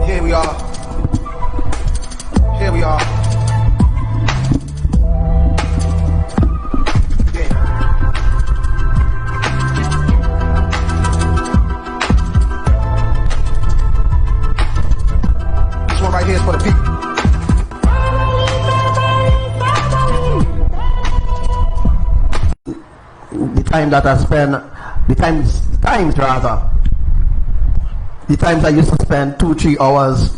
Here we are. Here we are. Yeah. This one right here is for the people. the time that I spend, the times I used to spend 2-3 hours,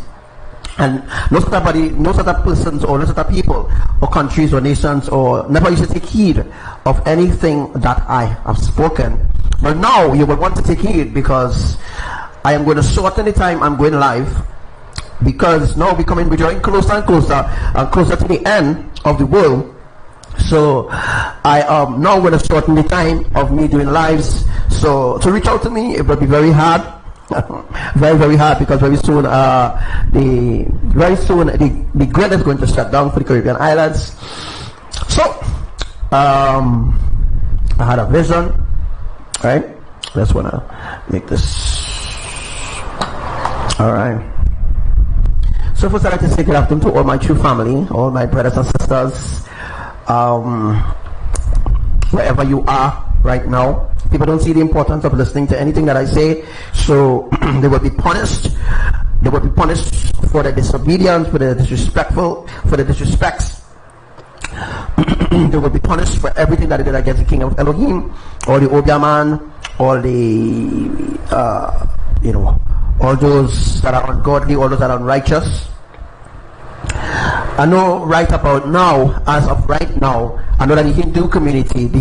and no sort of persons or no sort of people or countries or nations or never used to take heed of anything that I have spoken. But now you will want to take heed, because I am going to shorten the time I'm going live, because now we're drawing closer and closer to the end of the world. So I am now going to shorten the time of me doing lives. So to reach out to me, it will be very hard. very hard, because very soon the grid is going to shut down for the Caribbean islands. So I had a vision, right? Just wanna make this all right. So first I'd like to say good afternoon to all my true family, all my brothers and sisters, wherever you are right now. People don't see the importance of listening to anything that I say, so they will be punished. They will be punished for the disobedience, for the disrespects. They will be punished for everything that they did against the King of Elohim, or the Obiaman, or the all those that are ungodly, all those that are unrighteous. I know right about now, as of right now, I know that the Hindu community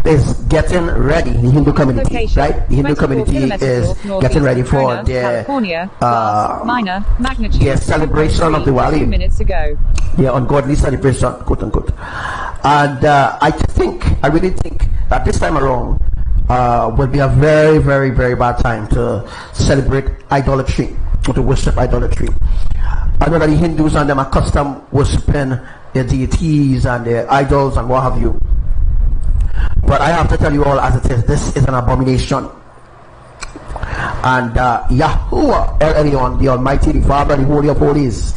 is getting ready. The Hindu community, right? The Hindu community is getting ready for their celebration of the Diwali. 2 minutes ago. Their ungodly celebration, quote unquote. And I really think that this time around will be a very, very, very bad time to celebrate idolatry, or to worship idolatry. I know that the Hindus and them are accustomed worshiping their deities and their idols and what have you. But I have to tell you all as it is, this is an abomination. And Yahuwah El Elyon, the Almighty, the Father, the Holy of Holies,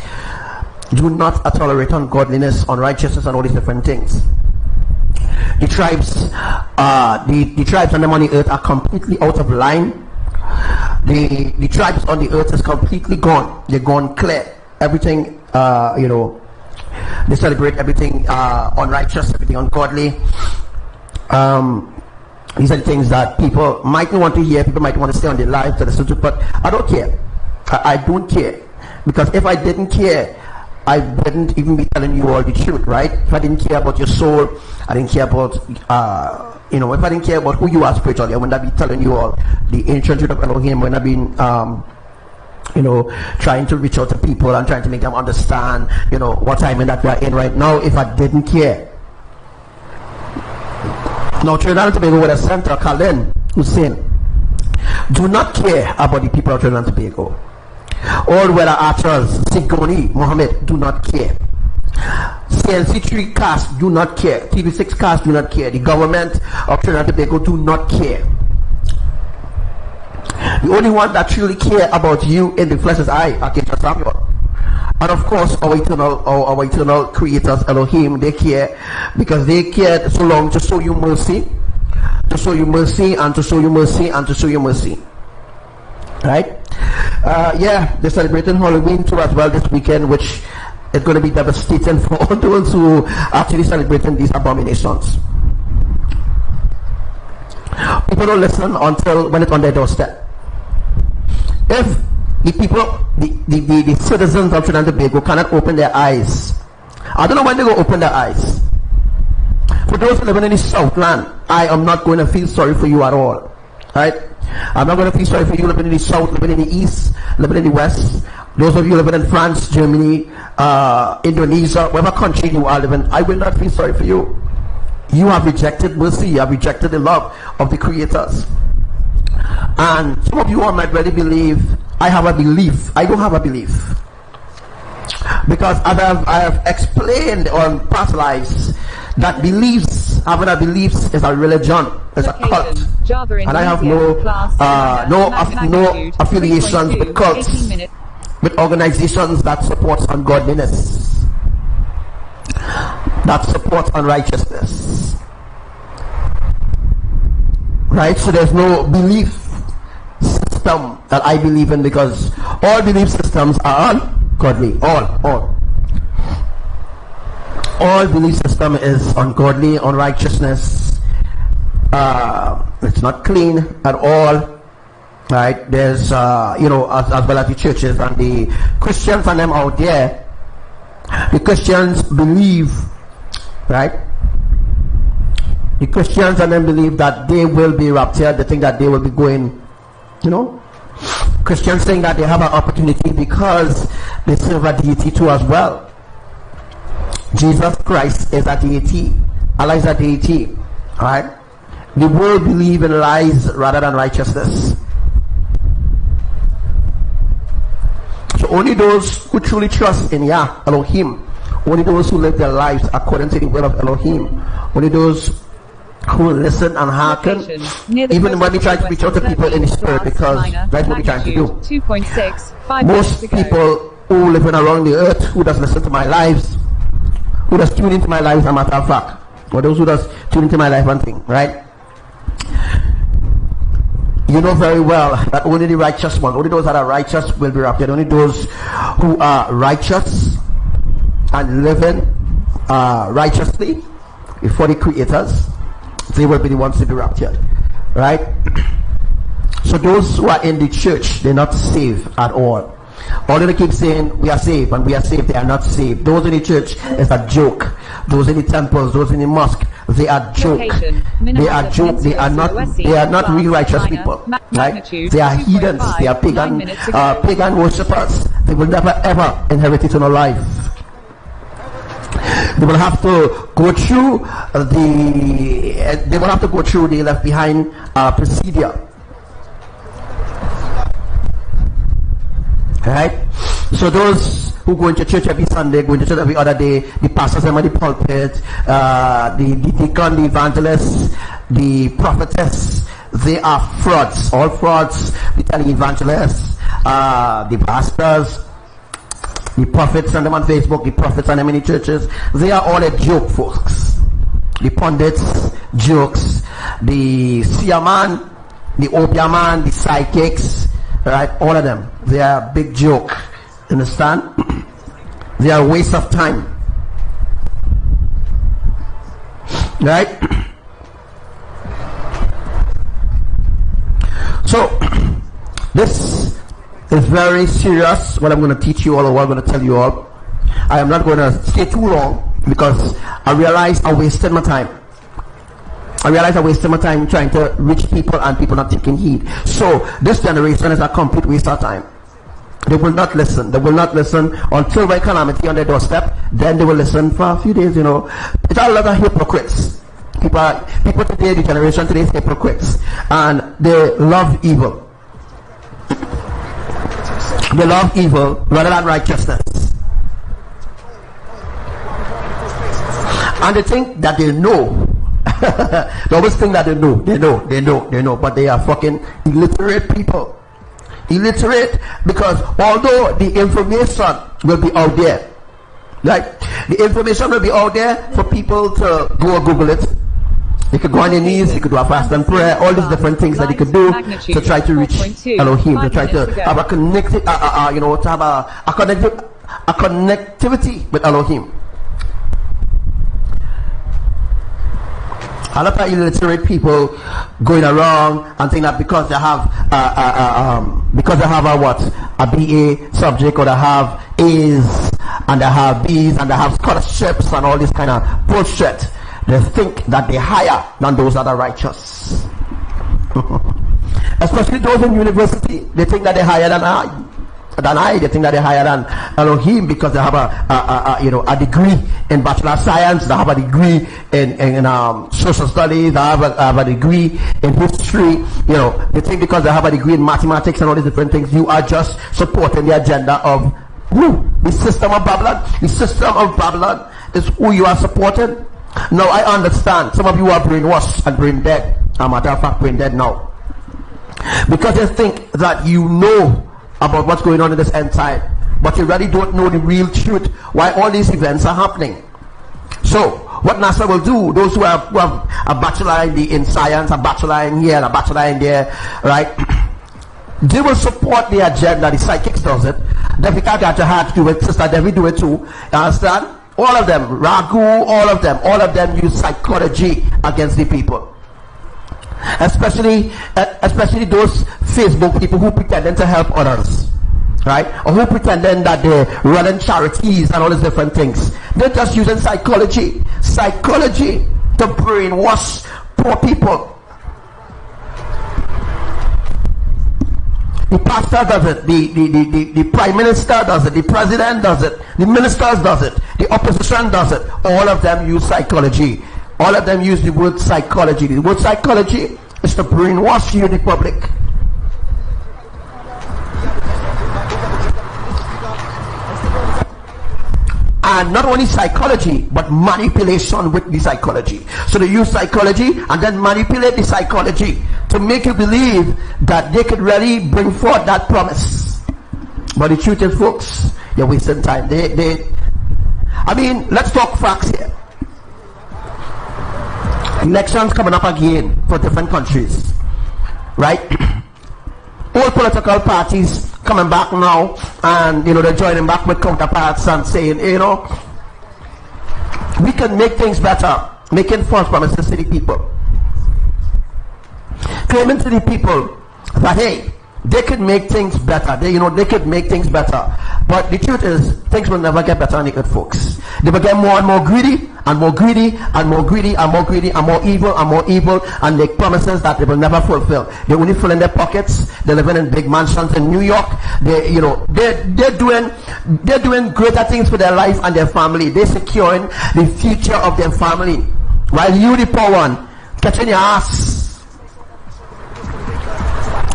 do not tolerate ungodliness, unrighteousness, and all these different things. The tribes, the tribes on the earth are completely out of line. The tribes on the earth is completely gone. They're gone clear. Everything, they celebrate everything unrighteous, everything ungodly. These are the things that people might not want to hear. People might want to stay on their lives to listen to, but I don't care. I don't care, because if I didn't care, I wouldn't even be telling you all the truth, right? If I didn't care about your soul, I didn't care about, if I didn't care about who you are spiritually, I wouldn't be telling you all the ancient truth of Elohim. When I've been, trying to reach out to people and trying to make them understand, what time that we are in right now, if I didn't care. Now, Trinidad and Tobago would have sent a Khalid Hussein. do not care about the people of Trinidad and Tobago. All weather archers, Sigoni, Mohammed, do not care. CNC3 cast do not care. TV6 cast do not care. The government of Trinidad and Tobago do not care. The only one that truly care about you in the flesh is I, Archangel Samuel. And of course, our eternal creators, Elohim, they care because they cared so long to show you mercy, to show you mercy, and to show you mercy, and to show you mercy. Right? Yeah, they're celebrating Halloween too as well this weekend, which is going to be devastating for all those who are actually celebrating these abominations. People don't listen until when it's on their doorstep. If the people, the citizens of Trinidad and Tobago cannot open their eyes, I don't know when they will open their eyes. For those living in the Southland, I am not going to feel sorry for you at all. Right? I'm not going to feel sorry for you living in the South, living in the East, living in the West. Those of you living in France, Germany, Indonesia, whatever country you are living, I will not feel sorry for you. You have rejected mercy. You have rejected the love of the creators. And some of you all might really believe, I have a belief. I don't have a belief. Because I have explained on past lives that having a belief is a religion, it's a cult. And I have no affiliations with cults, with organizations that support ungodliness, that support unrighteousness. Right? So there's no belief system that I believe in, because all belief systems are ungodly. All belief system is ungodly, unrighteousness. It's not clean at all. Right? There's as well as the churches and the Christians and them out there. The Christians believe, right? The Christians and them believe that they will be raptured. They think that they will be going, Christians think that they have an opportunity because they serve a deity too as well. Jesus Christ is a deity. Allah is a deity. Alright? The world believe in lies rather than righteousness. So only those who truly trust in Yah, Elohim, only those who live their lives according to the will of Elohim, only those who listen and hearken, even when we try to reach out to people in the spirit, because that's what we're trying to do. 2.6, most people who live around the earth, who does listen to my lives, who does tune into my life, as a matter of fact, or those who does tune into my life and thing, right? You know very well that only the righteous ones, only those that are righteous will be raptured. Only those who are righteous and living righteously before the creators, they will be the ones to be raptured, right? So those who are in the church, they're not saved at all. All they keep saying, we are saved, and we are saved, they are not saved. Those in the church is a joke. Those in the temples, those in the mosque, they are joke. They are joke. They are not real righteous people, right? They are heathens. They are pagan worshippers. They will never ever inherit eternal life. They will have to go through the left behind procedure. Right? So those who go into church every Sunday, go into church every other day, the pastors in the pulpit, the deacon, the evangelist, the prophetess, they are frauds. All frauds. The televangelists, the pastors, the prophets and them on Facebook, the prophets and them in the churches, they are all a joke, folks. The pundits, jokes, the seer man, the opium man, the psychics, right? All of them, they are a big joke. Understand? They are a waste of time. Right? So this is very serious, what I'm going to teach you all, or what I'm going to tell you all. I am not going to stay too long, because I realize I wasted my time. Trying to reach people and people not taking heed. So this generation is a complete waste of time. They will not listen. They will not listen until by calamity on their doorstep. Then they will listen for a few days, It's a lot of hypocrites. People today, the generation today is hypocrites. And they love evil. They love evil rather than righteousness. And they think that they know. They always think that they know, but they are fucking illiterate people. Illiterate, because although the information will be out there, right? The information will be out there for people to go and Google it. They could go on their knees, they could do a fast and prayer, all these different things that they could do to try to reach Elohim, to try to have a connected, to have a connectivity with Elohim. A lot of illiterate people going around and think that because they have a BA subject, or they have A's and they have B's and they have scholarships and all this kind of bullshit, they think that they're higher than those that are righteous. Especially those in university, they think that they're higher than I. They think that they're higher than Elohim because they have a degree in bachelor of science, they have a degree in social studies, they have a degree in history. They think because they have a degree in mathematics and all these different things, you are just supporting the agenda of who? The system of Babylon. The system of Babylon is who you are supporting. Now I understand some of you are brainwashed and brain dead. As a matter of fact, brain dead now, because they think that you know about what's going on in this end time, but you really don't know the real truth why all these events are happening. So what NASA will do, those who have a bachelor in science, a bachelor in here, a bachelor in there, right, they will support the agenda. The psychics does it, the Vikata do it, Sister Devi do it too, you understand? All of them, Ragu, all of them use psychology against the people. Especially those Facebook people who pretending to help others, right? Or who pretending that they're running charities and all these different things. They're just using psychology to brainwash poor people. The pastor does it, the prime minister does it, the president does it, the ministers does it, the opposition does it. All of them use psychology. All of them use the word psychology. The word psychology is to brainwash you, the public. And not only psychology, but manipulation with the psychology. So they use psychology and then manipulate the psychology to make you believe that they could really bring forth that promise. But the truth is, folks, you're wasting time. Let's talk facts here. Elections coming up again for different countries, right? All political parties coming back now, and they're joining back with counterparts and saying, we can make things better, making false promises to the people, claiming to the people that hey, they could make things better. They could make things better. But the truth is, things will never get better on the earth, folks. They will get more and more greedy, and more greedy, and more greedy, and more greedy, and more evil, and make promises that they will never fulfill. They only fill in their pockets. They're living in big mansions in New York. They're doing greater things for their life and their family. They're securing the future of their family, while you, the poor one, catching your ass.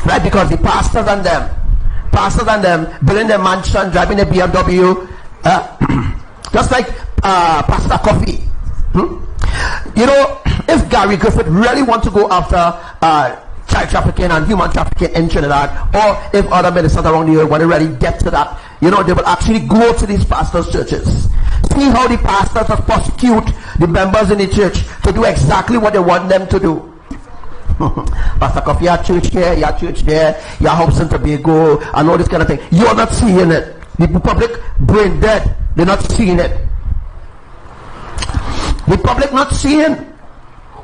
Right, because the pastors and them building their mansion, driving a BMW, just like Pastor Coffee. If Gary Griffith really want to go after child trafficking and human trafficking in Trinidad, or if other ministers around the world want to really get to that, they will actually go to these pastors' churches. See how the pastors will prosecute the members in the church to do exactly what they want them to do. Pastor Coffee, your church here, your church there, your house in Tobago, and all this kind of thing. You're not seeing it. The public brain dead. They're not seeing it. The public not seeing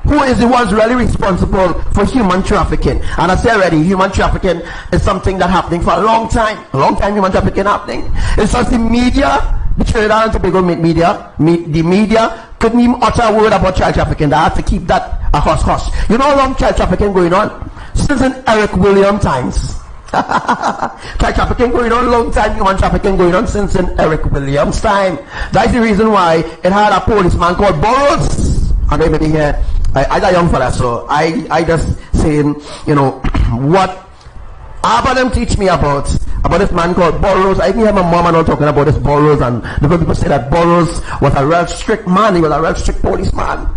who is the ones really responsible for human trafficking. And I said already, human trafficking is something that's happening for a long time. A long time human trafficking happening. It's just the media, the Trinidad and Tobago media, the media couldn't even utter a word about child trafficking. They had to keep that a hush-hush. You know how long child trafficking going on? Since in Eric William times. Child trafficking going on a long time, human trafficking going on since in Eric Williams' time. That's the reason why it had a policeman called Burroughs. And everybody here, I'm a young fella, so I just saying, what Abba them teach me about about this man called Burroughs. I even hear my mom and all talking about this Burroughs, and because people say that Burroughs was a real strict man, he was a real strict policeman.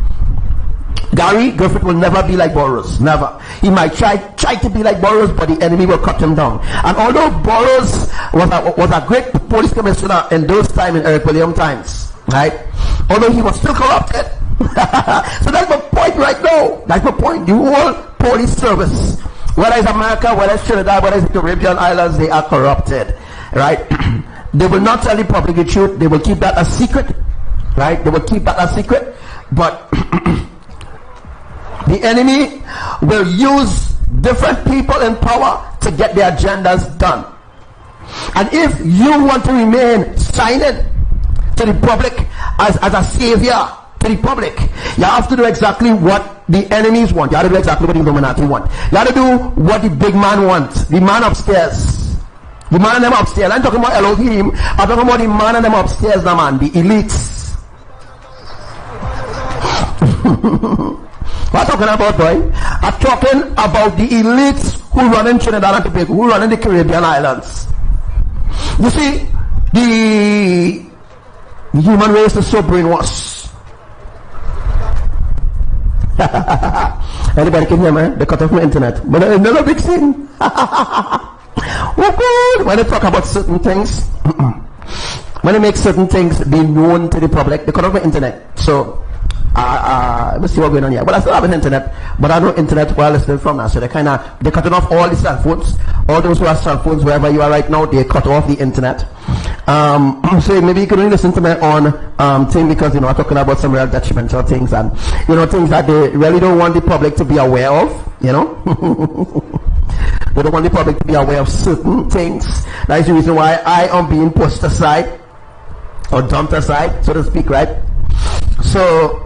Gary Griffith will never be like Burroughs, never. He might try to be like Burroughs, but the enemy will cut him down. And although Burroughs was a great police commissioner in those times, in Eric William times, right? Although he was still corrupted. So that's my point right now. That's my point. The whole police service, whether it's America, whether it's Trinidad, whether it's the Caribbean islands, they are corrupted, right? They will not tell the public the truth. They will keep that a secret, right? They will keep that a secret. But the enemy will use different people in power to get their agendas done. And if you want to remain silent to the public as a savior to the public, you have to do exactly what the enemies want. You have to do exactly what the Illuminati want. You have to do what the big man wants, the man upstairs. The man and them upstairs. I'm talking about Elohim. I'm talking about the man and them upstairs, the man, the elites. What I'm talking about, boy? I'm talking about the elites who run in Trinidad and Tobago, who run in the Caribbean islands. You see, the human race is so brainwashed. Anybody can hear me? They cut off my internet. But another big thing. When they talk about certain things, when they make certain things be known to the public, they cut off my internet. So let's see what's going on here. But I still have an internet, but I know internet while listening from now. So they're cutting off all the cell phones. All those who have cell phones, wherever you are right now, they cut off the internet. So maybe you can only listen to me on thing, because I'm talking about some real detrimental things, and things that they really don't want the public to be aware of. They don't want the public to be aware of certain things. That is the reason why I am being pushed aside or dumped aside, so to speak, right? So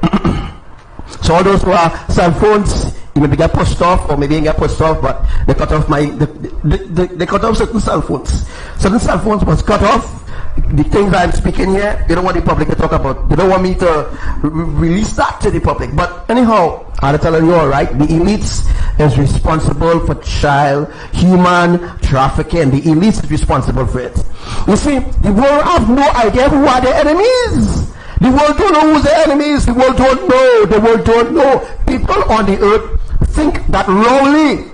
all those who are cell phones, you maybe get pushed off, or maybe you get pushed off, but they cut off they cut off certain cell phones. Certain cell phones was cut off. The things I'm speaking here, they don't want the public to talk about. They don't want me to release that to the public. But anyhow, I'm telling you, all right, the elites is responsible for child human trafficking. The elites is responsible for it. You see, the world have no idea who are the enemies. The world don't know who's the enemies. The world don't know. The world don't know. People on the earth think that Rowley,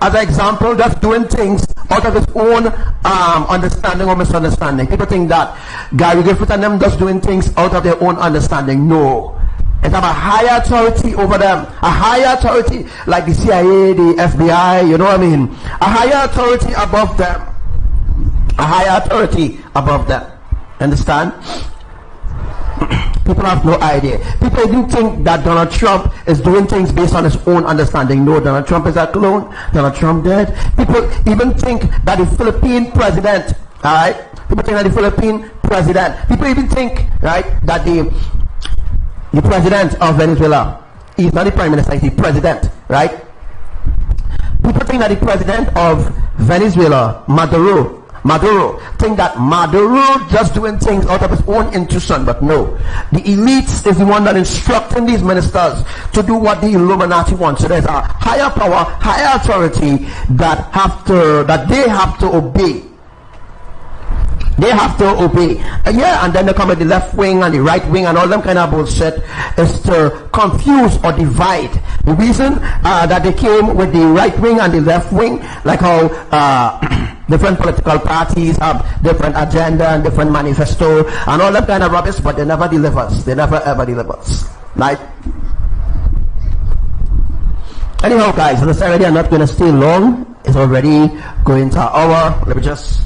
as an example, just doing things out of his own understanding or misunderstanding. People think that Gary Griffith and them just doing things out of their own understanding. No. It's have a higher authority over them. A higher authority like the CIA, the FBI, you know what I mean? A higher authority above them. A higher authority above them. Understand? People have no idea. People even think that Donald Trump is doing things based on his own understanding. No, Donald Trump is a clone. Donald Trump dead. People even think that the Philippine president, alright? People think that the Philippine president. People even think, right, that the president of Venezuela, he's not the prime minister, he's the president, right? People think that the president of Venezuela, Maduro, think that Maduro just doing things out of his own intuition, but no. The elites is the one that instructing these ministers to do what the Illuminati wants. So there's a higher power, higher authority that they have to obey. They have to obey. And then they come at the left wing and the right wing and all them kind of bullshit is to confuse or divide. The reason that they came with the right wing and the left wing, like how different political parties have different agenda and different manifesto and all that kind of rubbish, but they never delivers. They never ever delivers. Right? Anyhow, guys, as I said already, I'm not going to stay long. It's already going to an hour. Let me just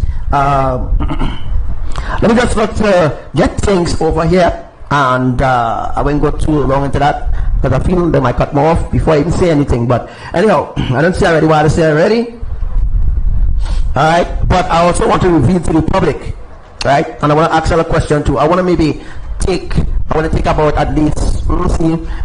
look to get things over here, and I won't go too long into that because I feel they might cut me off before I even say anything. But anyhow, I don't say already what I say already. Alright, but I also want to reveal to the public, right? And I want to ask you a question too. I want to maybe take I want to take about at least,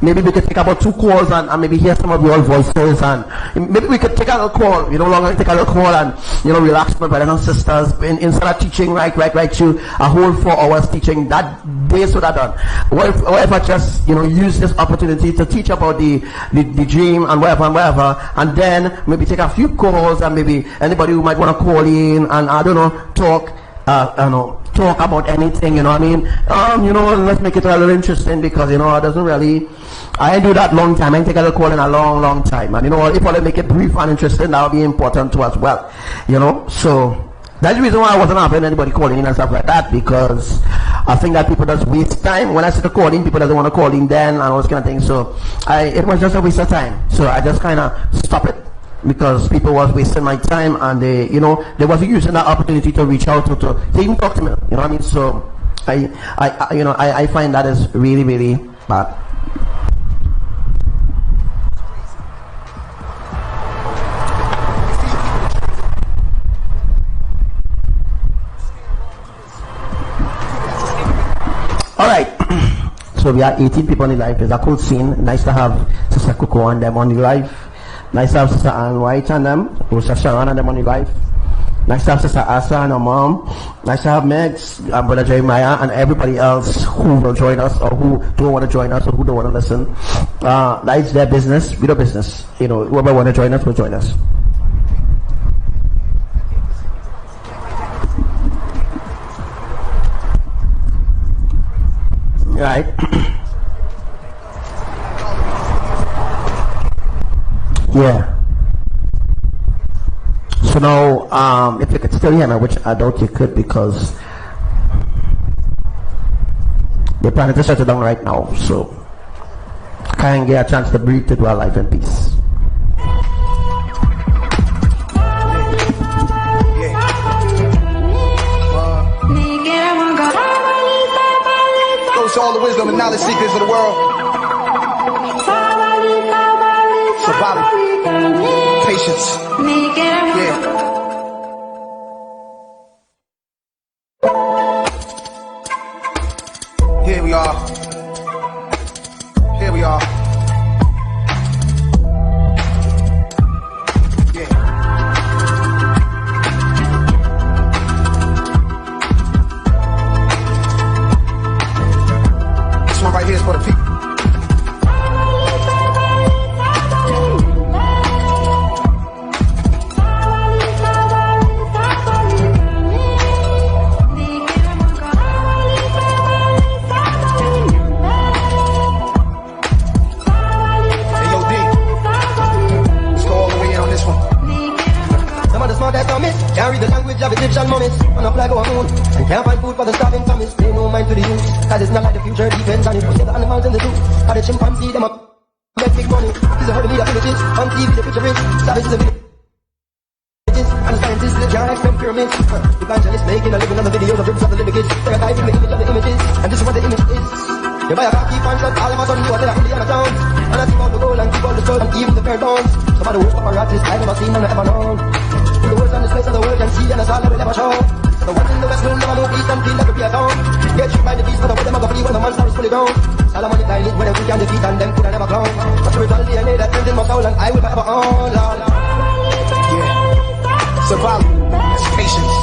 maybe we could take about 2 calls and maybe hear some of your voices, and maybe we could take a little call, you know, longer take a little call and, you know, relax my brothers and sisters. Instead of teaching right to a whole 4 hours teaching, that day so that done. What if I just, you know, use this opportunity to teach about the dream and whatever, and then maybe take a few calls, and maybe anybody who might want to call in and, I don't know, talk about anything, you know what I mean? You know, let's make it a little interesting, because, you know, it doesn't really, I do that long time. I take a little call in a long time, and, you know, if I make it brief and interesting, that will be important to as well, you know. So that's the reason why I wasn't having anybody calling in and stuff like that, because I think that people just waste time. When I say calling, people doesn't want to call in then and all this kind of thing. So it was just a waste of time. So I just kind of stopped it, because people was wasting my time, and they, you know, they wasn't using that opportunity to reach out to even talk to me, you know what I mean? So I find that is really bad. All right. So we are 18 people on the live. It's a cool scene. Nice to have Sister Coco and them on the live. Nice to have Sister Ann White and them, or Sister Sharon and them on the live. Nice to have Sister Asa and her mom. Nice to have Megs, Brother Jeremiah, and everybody else who will join us, or who don't want to join us, or who don't want to listen. That's their business. We do business. You know, whoever want to join us will join us. Right. Yeah. So now, if you could still hear me, which I doubt you could, because they're planning to shut it down right now, so I can't get a chance to breathe to dwell life in peace. Goes to all the wisdom and knowledge seekers of the world. Survival. Patience. Yeah. Here we are. Here we are. Yeah. This one right here is for the people. Can't read the language of Egyptian mummies. On a flag or a moon, and can't find food for the starving families. Pay no mind to the youth, cause it's not like the future depends on it. We see the animals in the zoo, how the chimpanzee them up, make big money. He's a herd of media villages, on TV the picture rich, savages the villages, and the scientists the giants from pyramids. Evangelists making a living on the videos of ribs of the little kids. They're diving the image of the images, and this is what the image is. You buy a car, keep on shut, all of a sudden you are there in Indiana town. And I keep out the gold and keep out the soul and even the fair dawns. Some of the worst paparazzi I've ever seen and ever known. The worst on this place of the world can see, and that's all I will ever show. The ones in the west will never move east and feel like a be a town. Get you by the beast, but the way them a go flee when the monster is fully grown. Solomon is lying when we can defeat and them could have never grown. A spiritual DNA that lives in my soul and I will forever own. Yeah. Survival. That's patience.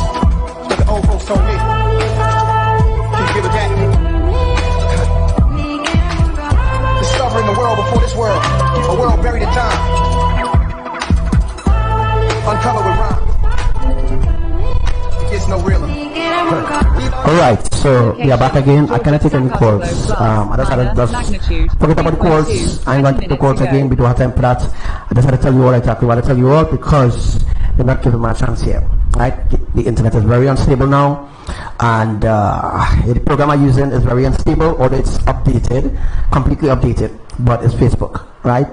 What the old folks told me. Can you give it back? Discovering the world before this world. A world buried in time. Uncover with rhyme. It gets no realer. Alright, so we are back again. I cannot take any calls. I just had to forget about the calls. I'm going to take the calls again. We don't have time for that. I just had to tell you all exactly what I tell you all, because you're not giving me a chance here. Right? The internet is very unstable now, and the program I'm using is very unstable, although it's updated, completely updated, but it's Facebook, right?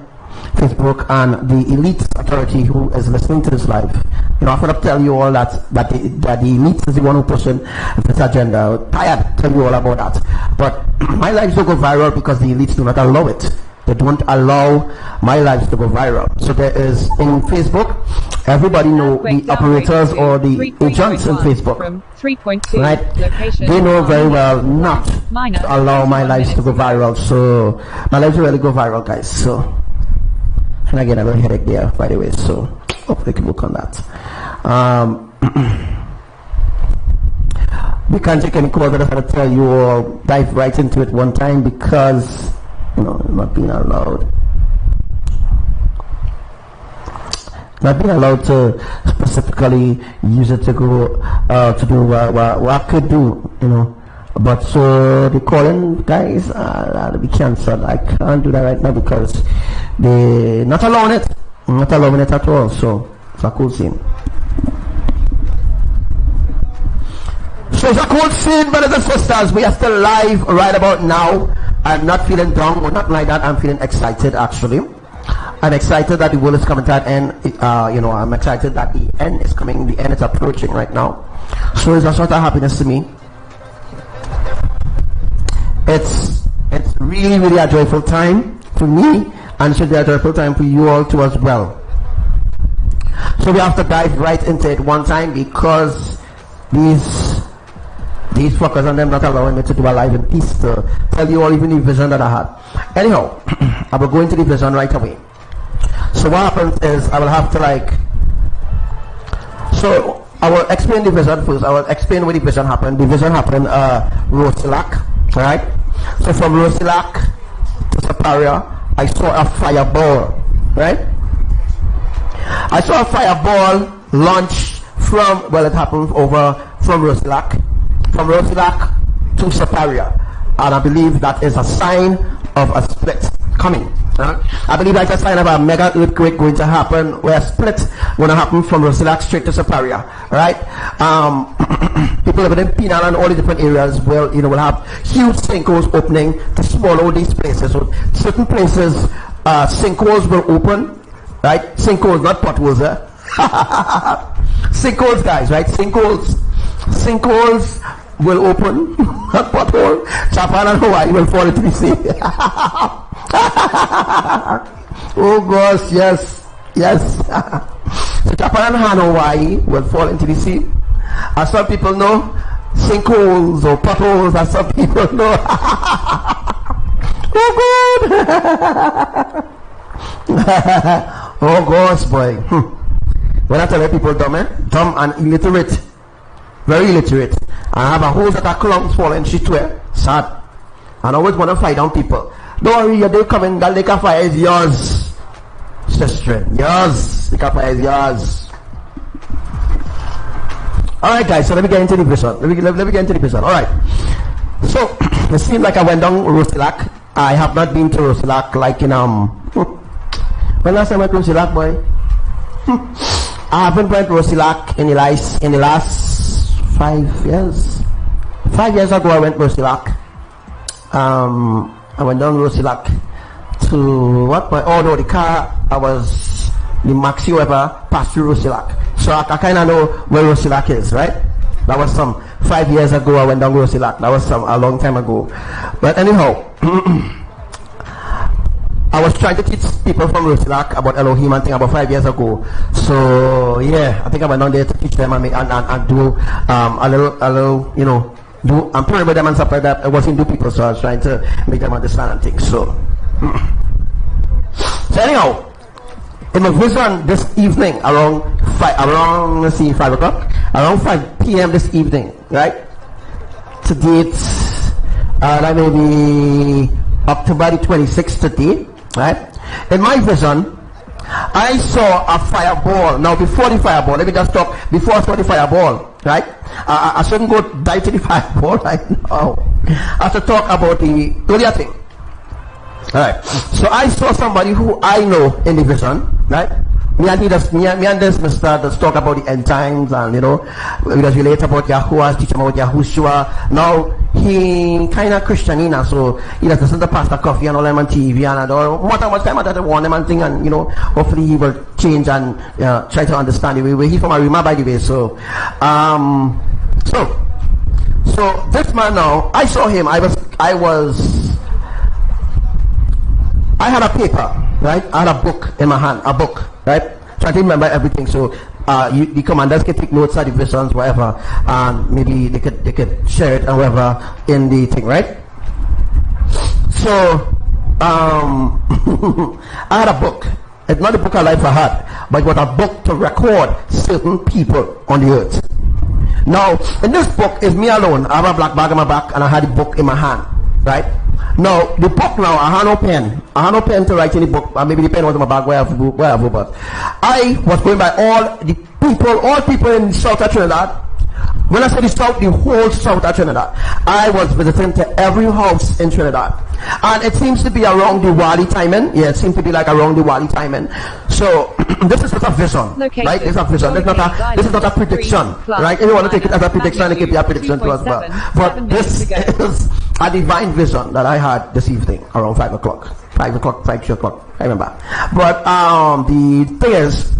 Facebook and the elite authority who is listening to this live. You know, I'm going to tell you all that the elite is the one who pushing this agenda. Tired to tell you all about that. But my lives don't go viral because the elites do not allow it. They don't allow my lives to go viral. So there is in Facebook, everybody know the operators or the agents in Facebook, right? They know very well not to allow my lives to go viral. So my lives will really go viral, guys. So, and again, I have a headache there, by the way. So hopefully I can work on that. We can't take any calls, but I'm going to tell you all, dive right into it one time because, you know, not being allowed. Not being allowed to specifically use it to go, to do what I could do, you know. But so the calling guys are to be cancelled. I can't do that right now because they're not allowing it. Not allowing it at all. So it's a cool scene. So it's a cool scene, brothers and sisters. We are still live right about now. I'm not feeling down or not like that. I'm feeling excited actually. I'm excited that the world is coming to an end. You know, I'm excited that the end is coming. The end is approaching right now. So it's a sort of happiness to me. It's really, really a joyful time for me, and it should be a joyful time for you all too as well. So we have to dive right into it one time because these fuckers and them not allowing me to do a live in peace to tell you all even the vision that I had. Anyhow, I will go into the vision right away. So what happens is I will have to so I will explain the vision first. I will explain where the vision happened. The vision happened Rosilak, right? So from Rosilak to Saparia, I saw a fireball, right? I saw a fireball launch from, well, it happened from Rosilak to Saparia, and I believe that is a sign of a split coming. I believe that's a sign of a mega earthquake going to happen, where a split going to happen from Rosilak straight to Saparia, right? People living in Penal and all the different areas will, you know, will have huge sinkholes opening to swallow these places. So certain places, sinkholes will open, right? Sinkholes, not potholes, sinkholes, guys, right? Sinkholes will open, not pothole. Japan and Hawaii will fall into the sea. Oh gosh, yes. So Japan and Hawaii will fall into the sea. As some people know, sinkholes or potholes, as some people know. Oh God. Oh gosh, boy. When I tell people dumb and illiterate, very illiterate, I have a hose that are clumps falling shit to it. Sad. And I always want to fight down people. Don't worry, they coming, that lake of fire is yours. Sister, yours. Lake of fire is yours. Alright guys, so let me get into the vision. Let me get into the vision. Alright. So it seems like I went down Rosilak. I have not been to Rosilak like in when last time I went to Rosilak, boy? I haven't went to Rosilak in the last 5 years. 5 years ago I went to Rosilak. I went down Rosilak to what point? Oh no, the car the maxi ever passed through Rosilak. So I kind of know where Rosilak is, right? That was some 5 years ago I went down Rosilak. That was a long time ago. But anyhow, I was trying to teach people from Rosilak about Elohim and thing about 5 years ago. So yeah, I think I went down there to teach them and do a little, you know, I'm praying with them and stuff like that. I wasn't do people, so I was trying to make them understand and things. So anyhow, in the vision this evening around 5 o'clock, around 5 p.m. this evening, right? To date, that may be October the 26th today, right? In my vision, I saw a fireball. Now before the fireball, let me just talk before I saw the fireball, right? I shouldn't go dive to the fireball right now. I have to talk about the earlier thing. Alright, so I saw somebody who I know in the vision, right? Me and this Mr. Just talk about the end times, and you know, we just relate about Yahuwah, teach him about Yahushua. Now he kind of Christian now, so he just listen to Pastor Coffee and all them on TV and all. Much time I just warn him and thing, and you know, hopefully he will change and try to understand the way. He's from Arima, by the way, so this man now, I saw him. I I had a paper, right? I had a book in my hand, a book, right? Trying to remember everything. So the commanders can take notes of the visions, whatever, and maybe they could share it and whatever in the thing, right? So I had a book. It's not a book of life I had, but it was a book to record certain people on the earth. Now, in this book is me alone. I have a black bag on my back and I had the book in my hand, right? Now, the book now, I had no pen. I had no pen to write in the book. Maybe the pen was in my bag, wherever, but I was going by all people in South of Trinidad. When I say the South, the whole South of Trinidad. I was visiting to every house in Trinidad. And it seems to be around the Wali timing. Yeah, it seems to be like around the Wali timing. So, this is not a vision, Location. right? This is a vision. This is not a prediction, right? If you want to take it as a prediction, it could be a prediction to us. But this is a divine vision that I had this evening around 5 o'clock. 5 o'clock, 5 o'clock, I remember. But the thing is,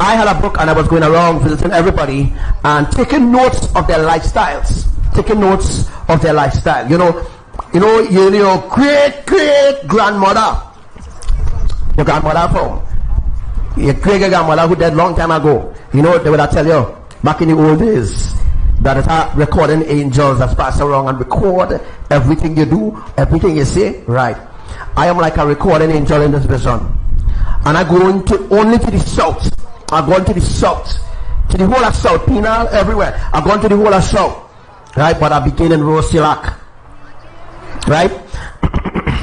I had a book and I was going around visiting everybody and taking notes of their lifestyles. Taking notes of their lifestyle. You know, your great grandmother, your grandmother from your great grandmother who died long time ago. You know, they would tell you back in the old days that it's a recording angels that pass around and record everything you do, everything you say. Right. I am like a recording angel in this vision, and I go only to the south. I'm going to the south, to the whole of South, Penal, everywhere. I'm going to the whole of South, right? But I begin in Rosilak, right?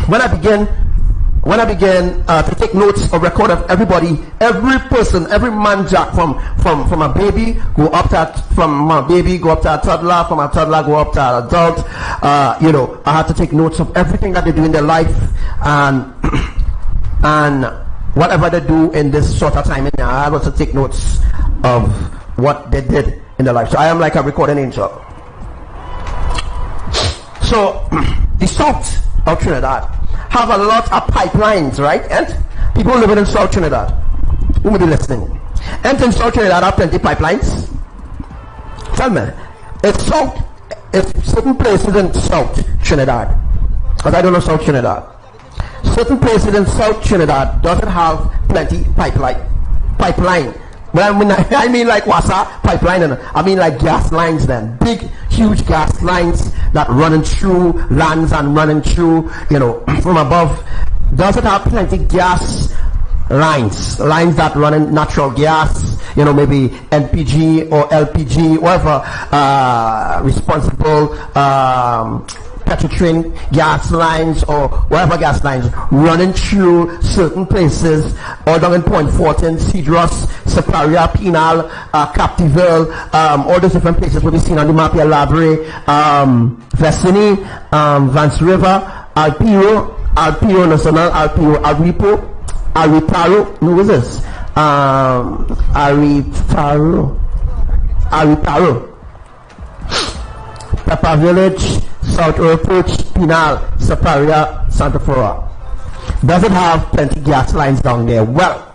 When I begin to take notes or record of everybody, every person, every man jack from a baby go up to from a baby go up to a toddler, from a toddler go up to an adult. I had to take notes of everything that they do in their life and whatever they do in this sort of time. I had to take notes of what they did in their life. So I am like a recording angel. So the South of Trinidad have a lot of pipelines, right? And people living in South Trinidad who may be listening. And in South Trinidad have plenty pipelines. Tell me, it's certain places in South Trinidad, because I don't know South Trinidad. Certain places in South Trinidad doesn't have plenty pipeline. Well, I mean like Wasa pipeline, and I mean like gas lines then. Big, huge gas lines that running through lands and running through, from above. Doesn't have plenty gas lines that run in natural gas, maybe NPG or LPG, whatever, responsible, petrotrain gas lines or whatever gas lines running through certain places, all down in Point Fortin, Cedros, Separia, Penal, Captiville, all those different places will be seen on the map here. Labre, Vecini, Vance River, Alpio Nacional, Alpio Ariparo, who is this? Ariparo, Pepper Village, South Orpich, Penal, Separia, Santa Flora. Does it have plenty gas lines down there? Well,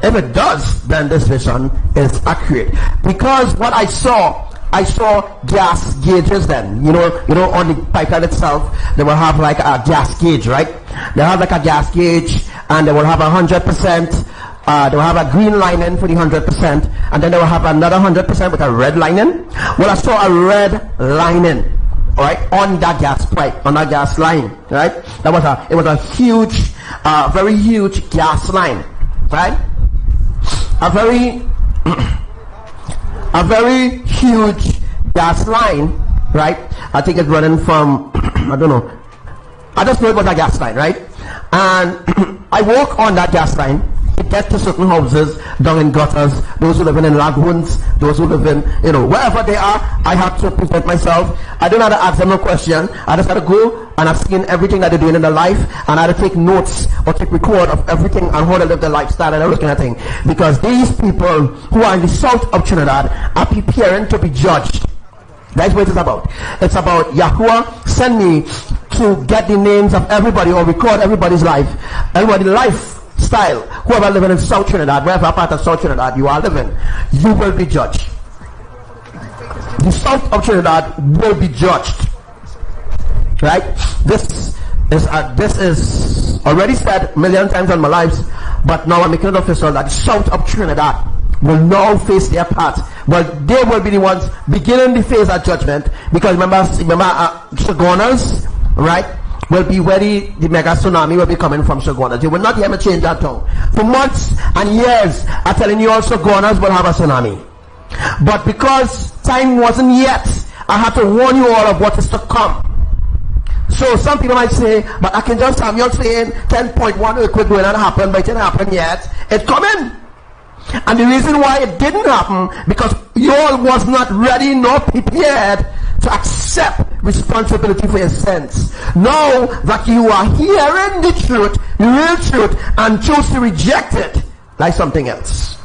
if it does, then this vision is accurate. Because what I saw gas gauges then. On the pipeline itself, they will have like a gas gauge, right? They have like a gas gauge, and they will have 100%. They will have a green lining for the 100%, and then they will have another 100% with a red lining. Well, I saw a red lining, right, on that gas pipe, on that gas line, right? It was a huge, very huge gas line, right? A very huge gas line, right? I think it's running from, I don't know. I just know it was a gas line, right? And I walk on that gas line. It gets to certain houses down in gutters, those who live in lagoons, those who live in, wherever they are. I have to present myself. I don't have to ask them no question. I just have to go, and I've seen everything that they're doing in their life, and I have to take notes or take record of everything and how they live their lifestyle and everything, because these people who are in the south of Trinidad are preparing to be judged. That's what it's about. It's about Yahuwah send me to get the names of everybody or record everybody's lifestyle. Whoever living in South Trinidad, wherever part of South Trinidad you are living, you will be judged. The south of Trinidad will be judged. Right? This this is already said a million times in my lives, but now I'm making it official that the South of Trinidad will now face their part. But they will be the ones beginning the phase of judgment, because remember Shogunas, right, will be where the mega tsunami will be coming from. Shogunas, you will not hear me change that tongue. For months and years I'm telling you all Shogunas will have a tsunami, but because time wasn't yet, I have to warn you all of what is to come. So some people might say, but I can just Samuel saying 10.1 earthquake going to happen, but it didn't happen yet. It's coming. And the reason why it didn't happen, because you all was not ready nor prepared to accept responsibility for your sins. Now that you are hearing the truth, the real truth, and choose to reject it, that's something else.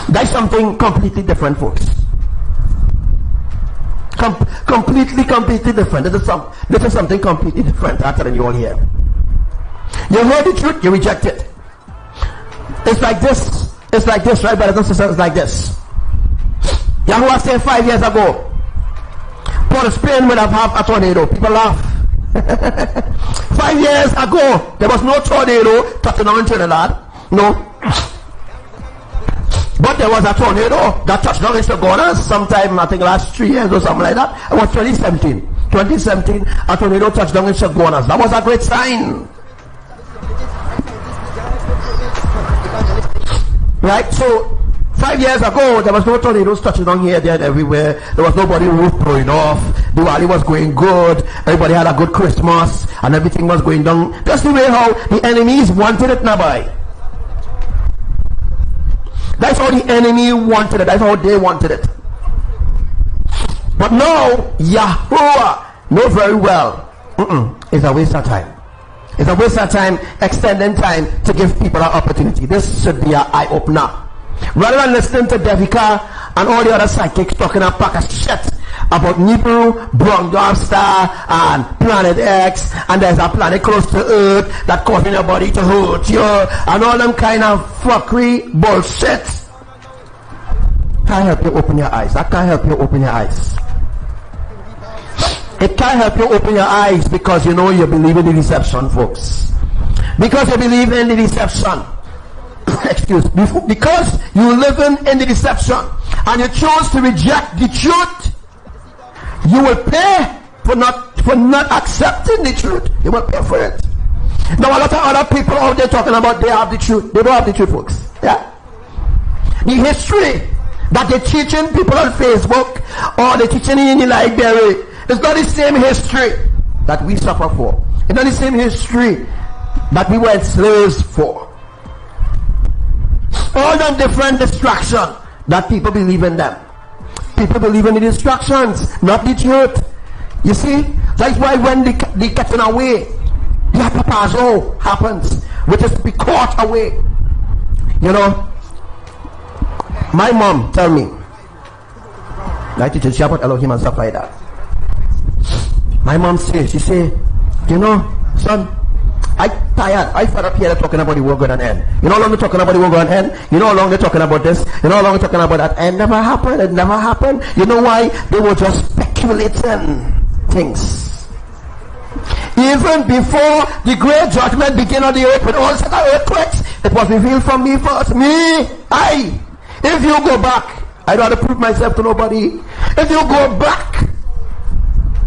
That's something completely different, folks. Completely different. This is something completely different. I'm telling you all here. You heard the truth, you reject it. It's like this, right, brothers and sisters? It's like this. Yahuwah said 5 years ago, Port of Spain would have had a tornado. People laugh. 5 years ago, there was no tornado touching on Trinidad. No. But there was a tornado that touched down in Shogunas sometime, I think last 3 years or something like that. It was 2017. 2017, a tornado touched down in Shogunas. That was a great sign. Right? So 5 years ago, there was no tornadoes touching down here, there, and everywhere. There was nobody roof blowing off. Diwali was going good. Everybody had a good Christmas, and everything was going down. That's the way how the enemies wanted it, Nabai. That's how the enemy wanted it. That's how they wanted it. But now, Yahuwah knows very well, it's a waste of time. It's a waste of time, extending time to give people an opportunity. This should be an eye-opener. Rather than listening to Devika and all the other psychics talking a pack of shit about Nibiru, Brown Dwarf Star, and Planet X, and there's a planet close to Earth that causing your body to hurt you, and all them kind of fuckery bullshit. Can't help you open your eyes. That can't help you open your eyes. It can't help you open your eyes, because you know you believe in the deception, folks. Because you believe in the deception. Excuse me. Because you live in the deception and you choose to reject the truth, you will pay for not accepting the truth. You will pay for it. Now a lot of other people out there talking about they have the truth. They don't have the truth, folks. Yeah. The history that they're teaching people on Facebook or they're teaching in the library, it's not the same history that we suffer for. It's not the same history that we were slaves for. All the different distractions that people believe in them. People believe in the distractions, not the truth. You see? That's why when they get away, the papazo happens, which is to be caught away. You know, my mom tell me, like teaches Yahuwah El Elyon and stuff like that. My mom says, she say, you know, son, I tired. I fed up here talking about the world going to end. You know how long they're talking about the world going to end? You know how long they're talking about this? You know how long they're talking about that? And never happened. It never happened. You know why? They were just speculating things. Even before the great judgment began on the earth with all such earthquakes, it was revealed from me first. Me, if you go back, I don't have to prove myself to nobody. If you go back,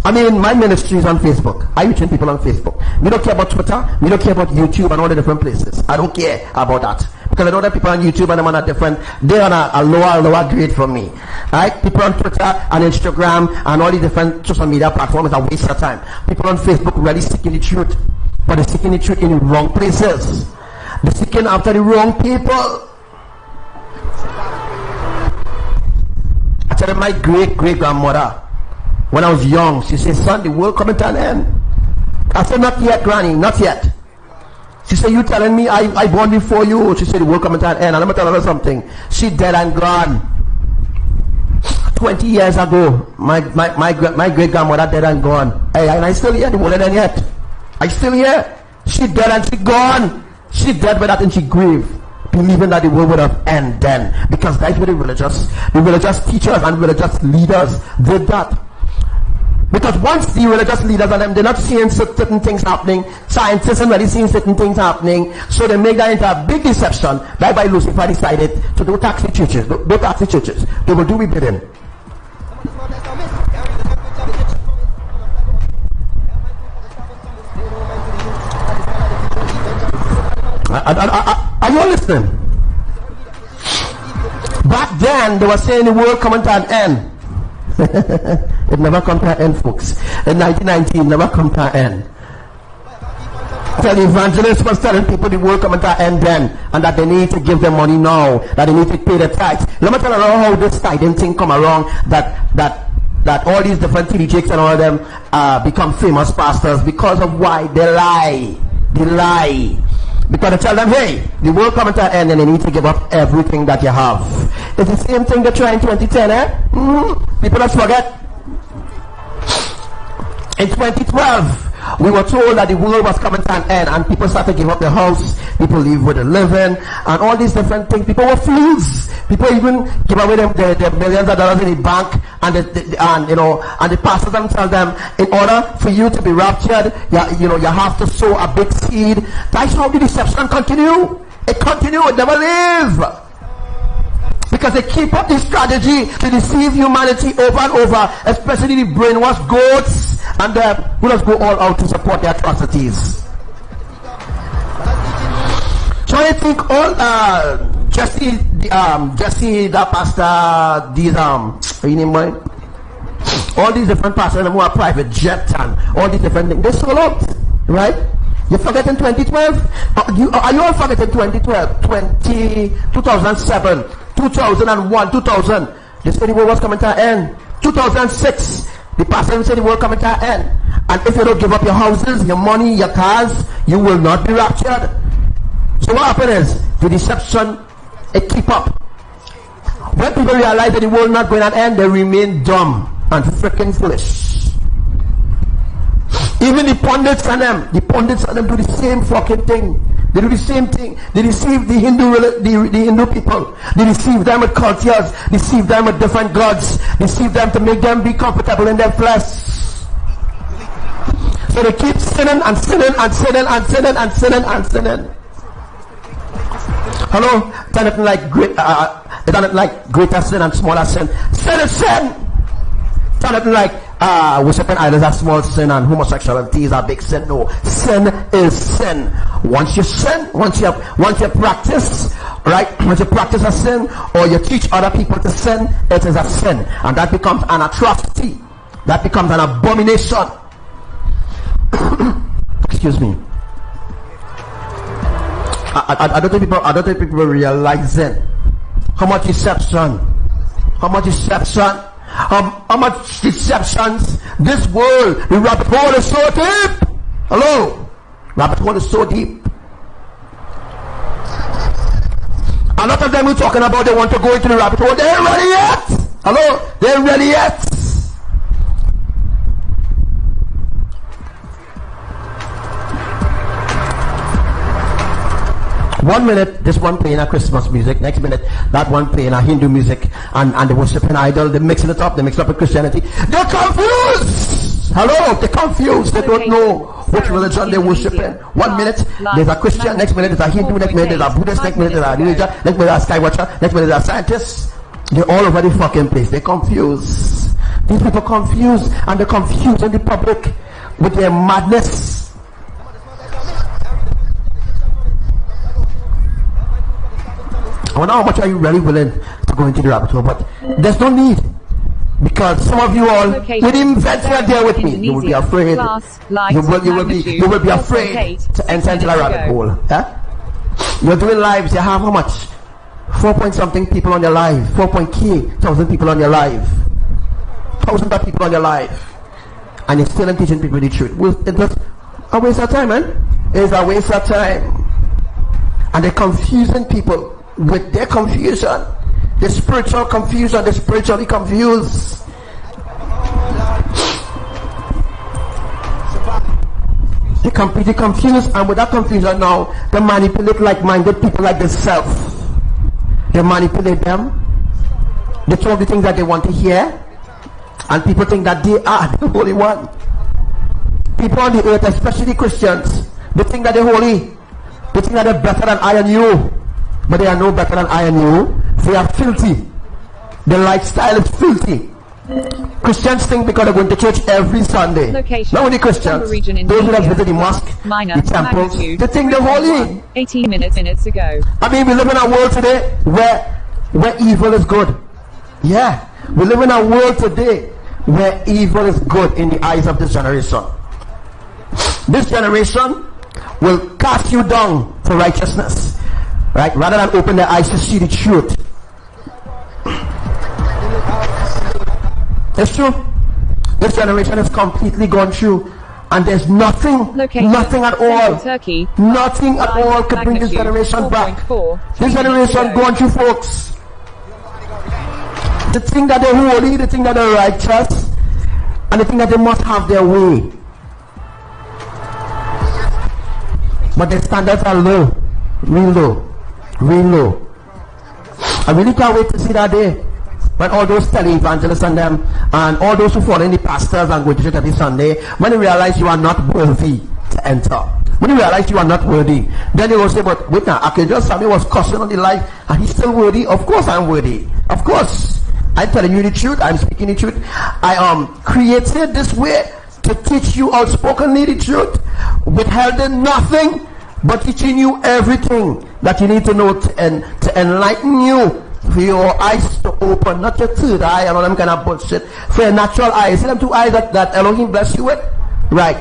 I mean, my ministry is on Facebook. I reach people on Facebook. We don't care about Twitter. We don't care about YouTube and all the different places. I don't care about that. Because I know that people on YouTube and I'm on a different, they're on a lower grade from me. Right? People on Twitter and Instagram and all the different social media platforms are a waste of time. People on Facebook really seeking the truth. But they're seeking the truth in the wrong places. They're seeking after the wrong people. I tell you, my great-great-grandmother, when I was young, she said, son, the world coming to an end. I said, not yet, Granny, not yet. She said, you telling me I born before you? She said, the world coming to an end. And I'm going to tell her something. She dead and gone. 20 years ago, my great-grandmother dead and gone. Hey, and I still here, the world ain't end yet. I still here. She dead and she gone. She dead with that and she grieved, believing that the world would have ended then. Because that's what the religious teachers and religious leaders did that. Because once the religious leaders and them, they're not seeing certain things happening, scientists are already seeing certain things happening, so they make that into a big deception. That's why Lucifer decided to do tax the churches. Don't tax the churches. They will do we bidding. Are you all listening? Back then, they were saying the world coming to an end. It never come to an end, folks. In 1919, it never come to an end. The evangelist was telling people the world coming to an end then, and that they need to give them money now, that they need to pay the tithes. Let me tell you how this tithing thing come around, that all these different TV chicks and all of them become famous pastors because of why they lie. They lie. Because they tell them, hey, the world coming to an end and they need to give up everything that you have. It's the same thing they try in 2010, eh? People don't forget. In 2012, we were told that the world was coming to an end and people started to give up their house, people leave with a living, and all these different things. People were fools. People even give away their millions of dollars in the bank, and the pastors them tell them, in order for you to be raptured, you have to sow a big seed. That's how the deception continue. It continue. It never leave. Because they keep up this strategy to deceive humanity over and over, especially the brainwashed goats and who just go all out to support their atrocities. So I think all Jesse, that pastor, these all these different pastors who are private jet and all these different things, they sold out, right? You forget in 2012? Are you all forgetting 2012, 2007, 2001, 2000? They said the world was coming to an end. 2006, the pastor said the world coming to an end. And if you don't give up your houses, your money, your cars, you will not be raptured. So what happened is, the deception, it keep up. When people realize that the world not going to an end, they remain dumb and freaking foolish. Even the pundits and them do the same fucking thing. They do the same thing. They deceive the Hindu people. They deceive them with cultures. Deceive them with different gods. Deceive them to make them be comfortable in their flesh. So they keep sinning and sinning and sinning and sinning and sinning and sinning. Hello? It's not like greater sin and smaller sin. Sin is sin. It's not like worshiping idols are small sin and homosexuality is a big sin. No, sin is sin. Once you sin, once you practice, right? Once you practice a sin or you teach other people to sin, it is a sin, and that becomes an atrocity. That becomes an abomination. Excuse me. I don't think people realizing how much deception. How much deceptions this world, the rabbit hole is so deep. Hello? Rabbit hole is so deep. A lot of them we're talking about, they want to go into the rabbit hole. They ain't ready yet. Hello? They ain't ready yet. One minute, this one playing a Christmas music. Next minute, that one playing a Hindu music. And they worshiping idol. They're mixing it up. They mix it up with Christianity. They're confused. Hello? They're confused. They don't know which religion they're worshiping. 1 minute, there's a Christian. Next minute, there's a Hindu. Next minute, there's a Buddhist. Next minute, there's a religion. Next minute, there's a sky watcher. Next minute, there's a scientist. They're all over the fucking place. They're confused. These people confused. And they're confusing the public with their madness. I wonder how much are you really willing to go into the rabbit hole, but there's no need. Because some of you all, with invents right there with me, you will be afraid. You will be afraid to enter into the rabbit hole. Yeah? You're doing lives, you have how much? 4-point-something people on your live. 4,000 people on your live. Thousands of people on your live. And you're still teaching people the truth. It's just a waste of time, man. It's a waste of time. And they're confusing people with their confusion, the spiritual confusion, they're spiritually confused. They're completely confused, and with that confusion now, they manipulate like-minded people like themselves. They manipulate them. They talk the things that they want to hear, And people think that they are the Holy One. People on the earth, especially Christians, they think that they're holy. They think that they're better than I and you. But they are no better than I and you. They are filthy. Their lifestyle is filthy. Christians think because they're going to church every Sunday. Location. Not only Christians, those who have visited the mosque, the temples, they think they're holy. 18 minutes ago. I mean, we live in a world today where evil is good. Yeah, we live in a world today where evil is good in the eyes of this generation. This generation will cast you down for righteousness, right? Rather than open their eyes to see the truth. It's true. This generation has completely gone through, and there's nothing at all, Turkey, nothing at all could bring this generation back. This generation gone through, folks. They think that they're holy, they think that they're righteous, and they think that they must have their way. But their standards are low, real low, real low. I really can't wait to see that day when all those televangelists and them, and all those who follow in the pastors and go to church every Sunday, when they realize you are not worthy to enter. When you realize you are not worthy, then they will say, but wait now, Archangel Samuel was cussing on the life, and he's still worthy? Of course I'm worthy. Of course. I'm telling you the truth. I'm speaking the truth. I created this way to teach you outspokenly the truth, withholding nothing, but teaching you everything that you need to know to enlighten you, for your eyes to open, not your third eye and all them kind of bullshit. For your natural eyes, see them two eyes that Elohim bless you with? Right.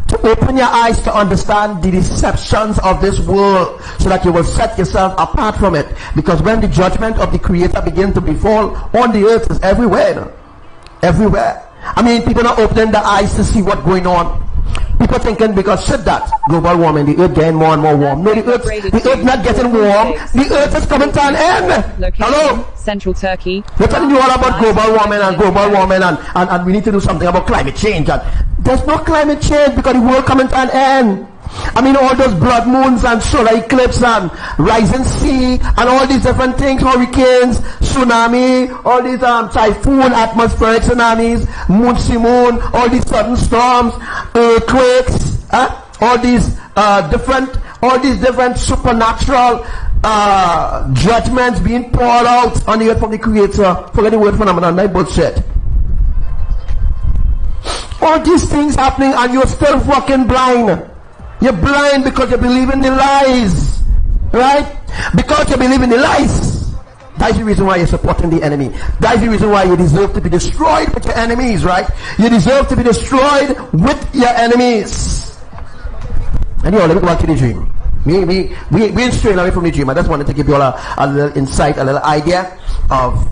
To open your eyes to understand the deceptions of this world, so that you will set yourself apart from it. Because when the judgment of the Creator begins to befall on the earth, is everywhere. Everywhere. I mean, people are opening their eyes to see what's going on. People thinking because shit that global warming, the earth getting more and more warm. No, the earth not getting warm. The earth is coming to an end. Location, hello? Central Turkey. We're telling you all about global warming and we need to do something about climate change. And there's no climate change because the world coming to an end. I mean, all those blood moons and solar eclipse and rising sea and all these different things, hurricanes, tsunami, all these typhoon, atmospheric tsunamis, moon, all these sudden storms, earthquakes, all these different supernatural judgments being poured out on the earth from the Creator. Forget the word phenomenon, that bullshit. All these things happening and you're still fucking blind. You're blind because you believe in the lies, right? Because you believe in the lies. That's the reason why you're supporting the enemy. That's the reason why you deserve to be destroyed with your enemies, right? You deserve to be destroyed with your enemies. Anyhow, let me go back to the dream. We ain't straying away from the dream. I just wanted to give you all a little insight, a little idea of...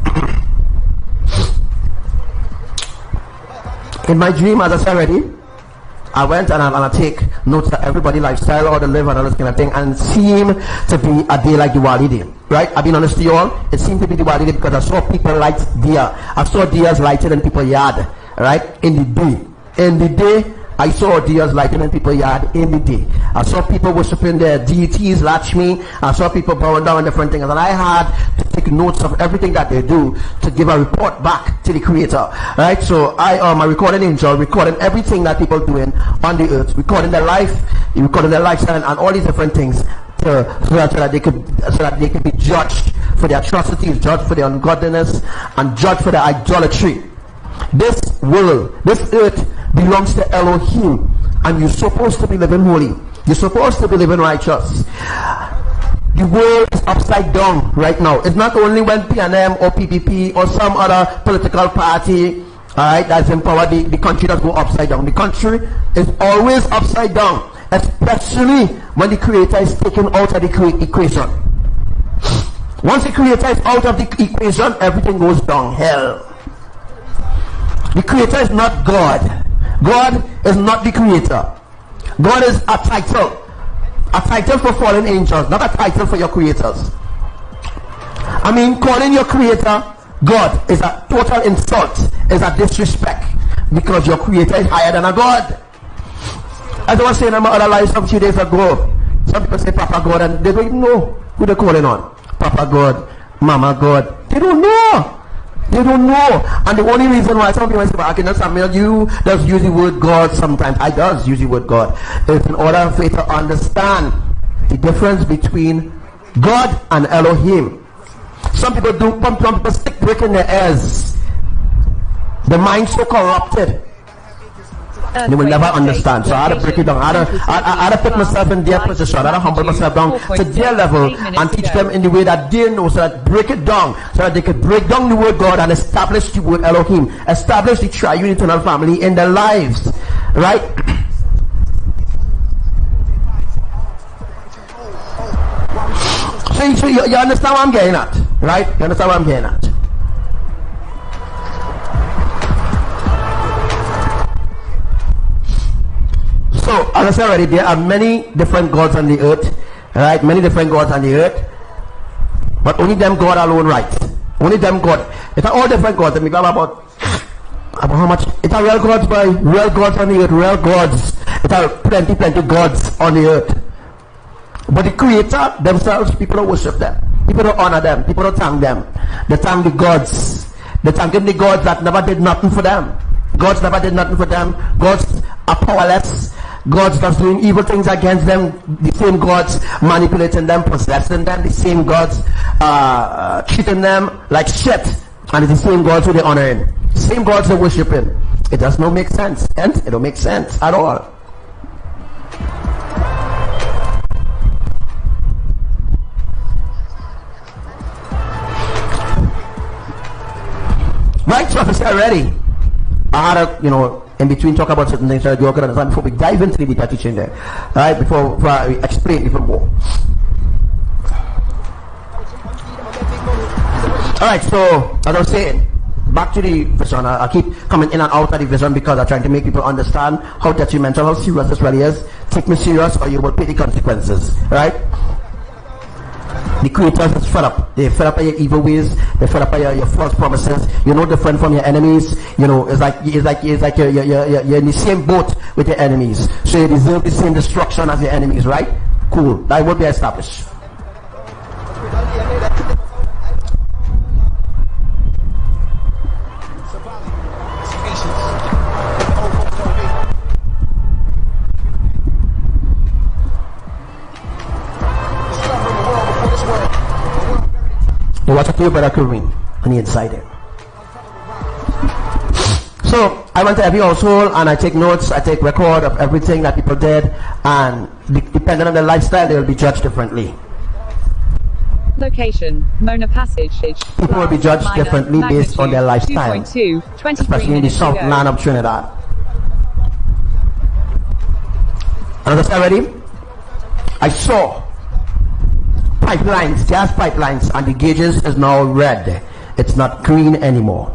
In my dream, as I said already, I went and I take notes of everybody's lifestyle, how they live and all this kind of thing, and it seemed to be a day like Diwali Day, right? I've been honest to you all, it seemed to be Diwali Day because I saw people light diya. I saw diyas lighted in people's yard, right? In the day, I saw diyas lighted in people's yard in the day. I saw people worshiping their deities, Lakshmi. I saw people bowing down and different things. And I had to take notes of everything that they do to give a report back to the Creator, right? So I recording angel, recording everything that people doing on the earth, recording their life, recording their lifestyle, and all these different things, so that they could be judged for their atrocities, judged for their ungodliness, and judged for their idolatry. This world, this earth belongs to Elohim, and you're supposed to be living holy. You're supposed to be living righteous. The world is upside down right now. It's not only when PNM or PPP or some other political party, alright, that's in power, the country does go upside down. The country is always upside down, especially when the Creator is taken out of the equation. Once the Creator is out of the equation, everything goes downhill. The Creator is not God. God is not the Creator. God is a title for fallen angels, not a title for your creators. I mean, calling your Creator God is a total insult, is a disrespect, because your Creator is higher than a God. As I was saying in my other life some few days ago, some people say Papa God and they don't even know who they're calling on. Papa God, Mama God, they don't know. They don't know. And the only reason why some people say, I cannot Samuel, you does use the word God sometimes. I does use the word God. It's in order for you to understand the difference between God and Elohim. Some people stick brick in their ears. The mind so corrupted. They will never understand. So I had to break it down. I had to put myself in their position. I had to humble myself down to their level and teach them in the way that they know, so that break it down, so that they could break down the word God and establish the word Elohim, establish the triune eternal family in their lives. Right? So you understand what I'm getting at? Right? You understand what I'm getting at? So, as I said already, there are many different gods on the earth, right? Many different gods on the earth, but only them God alone, right? Only them God. It's all different gods. And we talk about how much? It's a real gods, by real gods on the earth, real gods. It's a plenty gods on the earth. But the Creator themselves, people don't worship them. People don't honor them. People don't thank them. They thank the gods. They thank the gods that never did nothing for them. Gods never did nothing for them. Gods are powerless. Gods that's doing evil things against them. The same gods manipulating them, possessing them. The same gods treating them like shit. And it's the same gods who they honoring. Same gods they're worshiping. It does not make sense. And it don't make sense at all. Right, so if you're ready, I had to, in between talk about certain things that you can understand before we dive into the deeper teaching there. Right, before we explain even more. Alright, so as I was saying, back to the vision. I keep coming in and out of the vision because I'm trying to make people understand how detrimental, how serious this really is. Take me serious or you will pay the consequences. Right? The creators is fed up. They fed up by your evil ways. They fed up by your false promises. You're no different from your enemies. It's like you're in the same boat with your enemies. So you deserve the same destruction as your enemies, right? Cool. That will be established. You watch a few better Korean on the inside there. So I went to every household and I take notes, I take record of everything that people did, and depending on their lifestyle, they will be judged differently. Location, Mona Passage. People will be judged differently based on their lifestyle, especially in the south land of Trinidad. And as I said already, I saw pipelines, gas pipelines, and the gauges is now red. It's not green anymore.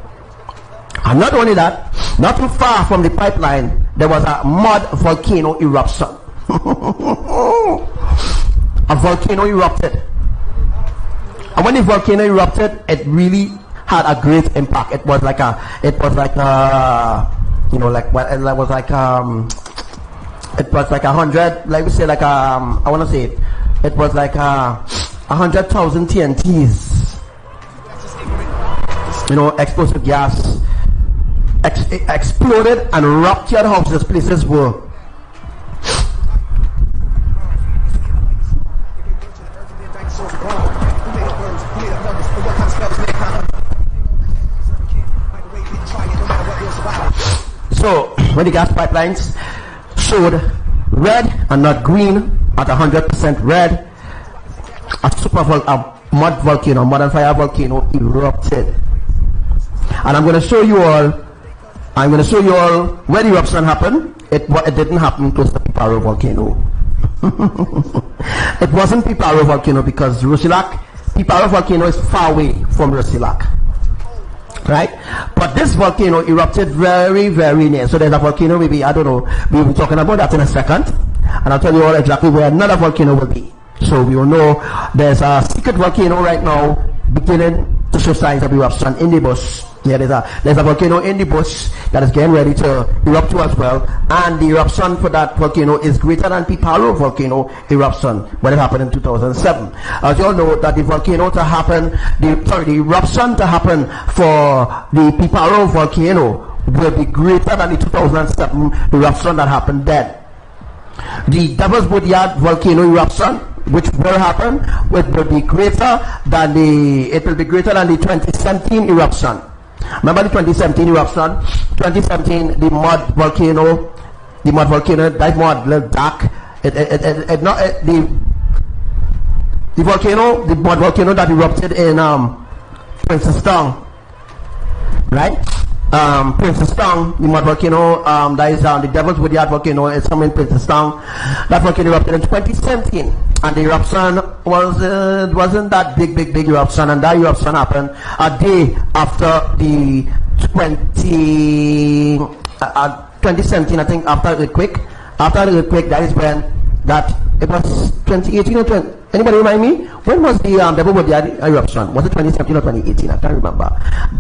And not only that, not too far from the pipeline, there was a mud volcano eruption. A volcano erupted. And when the volcano erupted, it really had a great impact. It was like 100, like we say, I want to say it was like 100,000 TNTs. Explosive gas exploded and ruptured houses. Places were. So when the gas pipelines showed red and not green, at 100% red, a mud volcano, mud and fire volcano erupted. And I'm going to show you all where the eruption happened. It didn't happen close to Piparo volcano. It wasn't Piparo volcano because Piparo volcano is far away from Rusilak. Right? But this volcano erupted very, very near. So there's a volcano, maybe, I don't know, we'll be talking about that in a second. And I'll tell you all exactly where another volcano will be. So we will know there's a secret volcano right now beginning to show signs of eruption in the bush Yeah, there's a volcano in the bush that is getting ready to erupt too as well, and the eruption for that volcano is greater than Piparo volcano eruption when it happened in 2007. As you all know, that the volcano to happen, the eruption to happen for the Piparo volcano will be greater than the 2007 eruption that happened then. The Devil's Bootyard volcano eruption, which will happen, will be greater than the 2017 eruption. Remember the 2017 eruption? 2017, the mud volcano, that mud, little dark. The mud volcano that erupted in Princess Town, right? Princess Town, the mud volcano that is the Devil's Bootyard volcano is somewhere in Princess Town. That volcano erupted in 2017, and the eruption wasn't that big eruption, and that eruption happened a day after the 2017, I think, after the earthquake. After the earthquake, that is when it was 2018 or 20. Anybody remind me? When was the Devil's Bootyard eruption? Was it 2017 or 2018? I can't remember.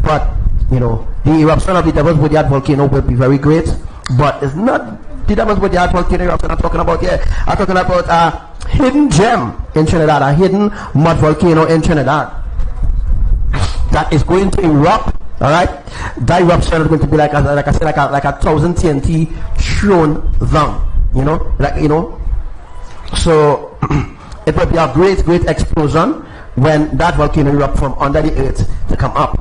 But you know, the eruption of the Devil's Bootyard volcano will be very great, but it's not the Devil's Bootyard volcano eruption I'm talking about here. I'm talking about a hidden gem in Trinidad, a hidden mud volcano in Trinidad that is going to erupt. All right, that eruption is going to be like a 1,000 TNT thrown down. So it will be a great explosion when that volcano erupts from under the earth to come up.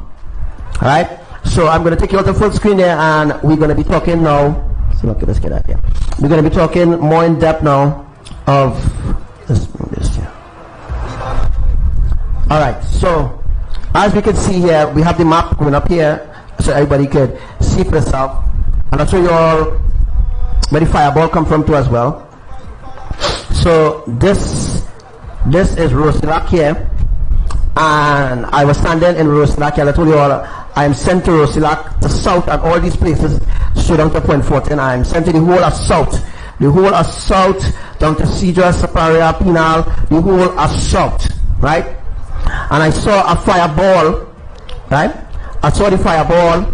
All right, so I'm going to take you out the full screen there, and we're going to be talking now. So let's get out here. We're going to be talking more in depth now of this here. All right, so as we can see here, we have the map going up here, so everybody could see for itself, and I'll show you all where the fireball come from too as well. So this is Rosilak here, and I was standing in Rosilak here. I told you all I am sent to Rosilak, the south, and all these places straight down to Point Fortin. I am sent to the whole of south, down to Cedar, Saparia, Pinal, the whole of south, right? And I saw a fireball, right? I saw the fireball,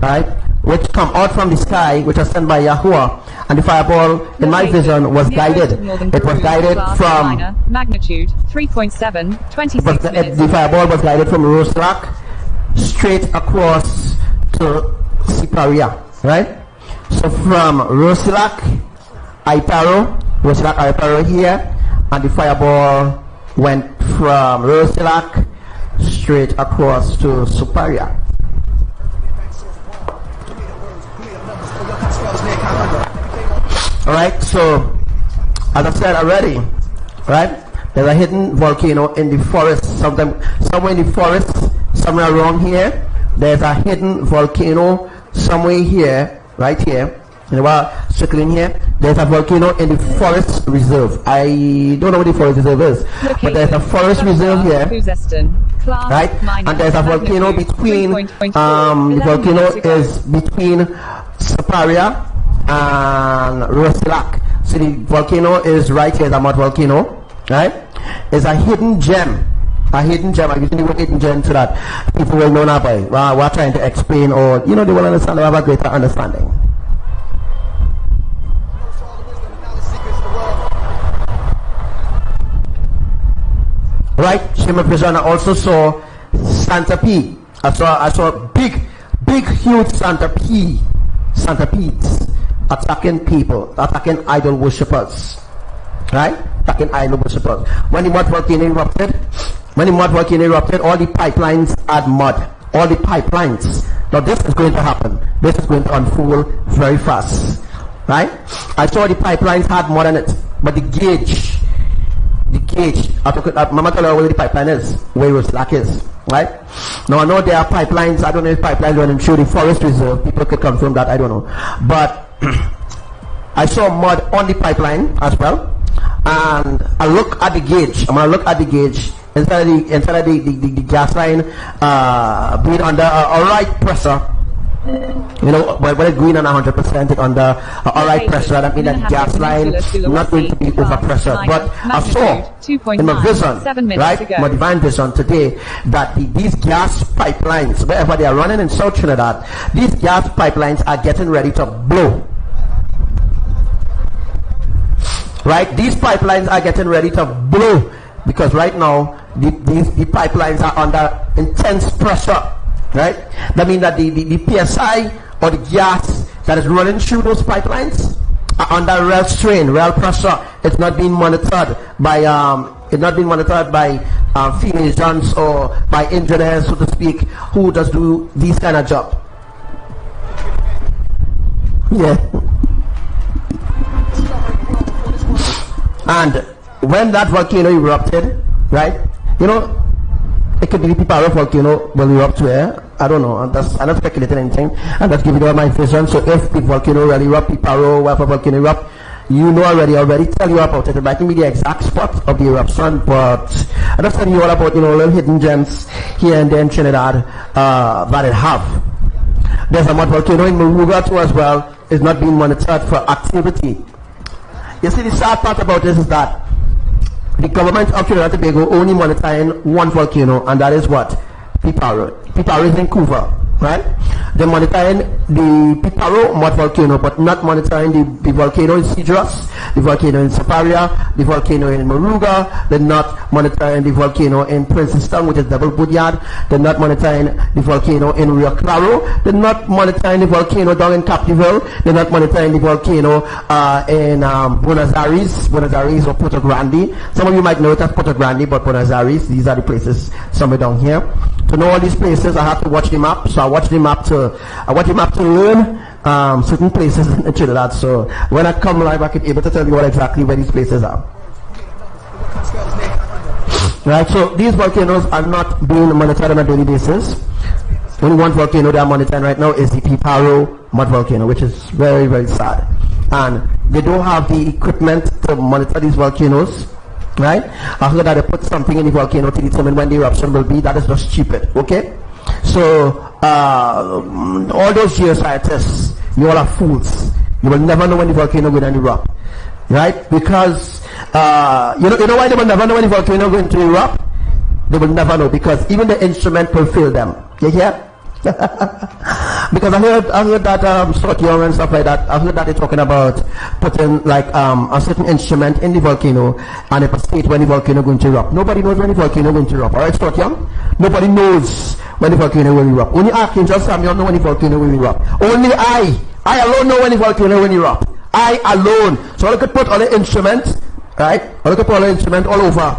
right, which come out from the sky, which was sent by Yahuwah. And the fireball, in my vision, was guided. It was guided from magnitude 3.7, 26 minutes. The fireball was guided from Rosilak straight across to Siparia, right? So from Rosilak, Iparo here, and the fireball went from Rosilak straight across to Siparia. Alright, so as I said already, right, there's a hidden volcano in the forest, somewhere in the forest, somewhere around here. There's a hidden volcano somewhere here, right here, circling here. There's a volcano in the forest reserve. I don't know what the forest reserve is, but there's a forest reserve here, right? And there's a volcano between, the volcano is between Siparia and Rosilak. So the volcano is right here, the mud volcano, right? It's a hidden gem. I'm using the word hidden gem so that people will know about it. We're trying to explain, or they will understand, they have a greater understanding. Right, same vision. I also saw centipede. I saw big, huge centipedes attacking people, attacking idol worshippers. Right? Attacking idol worshippers. When the mud volcano erupted, all the pipelines had mud. All the pipelines. Now this is going to happen. This is going to unfold very fast. Right? I saw the pipelines had mud in it, but the gauge, Mama tell you where the pipeline is, where Rosilak is, right? Now I know there are pipelines, I don't know if pipelines running through the forest reserve, people could confirm that, I don't know. But I saw mud on the pipeline as well, and I look at the gauge, instead of the gas line being under a right pressure, You know, when it's green and 100% under alright pressure, that means that gas line not going to be over pressure. But I saw in my vision, right, my divine vision today, that these gas pipelines, wherever they are running in South Trinidad, these gas pipelines are getting ready to blow. Right, these pipelines are getting ready to blow because right now the pipelines are under intense pressure. Right, that means that the PSI or the gas that is running through those pipelines are under real strain, real pressure. It's not being monitored by field agents or by engineers, so to speak, who just do these kind of job. Yeah. And when that volcano erupted, right, you know, it could be the Piparo volcano will erupt where, I don't know, I'm not speculating anything, I'm just giving you my vision. So if the volcano really erupt, Piparo, wherever volcano erupt, you know already tell you about it. It might be the exact spot of the eruption, but I'm just telling you all about, you know, little hidden gems here and there in Trinidad that it have. There's a mud volcano in Moruga too as well. It's not being monitored for activity. You see, the sad part about this is that the government of Trinidad and Tobago only monitoring one volcano, and that is what? Piparo. Piparo is in Cuba, right? They're monitoring the Piparo mud volcano, but not monitoring the volcano in Cedros, the volcano in Saparia, the volcano in Moruga. They're not monitoring the volcano in Princeton, which is Double Boodyard. They're not monitoring the volcano in Rio Claro. They're not monitoring the volcano down in Captiville. They're not monitoring the volcano in Buenos Aires or Puerto Grande. Some of you might know it as Puerto Grande, but Buenos Aires, these are the places somewhere down here. To know all these places, I have to watch the map. So I watch the map to learn certain places in Trinidad. So when I come live, I can be able to tell you exactly where these places are. Right. So these volcanoes are not being monitored on a daily basis. Only one volcano they are monitoring right now is the Piparo mud volcano, which is very, very sad. And they don't have the equipment to monitor these volcanoes. Right? I heard that they put something in the volcano to determine when the eruption will be. That is just stupid. Okay? So all those geoscientists, you all are fools. You will never know when the volcano will erupt. Right? Because you know why they will never know when the volcano is going to erupt? They will never know, because even the instrument will fail them. You hear? Because I heard that Scott Young and stuff like that. I heard that they're talking about putting like a certain instrument in the volcano and it will state when the volcano is going to erupt. Nobody knows when the volcano is going to erupt. Alright, Scott Young? Nobody knows when the volcano will erupt. Only Archangel Samuel know when the volcano will erupt. Only I alone know when the volcano will erupt. I alone. So I could put all the instruments, right? I could put all the instruments all over.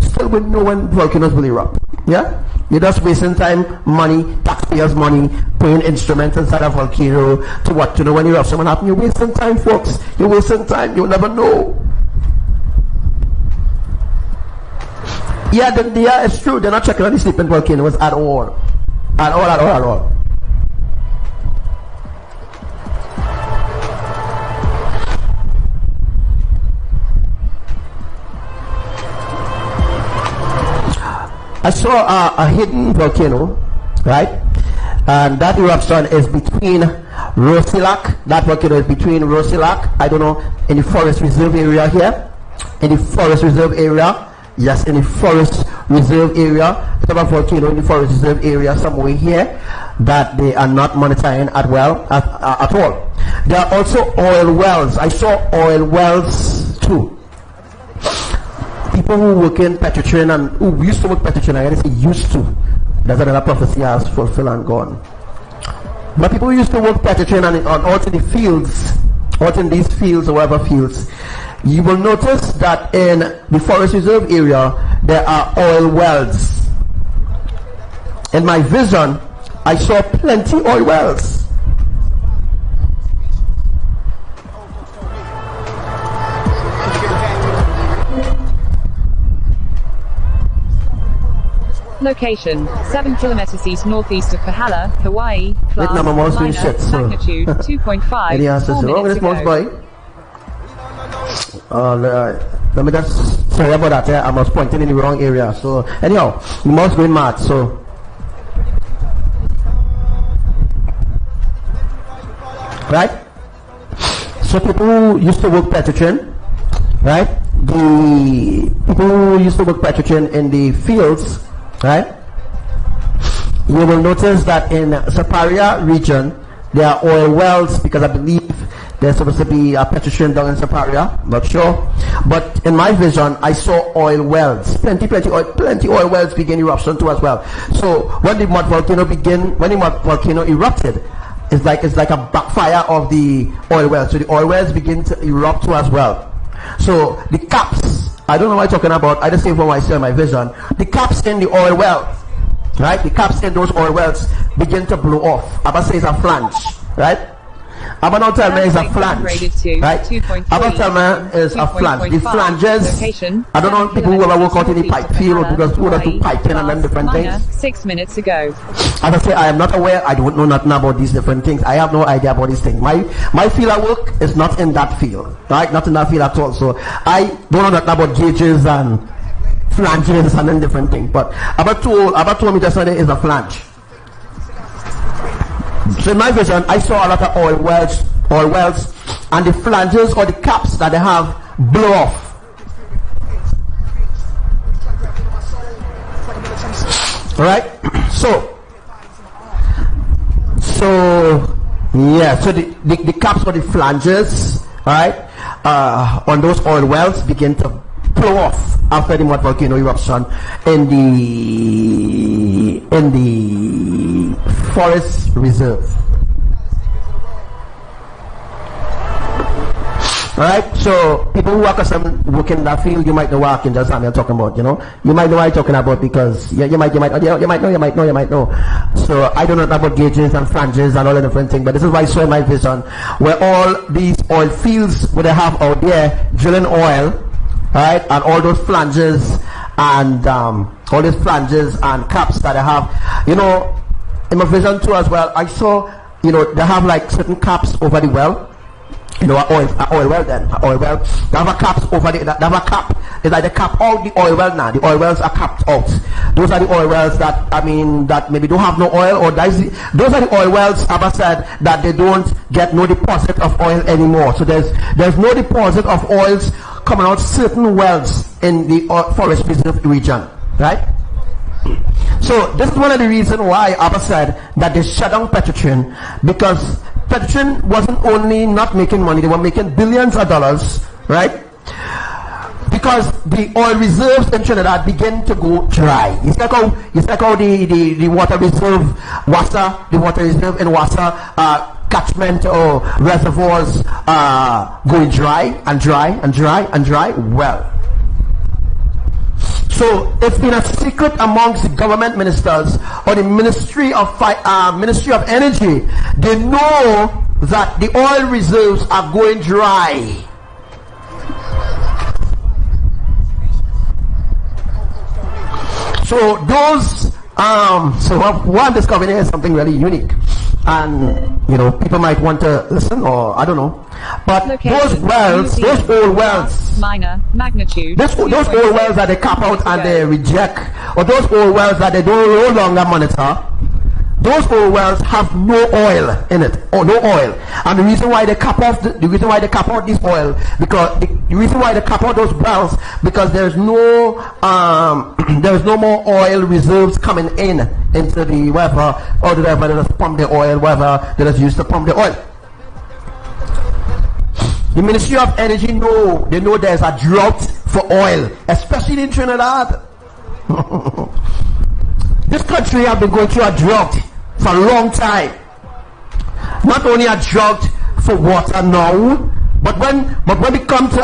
Still wouldn't know when volcanoes will erupt. Yeah? You're just wasting time, money, taxpayers' money, putting instruments inside a volcano to what? To know when eruption will happen. You're wasting time, folks. You're wasting time. You'll never know. Yeah, it's true. They're not checking on the sleeping volcanoes at all. At all. I saw a hidden volcano, right? And that eruption is between Rosilac. That volcano is between Rosilac, I don't know, in the forest reserve area here. In the forest reserve area. Yes, in the forest reserve area. It's a volcano in the forest reserve area somewhere here that they are not monitoring at all. There are also oil wells. I saw oil wells too. People who work in Petrotrin and who used to work Petrotrin, I gotta say used to. That's another prophecy has fulfilled and gone. But people who used to work Petrotrin and out in the fields, out in these fields or whatever fields, you will notice that in the forest reserve area there are oil wells. In my vision, I saw plenty oil wells. Location: 7 kilometers east northeast of Pahala, Hawaii. Class magnitude 2.5. Any answers? 4 minutes ago. Let me just sorry about that. I was pointing in the wrong area. So anyhow, the mouse going mad. So right? So people who used to work petrochem, right? The people who used to work petrochem in the fields, right? You will notice that in Saparia region there are oil wells, because I believe there's supposed to be a petrochem down in Saparia, not sure. But in my vision, I saw oil wells, plenty oil wells begin eruption too as well. So when the mud volcano erupted, it's like a backfire of the oil wells. So the oil wells begin to erupt too as well. So the caps, I don't know what I'm talking about, I just say from what I saw in my vision, the caps in the oil well, right? The caps in those oil wells begin to blow off. Abba says a flange, right? Abba now tell me is a flange, right? Abba tell me is a flange. The flanges, I don't know people who ever work out in the pipe field, because who do piping and then different things. 6 minutes ago. As I say, I am not aware, I don't know nothing about these different things. I have no idea about these things. My field of work is not in that field, right? Not in that field at all. So I don't know nothing about gauges and flanges and then different things. But Abba told me just Sunday is a flange. So in my vision, I saw a lot of oil wells, and the flanges or the caps that they have blow off. Alright? So yeah, so the caps or the flanges, alright, on those oil wells begin to blow off after the mud volcano eruption in the forest reserve. Alright, so people who work in that field, you might know what Archangel Samuel I'm talking about, you know. You might know what I'm talking about, because you might know. So I don't know about gauges and flanges and all the different things, but this is why I saw in my vision, where all these oil fields where they have out there drilling oil, right, and all those flanges and all these flanges and caps that I have, you know, in my vision too as well, I saw, you know, they have like certain caps over the well, you know, oil well. They have a caps over the, they have a cap, it's like they cap all the oil well now. The oil wells are capped out. Those are the oil wells that, I mean, that maybe don't have no oil, or those are the oil wells, Abba said, that they don't get no deposit of oil anymore. So there's no deposit of oils coming out certain wells in the forest reserve region, right? So this is one of the reasons why Abba said that they shut down petrochem, because petrochem wasn't only not making money, they were making billions of dollars, right? Because the oil reserves in Trinidad began to go dry. It's like how the water reserve, the water reserve in Wassa, catchment or reservoirs going dry. Well, so it's been a secret amongst the government ministers or the Ministry of Energy. They know that the oil reserves are going dry. So those so what I'm discovering here is something really unique, and you know, people might want to listen, or I don't know, but those wells, those old wells, minor magnitude, those old wells that they cap out and they reject, or those old wells that they don't no longer monitor, those old wells have no oil in it, or no oil. And the reason why they cap off this oil, because the reason why they cap out those wells, because there's no more oil reserves coming into the whatever, or whatever they just pump the oil, whatever they just use to pump the oil. The Ministry of Energy know there's a drought for oil, especially in Trinidad. This country has been going through a drought for a long time. Not only a drought for water now, but when we come to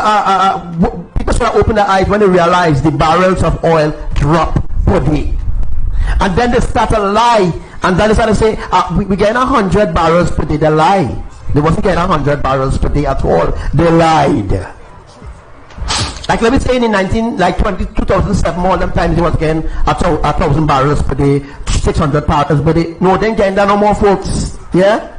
people start to open their eyes when they realize the barrels of oil drop per day, and then they start to lie, and then they start to say we getting 100 barrels per day. They lie. They wasn't getting 100 barrels per day at all. They lied. Like let me say in 2007, more than times they was getting 1,000 barrels per day, 600 barrels per day. No, they ain't getting that no more, folks. Yeah,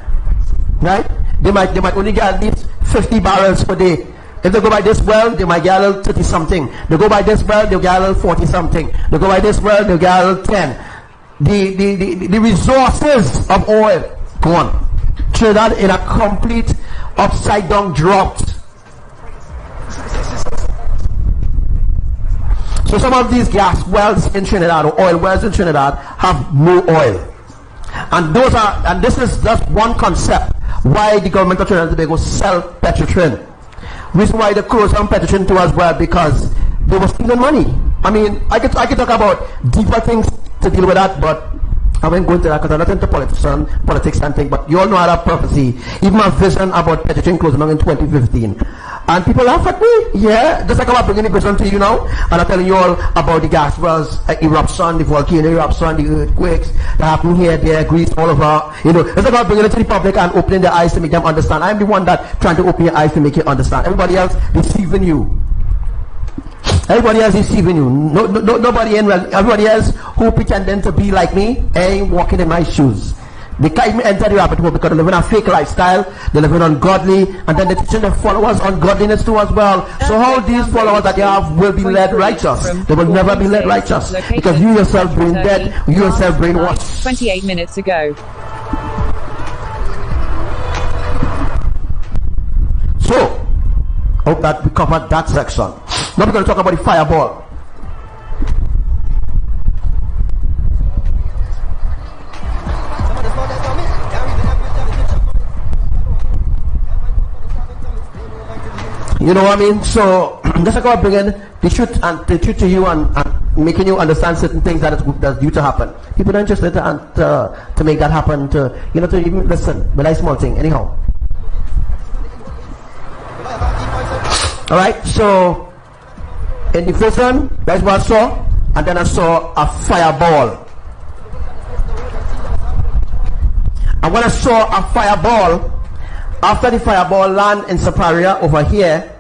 right? They might only get at least 50 barrels per day. If they go by this well, they might get a little 30 something. They go by this well, they'll get a little 40 something. They go by this well, they'll get a little 10. The resources of oil gone. Trinidad in a complete upside down drought. So some of these gas wells in Trinidad or oil wells in Trinidad have no oil. And this is just one concept why the government of Trinidad and Tobago sell Petrotrin. Reason why they close down Petrotrin too as well, because they were stealing money. I mean, I could talk about deeper things to deal with that, but I won't go into that because I'm not into politics and things, but you all know how that prophecy, even my vision about Petrotrin closing down in 2015. And people laugh at me, yeah, just like I'm bringing the vision to you now, and I'm telling you all about the gas wells, eruption, the volcano eruption, the earthquakes that happen here, there, Greece, all over, you know. It's about bringing it to the public and opening their eyes to make them understand. I'm the one that trying to open your eyes to make you understand. Everybody else deceiving you. Everybody else is deceiving you. Nobody in, everybody else who pretending to be like me ain't walking in my shoes. They can't even enter the rabbit hole because they live in a fake lifestyle, they live in ungodly, and then they're teaching their followers ungodliness too as well. So how these followers that you have will be led righteous? They will never be led righteous because you yourself brain dead, you yourself brainwashed. 28 minutes ago. So, hope that we covered that section. Now we're going to talk about the fireball. You know what I mean? So just like I'm bringing the truth to you and making you understand certain things that's due to happen. People are interested to make that happen. To even listen. But that's small thing. Anyhow. All right. So in the first one, that's what I saw, and then I saw a fireball. And when I saw a fireball, after the fireball land in Saparia over here,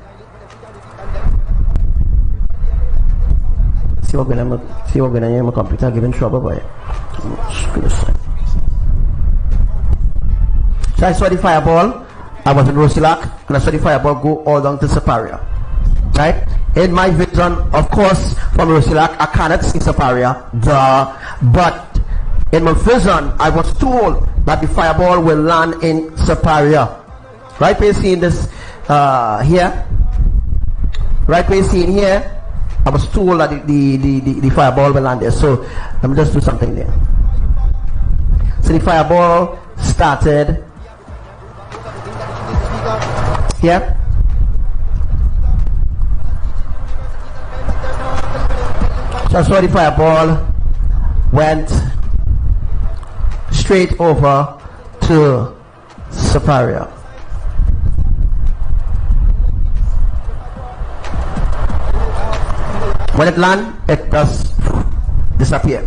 see what going on in my computer giving trouble by it. So I saw the fireball. I was in Rosilak, and I saw the fireball go all down to Saparia. Right? In my vision, of course, from Rosilak, I cannot see Saparia, but in my vision, I was told that the fireball will land in Saparia. Right where you see this here, right where you see in here, I was told that the fireball will land there. So let me just do something there. So the fireball started here. So I saw the fireball went straight over to Saparia. When it lands, it does disappear.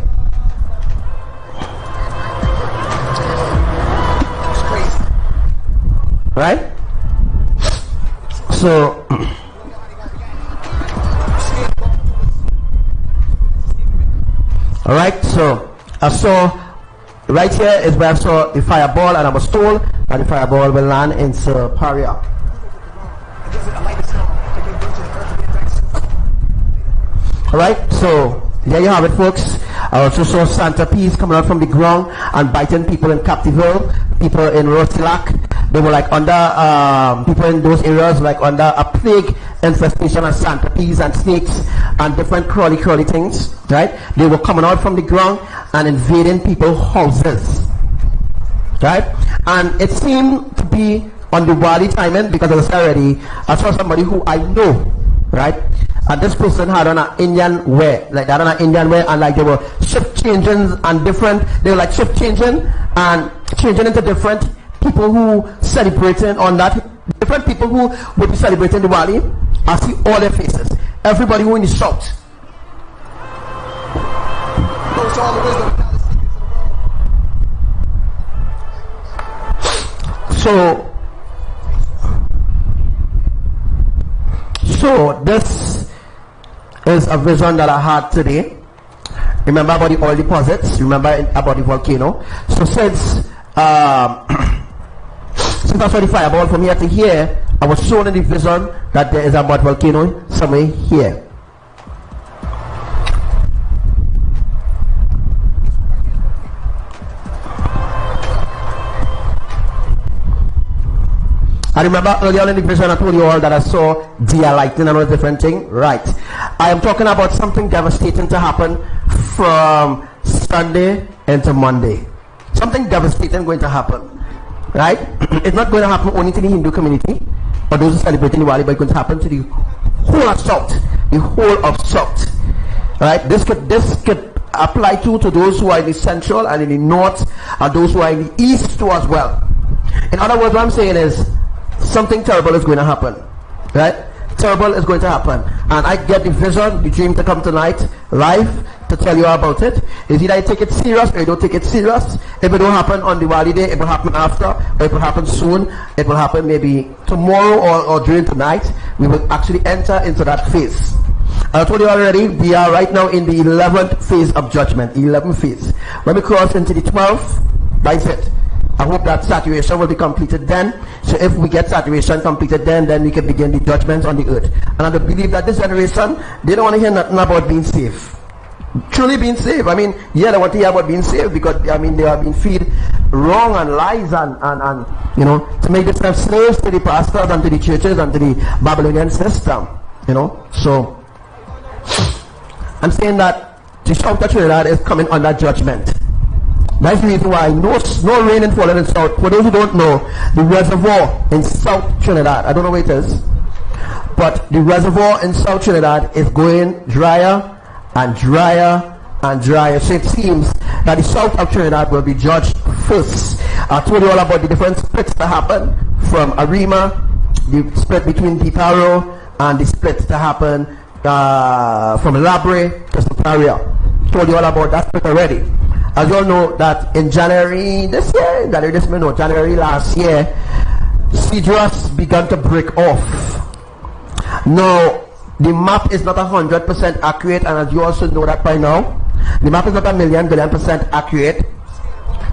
Right? So all right, so I saw right here is where I saw the fireball, and I was told that the fireball will land in Saparia. Alright, so there you have it, folks. I also saw Santa Peas coming out from the ground and biting people in Captiville, people in Rotilak. They were like under, people in those areas like under a plague infestation of Santa Peas and snakes and different crawly things, right? They were coming out from the ground and invading people's houses, right? And it seemed to be on the Wadi timing because as I said already, I saw somebody who I know, right? And this person had on an Indian wear, like that on an Indian wear, and like they were shift changing and different. They were like shift changing and changing into different people who celebrating on that. Different people who would be celebrating the Wali. I see all their faces. Everybody who in the shout. So this is a vision that I had today. Remember about the oil deposits, remember about the volcano. So since I saw the fireball from here to here, I was shown in the vision that there is a volcano somewhere here. I remember earlier in the vision I told you all that I saw deer lightning and all different thing. Right. I am talking about something devastating to happen from Sunday into Monday. Something devastating going to happen. Right? It's not going to happen only to the Hindu community or those who celebrate Diwali, but it's going to happen to the whole of South. The whole of South. Right? This could apply to those who are in the central and in the north, and those who are in the east too as well. In other words, what I'm saying is something terrible is going to happen. Right? Terrible is going to happen. And I get the vision, the dream to come tonight live to tell you about it. Is either you take it serious or you don't take it serious. If it don't happen on Diwali day, it will happen after, or it will happen soon. It will happen maybe tomorrow or during tonight. We will actually enter into that phase. I told you already, we are right now in the 11th phase of judgment. 11th phase. When we cross into the 12th, that's it. I hope that saturation will be completed then. So if we get saturation completed then we can begin the judgments on the earth. And I believe that this generation, they don't want to hear nothing about being safe. Truly being saved. I mean, yeah, they want to hear about being saved because, I mean, they have been fed wrong and lies and you know, to make themselves slaves to the pastors and to the churches and to the Babylonian system. You know, so I'm saying that the South of Trinidad is coming under judgment. That's the reason why no rain is falling in South. For those who don't know, the reservoir in South Trinidad, I don't know where it is, but the reservoir in South Trinidad is going drier and drier and drier. So it seems that the South of Trinidad will be judged first. I told you all about the different splits that happen from Arima, the split between Piparo, and the split to happen from Labre to Superior. Told you all about that split already. As you all know that in January last year, Cedrus began to break off. Now, the map is not 100% accurate, and as you also know that by now, the map is not a billion % accurate,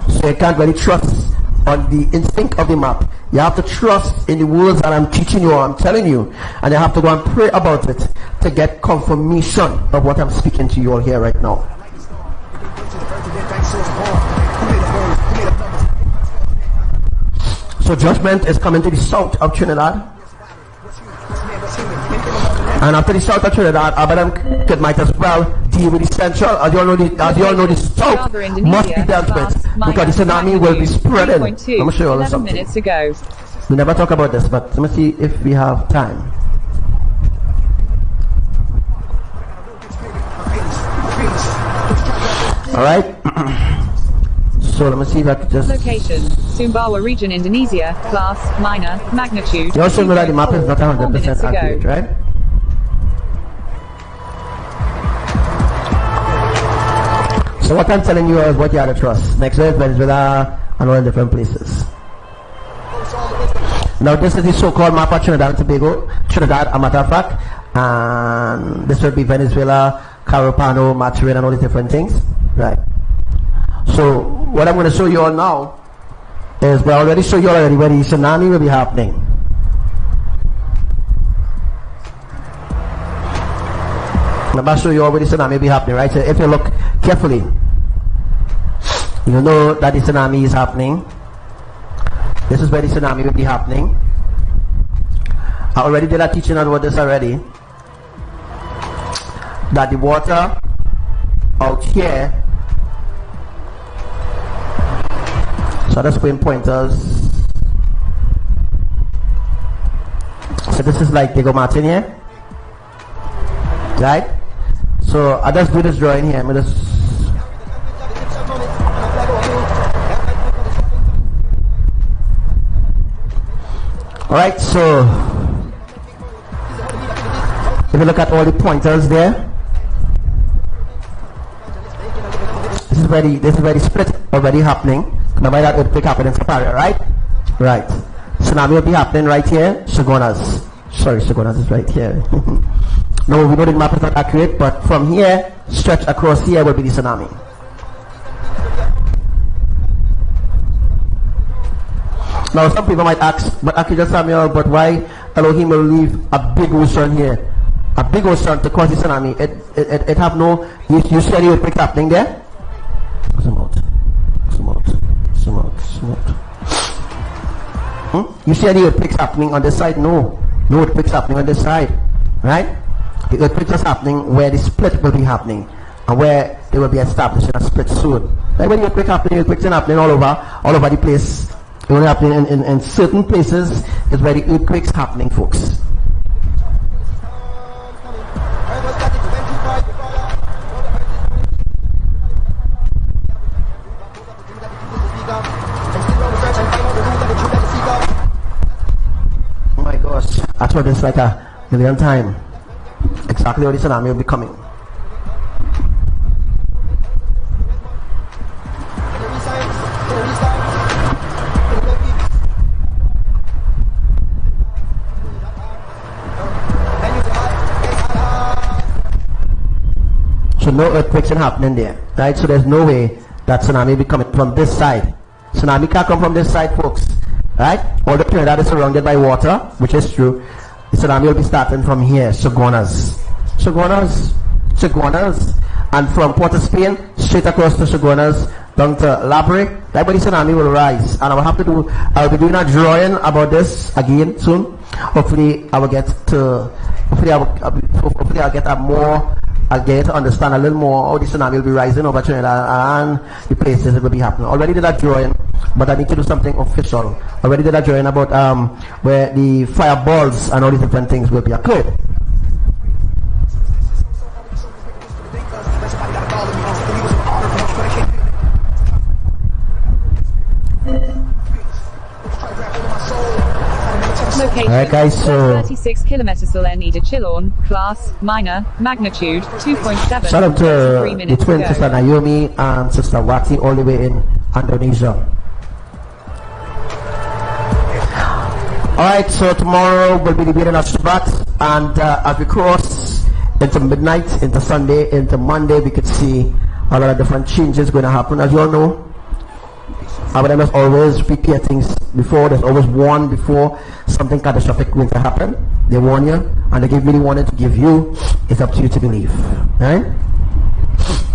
so you can't really trust on the instinct of the map. You have to trust in the words that I'm teaching you or I'm telling you, and you have to go and pray about it to get confirmation of what I'm speaking to you all here right now. So judgment is coming to the south of Trinidad. And after the south of Trinidad, Abbadiel might as well deal with the central. As you all know, the south must be dealt with because the tsunami will be spreading. Let me show you all something. We never talk about this, but let me see if we have time. All right. So let me see if I can just... Location, Sumbawa region, Indonesia, class, minor, magnitude... You also know that the map is not 100% accurate, right? So what I'm telling you is what you have to trust. Next is Venezuela and all different places. Now this is the so-called map of Trinidad and Tobago, Trinidad, a matter of fact, and this will be Venezuela, Carapano, Maturin, and all these different things, right? So what I'm going to show you all now is, I already showed you already where the tsunami will be happening. I'm going to show you all where the tsunami will be happening, right? So if you look carefully, you know that the tsunami is happening. This is where the tsunami will be happening. I already did a teaching on what this already. That the water out here, so let's put in pointers. So this is like Diego Martin here, right? So I just do this drawing here. I'm just all right. So if you look at all the pointers there, this is where the split already happening. Remember that earthquake happened in Superior, right? Right. Tsunami will be happening right here. Shagonas. Sorry, Shagonas is right here. No, we know the map is not accurate, but from here, stretch across here will be the tsunami. Now, some people might ask, but Archangel Samuel, but why Elohim will leave a big ocean here? A big ocean to cause the tsunami. It have no, you see any earthquake happening there? Zoom out. You see any earthquakes happening on this side? No. No earthquakes happening on this side. Right? The earthquakes is happening where the split will be happening. And where they will be establishing a split soon. Like when earthquakes are happening all over the place. It's only happening in certain places is where the earthquakes happening, folks. Oh my gosh, I told this like a million times. Exactly how the tsunami will be coming. So no earthquakes happening there, right? So there's no way that tsunami will be coming from this side. Tsunami can't come from this side, folks, right? All the Trinidad is surrounded by water, which is true. The tsunami will be starting from here, Shoguanas, and from Port of Spain straight across to Shoguanas down to Labre. Right, but the tsunami will rise, and I'll be doing a drawing about this again soon. Hopefully I'll get to understand a little more how the tsunami will be rising over Trinidad and the places it will be happening. Already did that drawing, but I need to do something official. Already did that drawing about where the fireballs and all these different things will be occurring. Alright guys, so 36 kilometers Soleni de Chillon, class, minor, magnitude 2.7. shout out to the twin sister Naomi and sister Wati all the way in Indonesia. Alright, so tomorrow will be the beginning of Shabbat, and as we cross into midnight, into Sunday, into Monday, we could see a lot of different changes going to happen. As you all know, Abbadiel always prepare things before. There's always warn before something catastrophic going to happen. They warn you, and they give me the warning to give you. It's up to you to believe, right?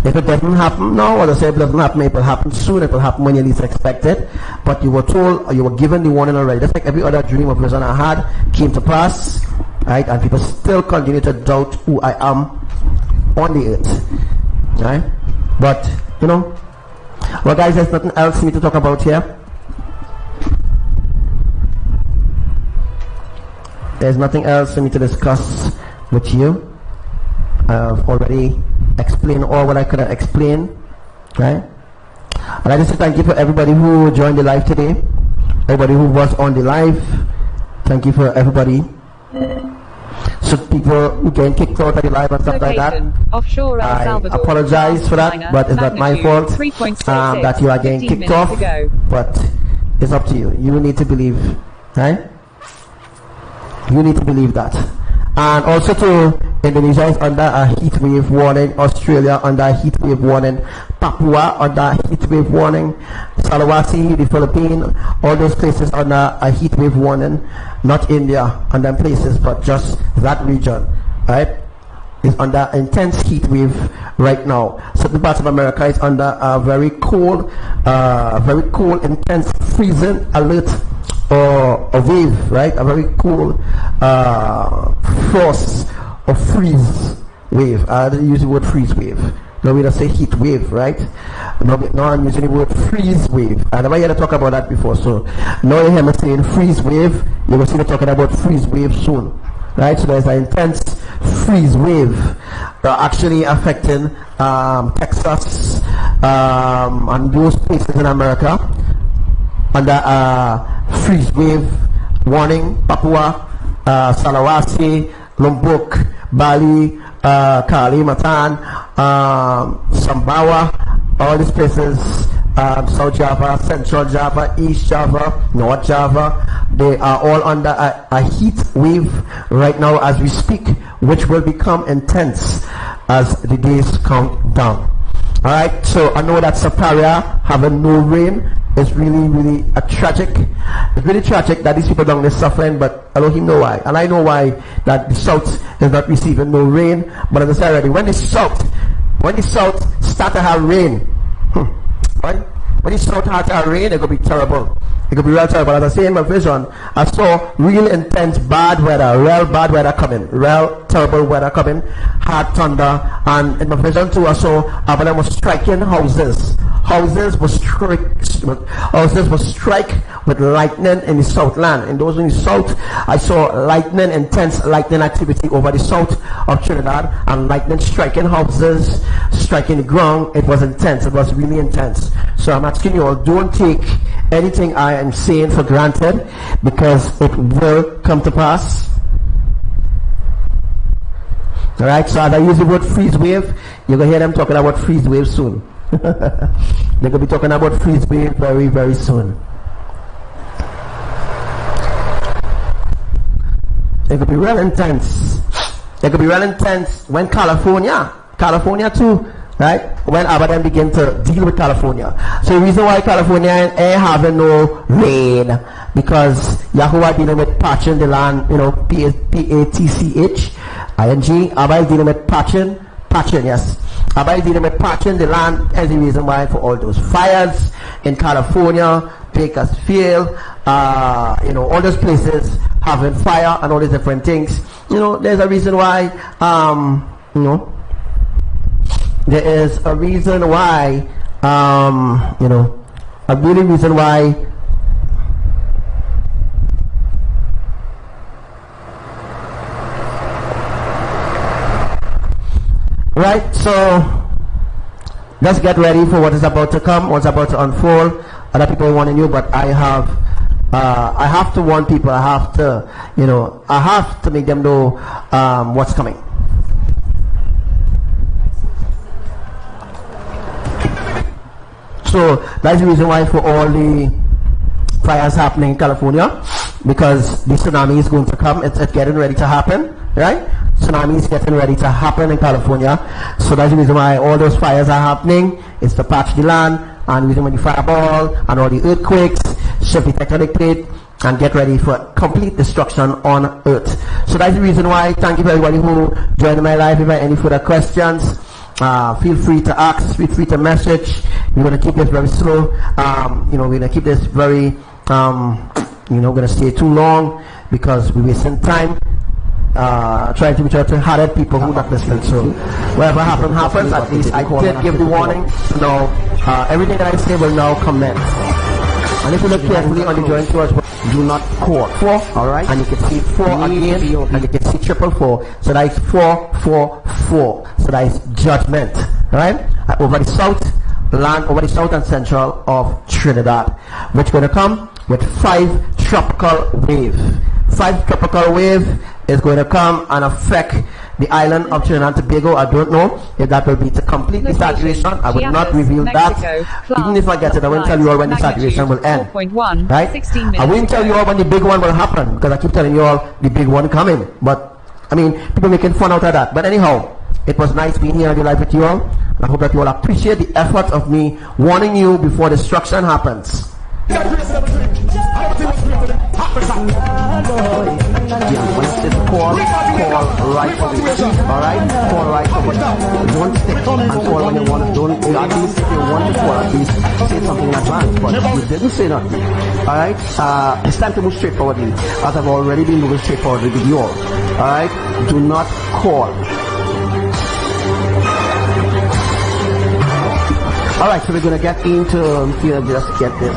If it doesn't happen now, or they say it doesn't happen, it will happen soon. It will happen when you least expect it. But you were told, or you were given the warning already. Just like every other dream or vision I had came to pass, right? And people still continue to doubt who I am on the earth, right? But you know. Well guys, there's nothing else for me to talk about here. There's nothing else for me to discuss with you. I've already explained all what I could have explained, right? And I just say thank you for everybody who joined the live today, everybody who was on the live. Thank you for everybody. So people who getting kicked out of the live and stuff like that, offshore El I Salvador, apologize for that, but it's not my fault that you are getting kicked off. But it's up to you. You need to believe, right? You need to believe that. And also to Indonesia is under a heat wave warning, Australia under a heat wave warning, Papua under a heat wave warning, Sulawesi, the Philippines, all those places under a heat wave warning. Not India and them places, but just that region, right, is under intense heat wave right now. Certain parts of America is under a very cold, intense freezing alert or a wave, right? A very cool frost or freeze wave. I don't use the word freeze wave. No, we don't say heat wave, right? No, I'm using the word freeze wave. I never heard to talk about that before, so now you hear me saying freeze wave. You will see me talking about freeze wave soon, right? So there's an intense freeze wave actually affecting Texas and those places in America under freeze wave warning. Papua, Sulawesi, Lombok, Bali, Kalimantan, Sumbawa, all these places, South Java, Central Java, East Java, North Java, they are all under a heat wave right now as we speak, which will become intense as the days count down. Alright, so I know that Saparia having no rain is really a tragic. It's really tragic that these people down there suffering, but Elohim know why. And I know why that the south is not receiving no rain. But as I said already, when the south start to have rain, right? When the south start to have rain, it's going to be terrible. It could be real terrible. As I say in my vision, I saw real intense bad weather, real bad weather coming, real terrible weather coming, hard thunder, and in my vision too, I saw Abbadiel was striking houses. Houses were strike with lightning in the Southland. And those in the south, I saw lightning, intense lightning activity over the south of Trinidad, and lightning striking houses, striking the ground. It was intense. It was really intense. So I'm asking you all, don't take anything I am saying for granted, because it will come to pass. Alright, so as I use the word freeze wave, you're going to hear them talking about freeze wave soon. They're going to be talking about freeze wave very, very soon. It could be real intense. It could be real intense when California too, right? When Abbadiel begin to deal with California. So the reason why California ain't having no rain, because Yahuwah dealing with patching the land, P-A-T-C-H-I-N-G. Abbadiel dealing with patching, yes. Abbadiel dealing with patching the land is the reason why for all those fires in California, Bakersfield, all those places having fire and all these different things. There's a reason why, there is a reason why, a really reason why right, so let's get ready for what is about to come, what's about to unfold. Other people warning you, but I have to warn people. I have to make them know what's coming. So that's the reason why for all the fires happening in California, because the tsunami is going to come. It's getting ready to happen, right? Tsunami is getting ready to happen in California. So that's the reason why all those fires are happening. It's to patch the land, and the reason why the fireball and all the earthquakes, shift the tectonic plate, and get ready for complete destruction on earth. So that's the reason why. Thank you for everybody who joined my live. If you have any further questions, feel free to ask, feel free to message. We're going to keep this very slow. We're going to keep this very, we're going to stay too long because we're wasting time trying to reach out to hard people who not listening. So whatever happens, at least I did give the warning. So now everything that I say will now commence. And if you look carefully on the joint towards, do not call 4, alright? And you can see 4 again, and you can see 444. So that is 444. So that is judgment, alright? Over the south land, over the south and central of Trinidad, which going to come with 5 tropical wave. 5 tropical wave is going to come and affect the island of Trinidad and Tobago. I don't know if that will be to complete the saturation. I will not reveal that. Even if I get it, I won't tell you all when the saturation will end. Right? I won't tell you all when the big one will happen, because I keep telling you all the big one coming. But I mean, people making fun out of that. But anyhow, it was nice being here on the live with you all. And I hope that you all appreciate the effort of me warning you before destruction happens. Yeah, when it's call right for me. Alright? Call right for me. Don't stick and call when you want to. Don't, at least if you want to call, at least say something in advance. But you didn't say nothing. Alright? It's time to move straightforwardly, as I've already been moving straightforwardly with you all. Alright? Do not call. Alright, so we're going to get into, just get this.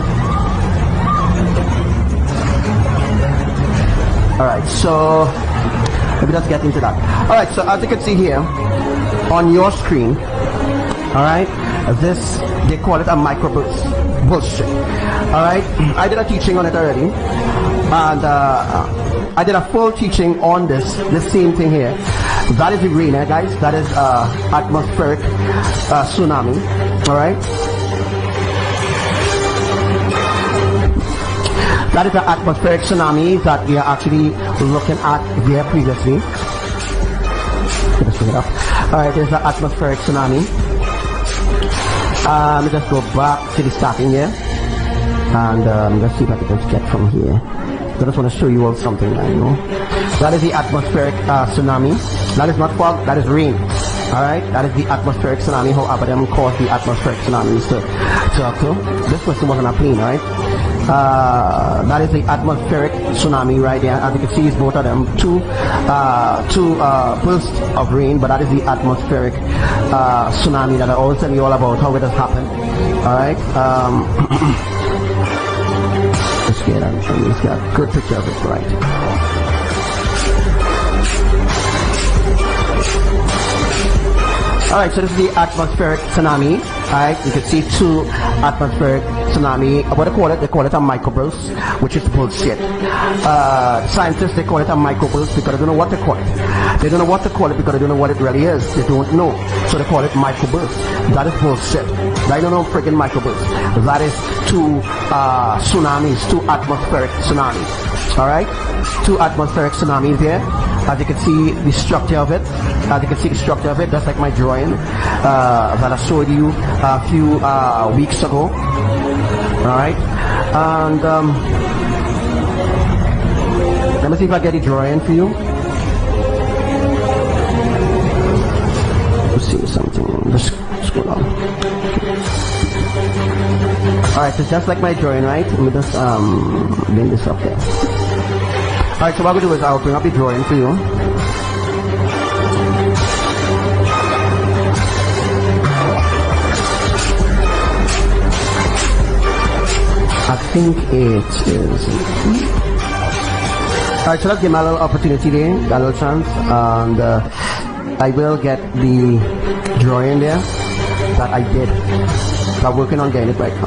Alright, so let me just get into that. Alright, so as you can see here on your screen, alright, this, they call it a microburst bullshit. Alright, I did a teaching on it already, and I did a full teaching on this same thing here. That is the rain, guys. That is atmospheric tsunami. Alright. That is the atmospheric tsunami that we are actually looking at there previously. Let's bring it up. Alright, there's the atmospheric tsunami. Let me just go back to the starting here. And let's see if I can just get from here. I just want to show you all something I know. That is the atmospheric tsunami. That is not fog, that is rain. Alright, that is the atmospheric tsunami, how Abbadiel caused the atmospheric tsunamis to occur. This person was on a plane, right? That is the atmospheric tsunami right there. As you can see, it's both of them. Two bursts of rain, but that is the atmospheric tsunami that I always tell you all about how it has happened. Alright. Let's get a good picture of it, right? Alright, so this is the atmospheric tsunami. Alright, you can see two atmospheric tsunami. What they call it? They call it a microburst, which is bullshit. Scientists, they call it a microburst because they don't know what to call it. They don't know what to call it because they don't know what it really is. They don't know. So they call it microburst. That is bullshit. I don't know freaking microburst. That is two tsunamis, two atmospheric tsunamis. Alright? Two atmospheric tsunamis here. As you can see the structure of it. As you can see the structure of it, that's like my drawing that I showed you a few weeks ago. Alright? And let me see if I get the drawing for you. Let's see something. Just scroll down. Okay. Alright, so just like my drawing, right? Let me just bring this up there. Alright, so what we'll do is I'll bring up the drawing for you. I think it is. Alright, so let's give me a little opportunity there, a little chance, and I will get the drawing there that I did. So I'm working on getting it right now.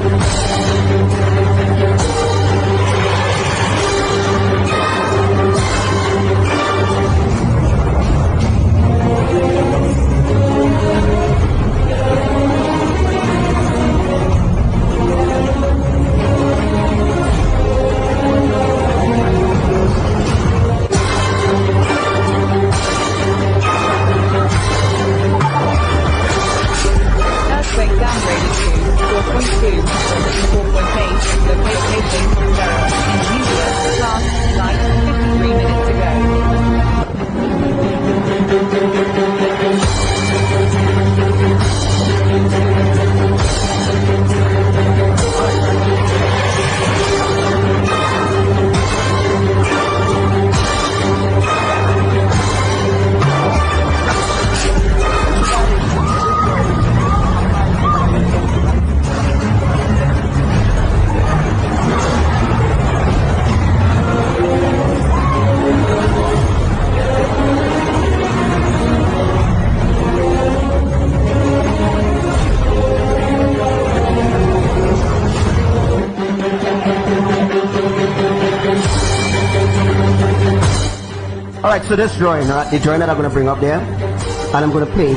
Alright, so this drawing, the drawing that I'm going to bring up there, and I'm going to play.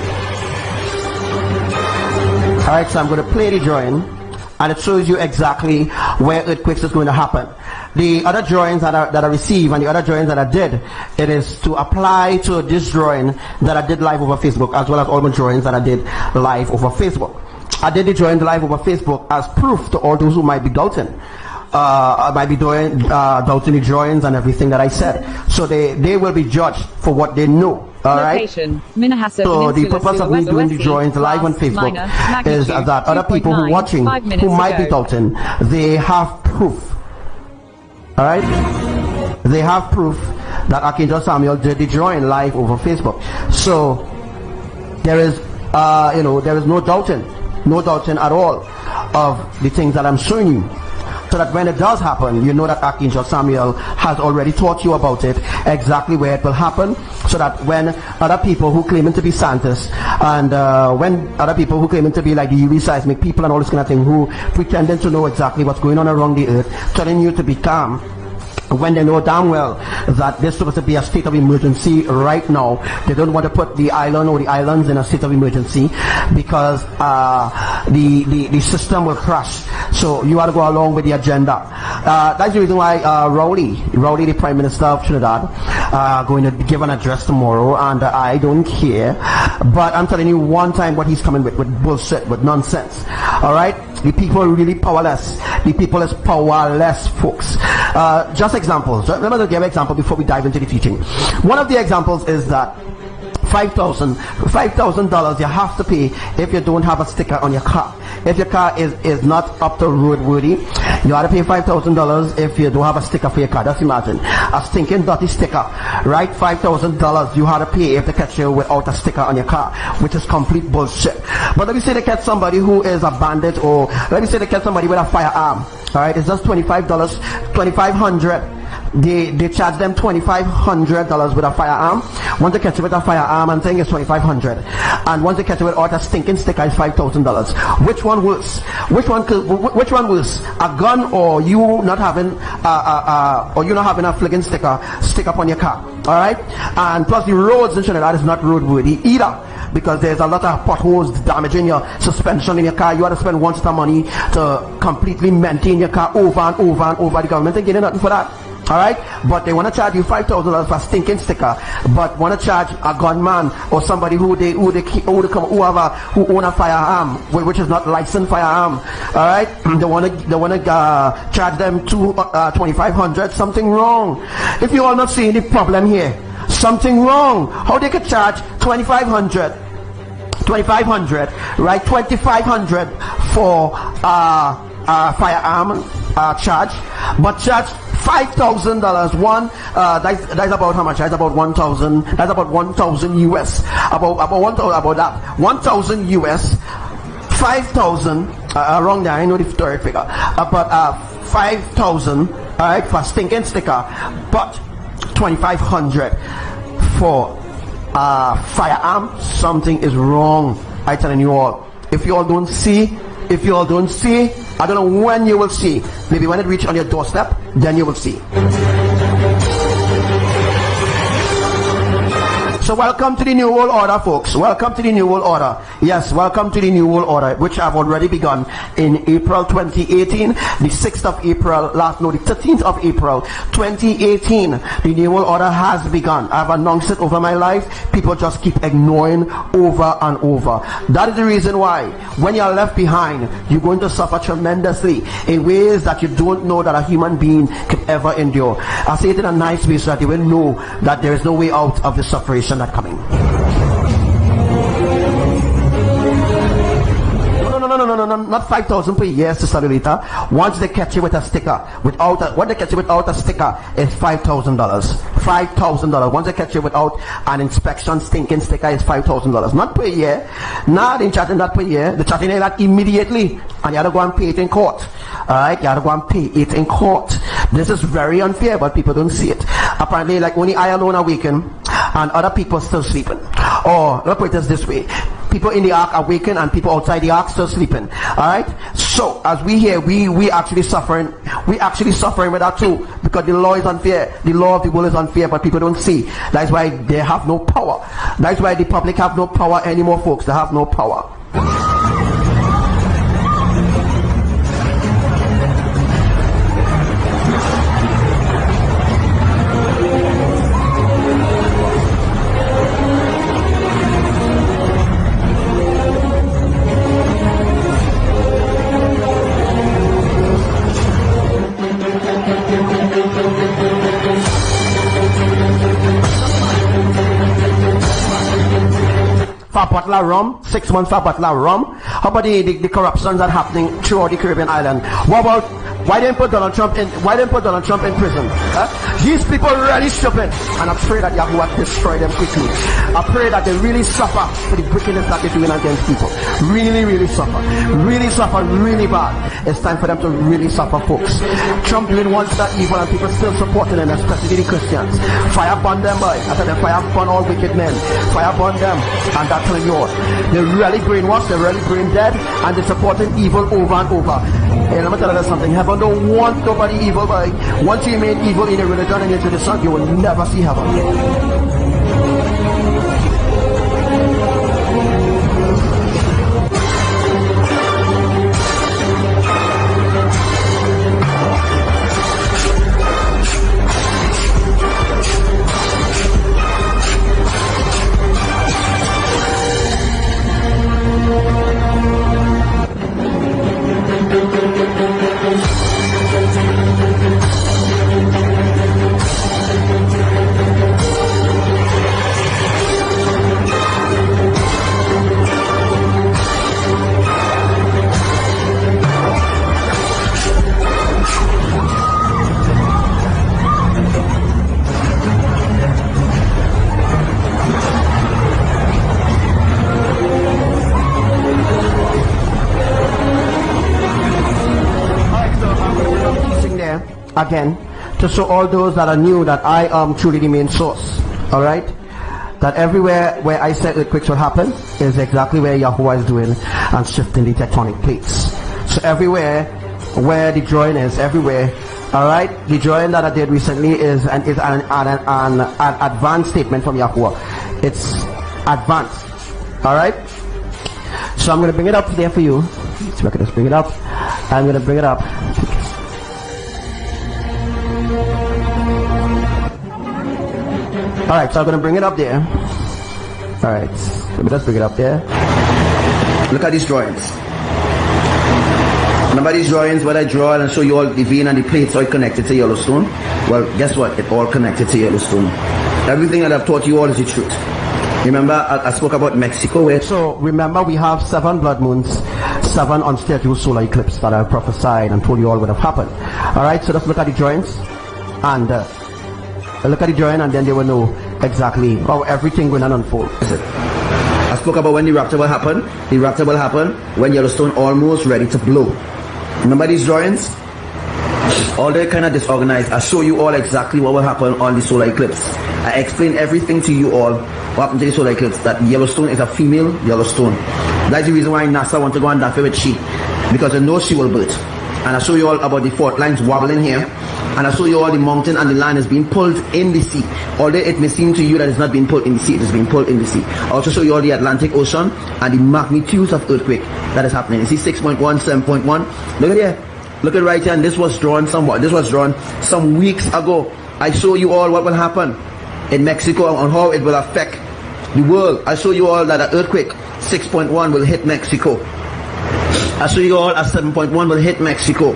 Alright, so I'm going to play the drawing, and it shows you exactly where earthquakes is going to happen. The other drawings that I received and the other drawings that I did, it is to apply to this drawing that I did live over Facebook, as well as all my drawings that I did live over Facebook. I did the drawing live over Facebook as proof to all those who might be doubting. I might be doubting the drawings and everything that I said. So they will be judged for what they know. Alright? So the purpose of me doing the drawings live on Facebook is that other people who are watching, who might be doubting, they have proof. Alright? They have proof that Archangel Samuel did the drawing live over Facebook. So there is there is no doubting at all of the things that I'm showing you. So that when it does happen, you know that Archangel Samuel has already taught you about it, exactly where it will happen, so that when other people who claiming to be Santas, and when other people who claiming to be like the UV seismic people and all this kind of thing, who pretending to know exactly what's going on around the earth, telling you to be calm, when they know damn well that there's supposed to be a state of emergency right now. They don't want to put the island or the islands in a state of emergency because the system will crash. So you have to go along with the agenda. That's the reason why Rowley, the Prime Minister of Trinidad, going to give an address tomorrow, and I don't care. But I'm telling you one time what he's coming with bullshit, with nonsense. Alright? The people are really powerless. The people is powerless, folks. Just examples. Remember to give an example before we dive into the teaching. One of the examples is that $5,000 you have to pay if you don't have a sticker on your car. If your car is not up to roadworthy, you have to pay $5,000 if you don't have a sticker for your car. Just imagine a stinking dirty sticker, right? $5,000 you have to pay if they catch you without a sticker on your car, which is complete bullshit. But let me say they catch somebody who is a bandit, or let me say they catch somebody with a firearm. All right, it's just $25, $2,500. They charge them $2,500 with a firearm. Once they catch you with a firearm and thing, it's $2,500. And once they catch you with a stinking sticker, it's $5,000. Which one worse? Which one worse? A gun, or you not having a fligging sticker stick up on your car? All right, and plus the roads in Trinidad is not roadworthy either, because there's a lot of potholes damaging your suspension in your car. You have to spend one star money to completely maintain your car over and over and over. The government ain't getting nothing for that. Alright, but they want to charge you $5,000 for a stinking sticker, but want to charge a gunman or somebody who own a firearm, which is not licensed firearm. Alright, they want to charge them $2,500. Something wrong. If you are not seeing the problem here, something wrong. How they could charge $2,500, right? $2,500 for firearm charge, but charge $5,000. One, that's about how much? That's about 1,000. That's about 1,000 US. About 1,000 US. 5,000. Wrong there. I know the third figure. But 5,000. All right, for stinking sticker, but 2,500 for firearm. Something is wrong. I'm telling you all. If you all don't see, I don't know when you will see. Maybe when it reaches on your doorstep, then you will see. So welcome to the New World Order, folks. Welcome to the New World Order. Yes, welcome to the New World Order, which I've already begun in April 2018, the 6th of April, the 13th of April 2018. The New World Order has begun. I've announced it over my life. People just keep ignoring over and over. That is the reason why when you're left behind, you're going to suffer tremendously in ways that you don't know that a human being could ever endure. I say it in a nice way so that you will know that there is no way out of the suffering not coming. No, not 5,000 per year, Sister Lolita. Once they catch you with a sticker, when they catch you without a sticker, it's $5,000. $5,000. Once they catch you without an inspection stinking sticker, it's $5,000. Not per year. Nah, they ain't charging that per year. They're charging that immediately, and you have to go and pay it in court. Alright, you have to go and pay it in court. This is very unfair, but people don't see it. Apparently, like only I alone awaken, and other people still sleeping. Or let's put it this way: people in the ark awaken and people outside the ark still sleeping. Alright, so as we hear, we actually suffering with that too, because the law is unfair. The law of the world is unfair, but people don't see. That's why they have no power. That's why the public have no power anymore, folks. They have no power. For a bottle of rum, 6 months for a bottle of rum. How about the corruptions that are happening throughout the Caribbean island? What about why didn't put Donald Trump in prison? These people are really stupid, and I pray that Yahuwah destroy them quickly. I pray that they really suffer for the wickedness that they're doing against people. Really suffer really bad. It's time for them to really suffer, folks. Trump doing one that evil and people still supporting him, especially the Christians. Fire burn them, boy. I said fire burn all wicked men. Fire burn them, and that's telling you all. They're really brainwashed, they're really brain dead, and they're supporting evil over and over. Hey, let me tell you something. Heaven don't want nobody evil, boy. Once you made evil in a religion and into the sun, you will never see heaven. again, to show all those that are new that I am truly the main source. Alright? That everywhere where I said earthquakes will happen is exactly where Yahuwah is doing and shifting the tectonic plates. So everywhere where the drawing is, everywhere, alright, the drawing that I did recently is an advanced statement from Yahuwah. It's advanced. Alright? So I'm going to bring it up there for you. So I can just bring it up. I'm going to bring it up. Alright, so I'm going to bring it up there. Alright, let me just bring it up there. Look at these drawings. Remember these drawings where I draw and show you all the vein and the plates all connected to Yellowstone? Well, guess what? It all connected to Yellowstone. Everything that I've taught you all is the truth. Remember, I spoke about Mexico where... So, remember we have 7 blood moons, 7 unscheduled solar eclipses that I prophesied and told you all would have happened. Alright, so let's look at the drawings. And look at the drawing and then they will know exactly how everything will unfold. I spoke about when the rapture will happen. The rapture will happen when Yellowstone almost ready to blow. Remember these drawings? All they're kind of disorganized. I show you all exactly what will happen on the solar eclipse. I explain everything to you all what happened to the solar eclipse, that Yellowstone is a female Yellowstone. That's the reason why NASA want to go and daffy with she, because they know she will birth. And I show you all about the fault lines wobbling here, and I show you all the mountain and the land is being pulled in the sea. Although it may seem to you that it's not being pulled in the sea, it is being pulled in the sea. I also show you all the Atlantic Ocean and the magnitudes of earthquake that is happening. You see 6.1, 7.1. Look at here. Look at right here, and this was drawn somewhat. This was drawn some weeks ago. I show you all what will happen in Mexico and how it will affect the world. I show you all that an earthquake 6.1 will hit Mexico. I show you all a 7.1 will hit Mexico.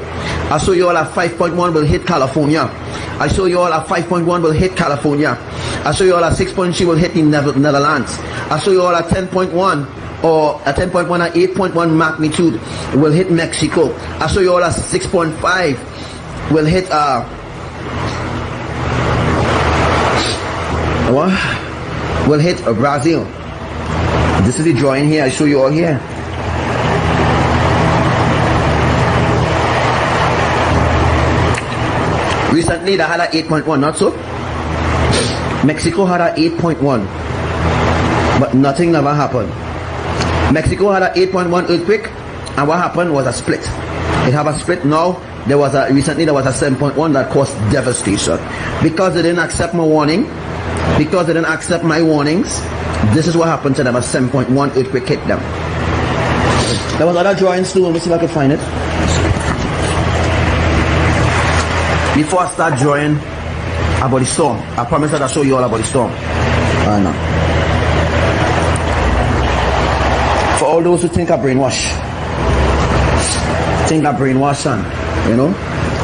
I show you all a 5.1 will hit California. I show you all a 5.1 will hit California. I show you all a 6.3 will hit the Netherlands. I show you all a 10.1 or a 10.1 or 8.1 magnitude will hit Mexico. I show you all a 6.5 will hit what? Will hit Brazil. This is the drawing here. I show you all here. Recently they had a 8.1, not so? Mexico had a 8.1, but nothing never happened. Mexico had a 8.1 earthquake, and what happened was a split. It had a split. Now recently there was a 7.1 that caused devastation. Because they didn't accept my warning, because they didn't accept my warnings, this is what happened to them. A 7.1 earthquake hit them. There was other drawings too. Let me see if I can find it. Before I start drawing about the storm, I promise that I'll show you all about the storm. I know. For all those who think I brainwash, and you know,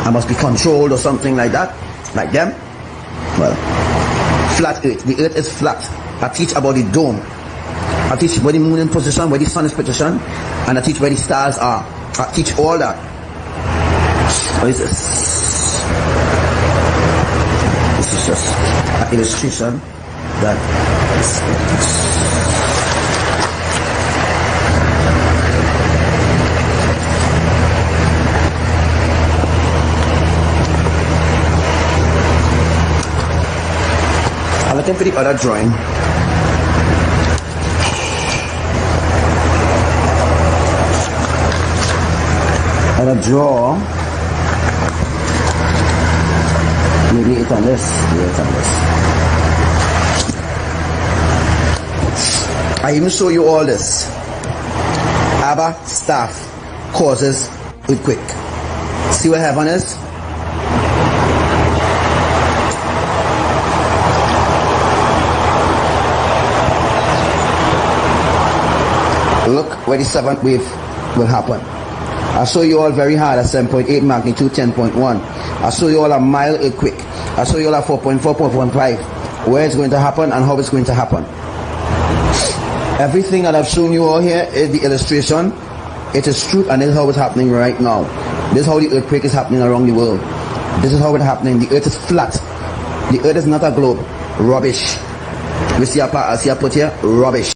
I must be controlled or something like that, like them. Well, flat earth. The earth is flat. I teach about the dome. I teach where the moon in position, where the sun is positioned, and I teach where the stars are. I teach all that. What is this? This is just an illustration that I'm looking for the other drawing. And I draw. Maybe it's on this. I even show you all this. Abba staff causes earthquake. See what heaven is? Look where the 7th wave will happen. I'll show you all very hard at 7.8 magnitude, 10.1. I'll show you all a mild earthquake. I'll show you all a 4.4, 4.5. Where it's going to happen and how it's going to happen. Everything that I've shown you all here is the illustration. It is truth, and this is how it's happening right now. This is how the earthquake is happening around the world. This is how it's happening. The earth is flat. The earth is not a globe. Rubbish. We see a put here? Rubbish.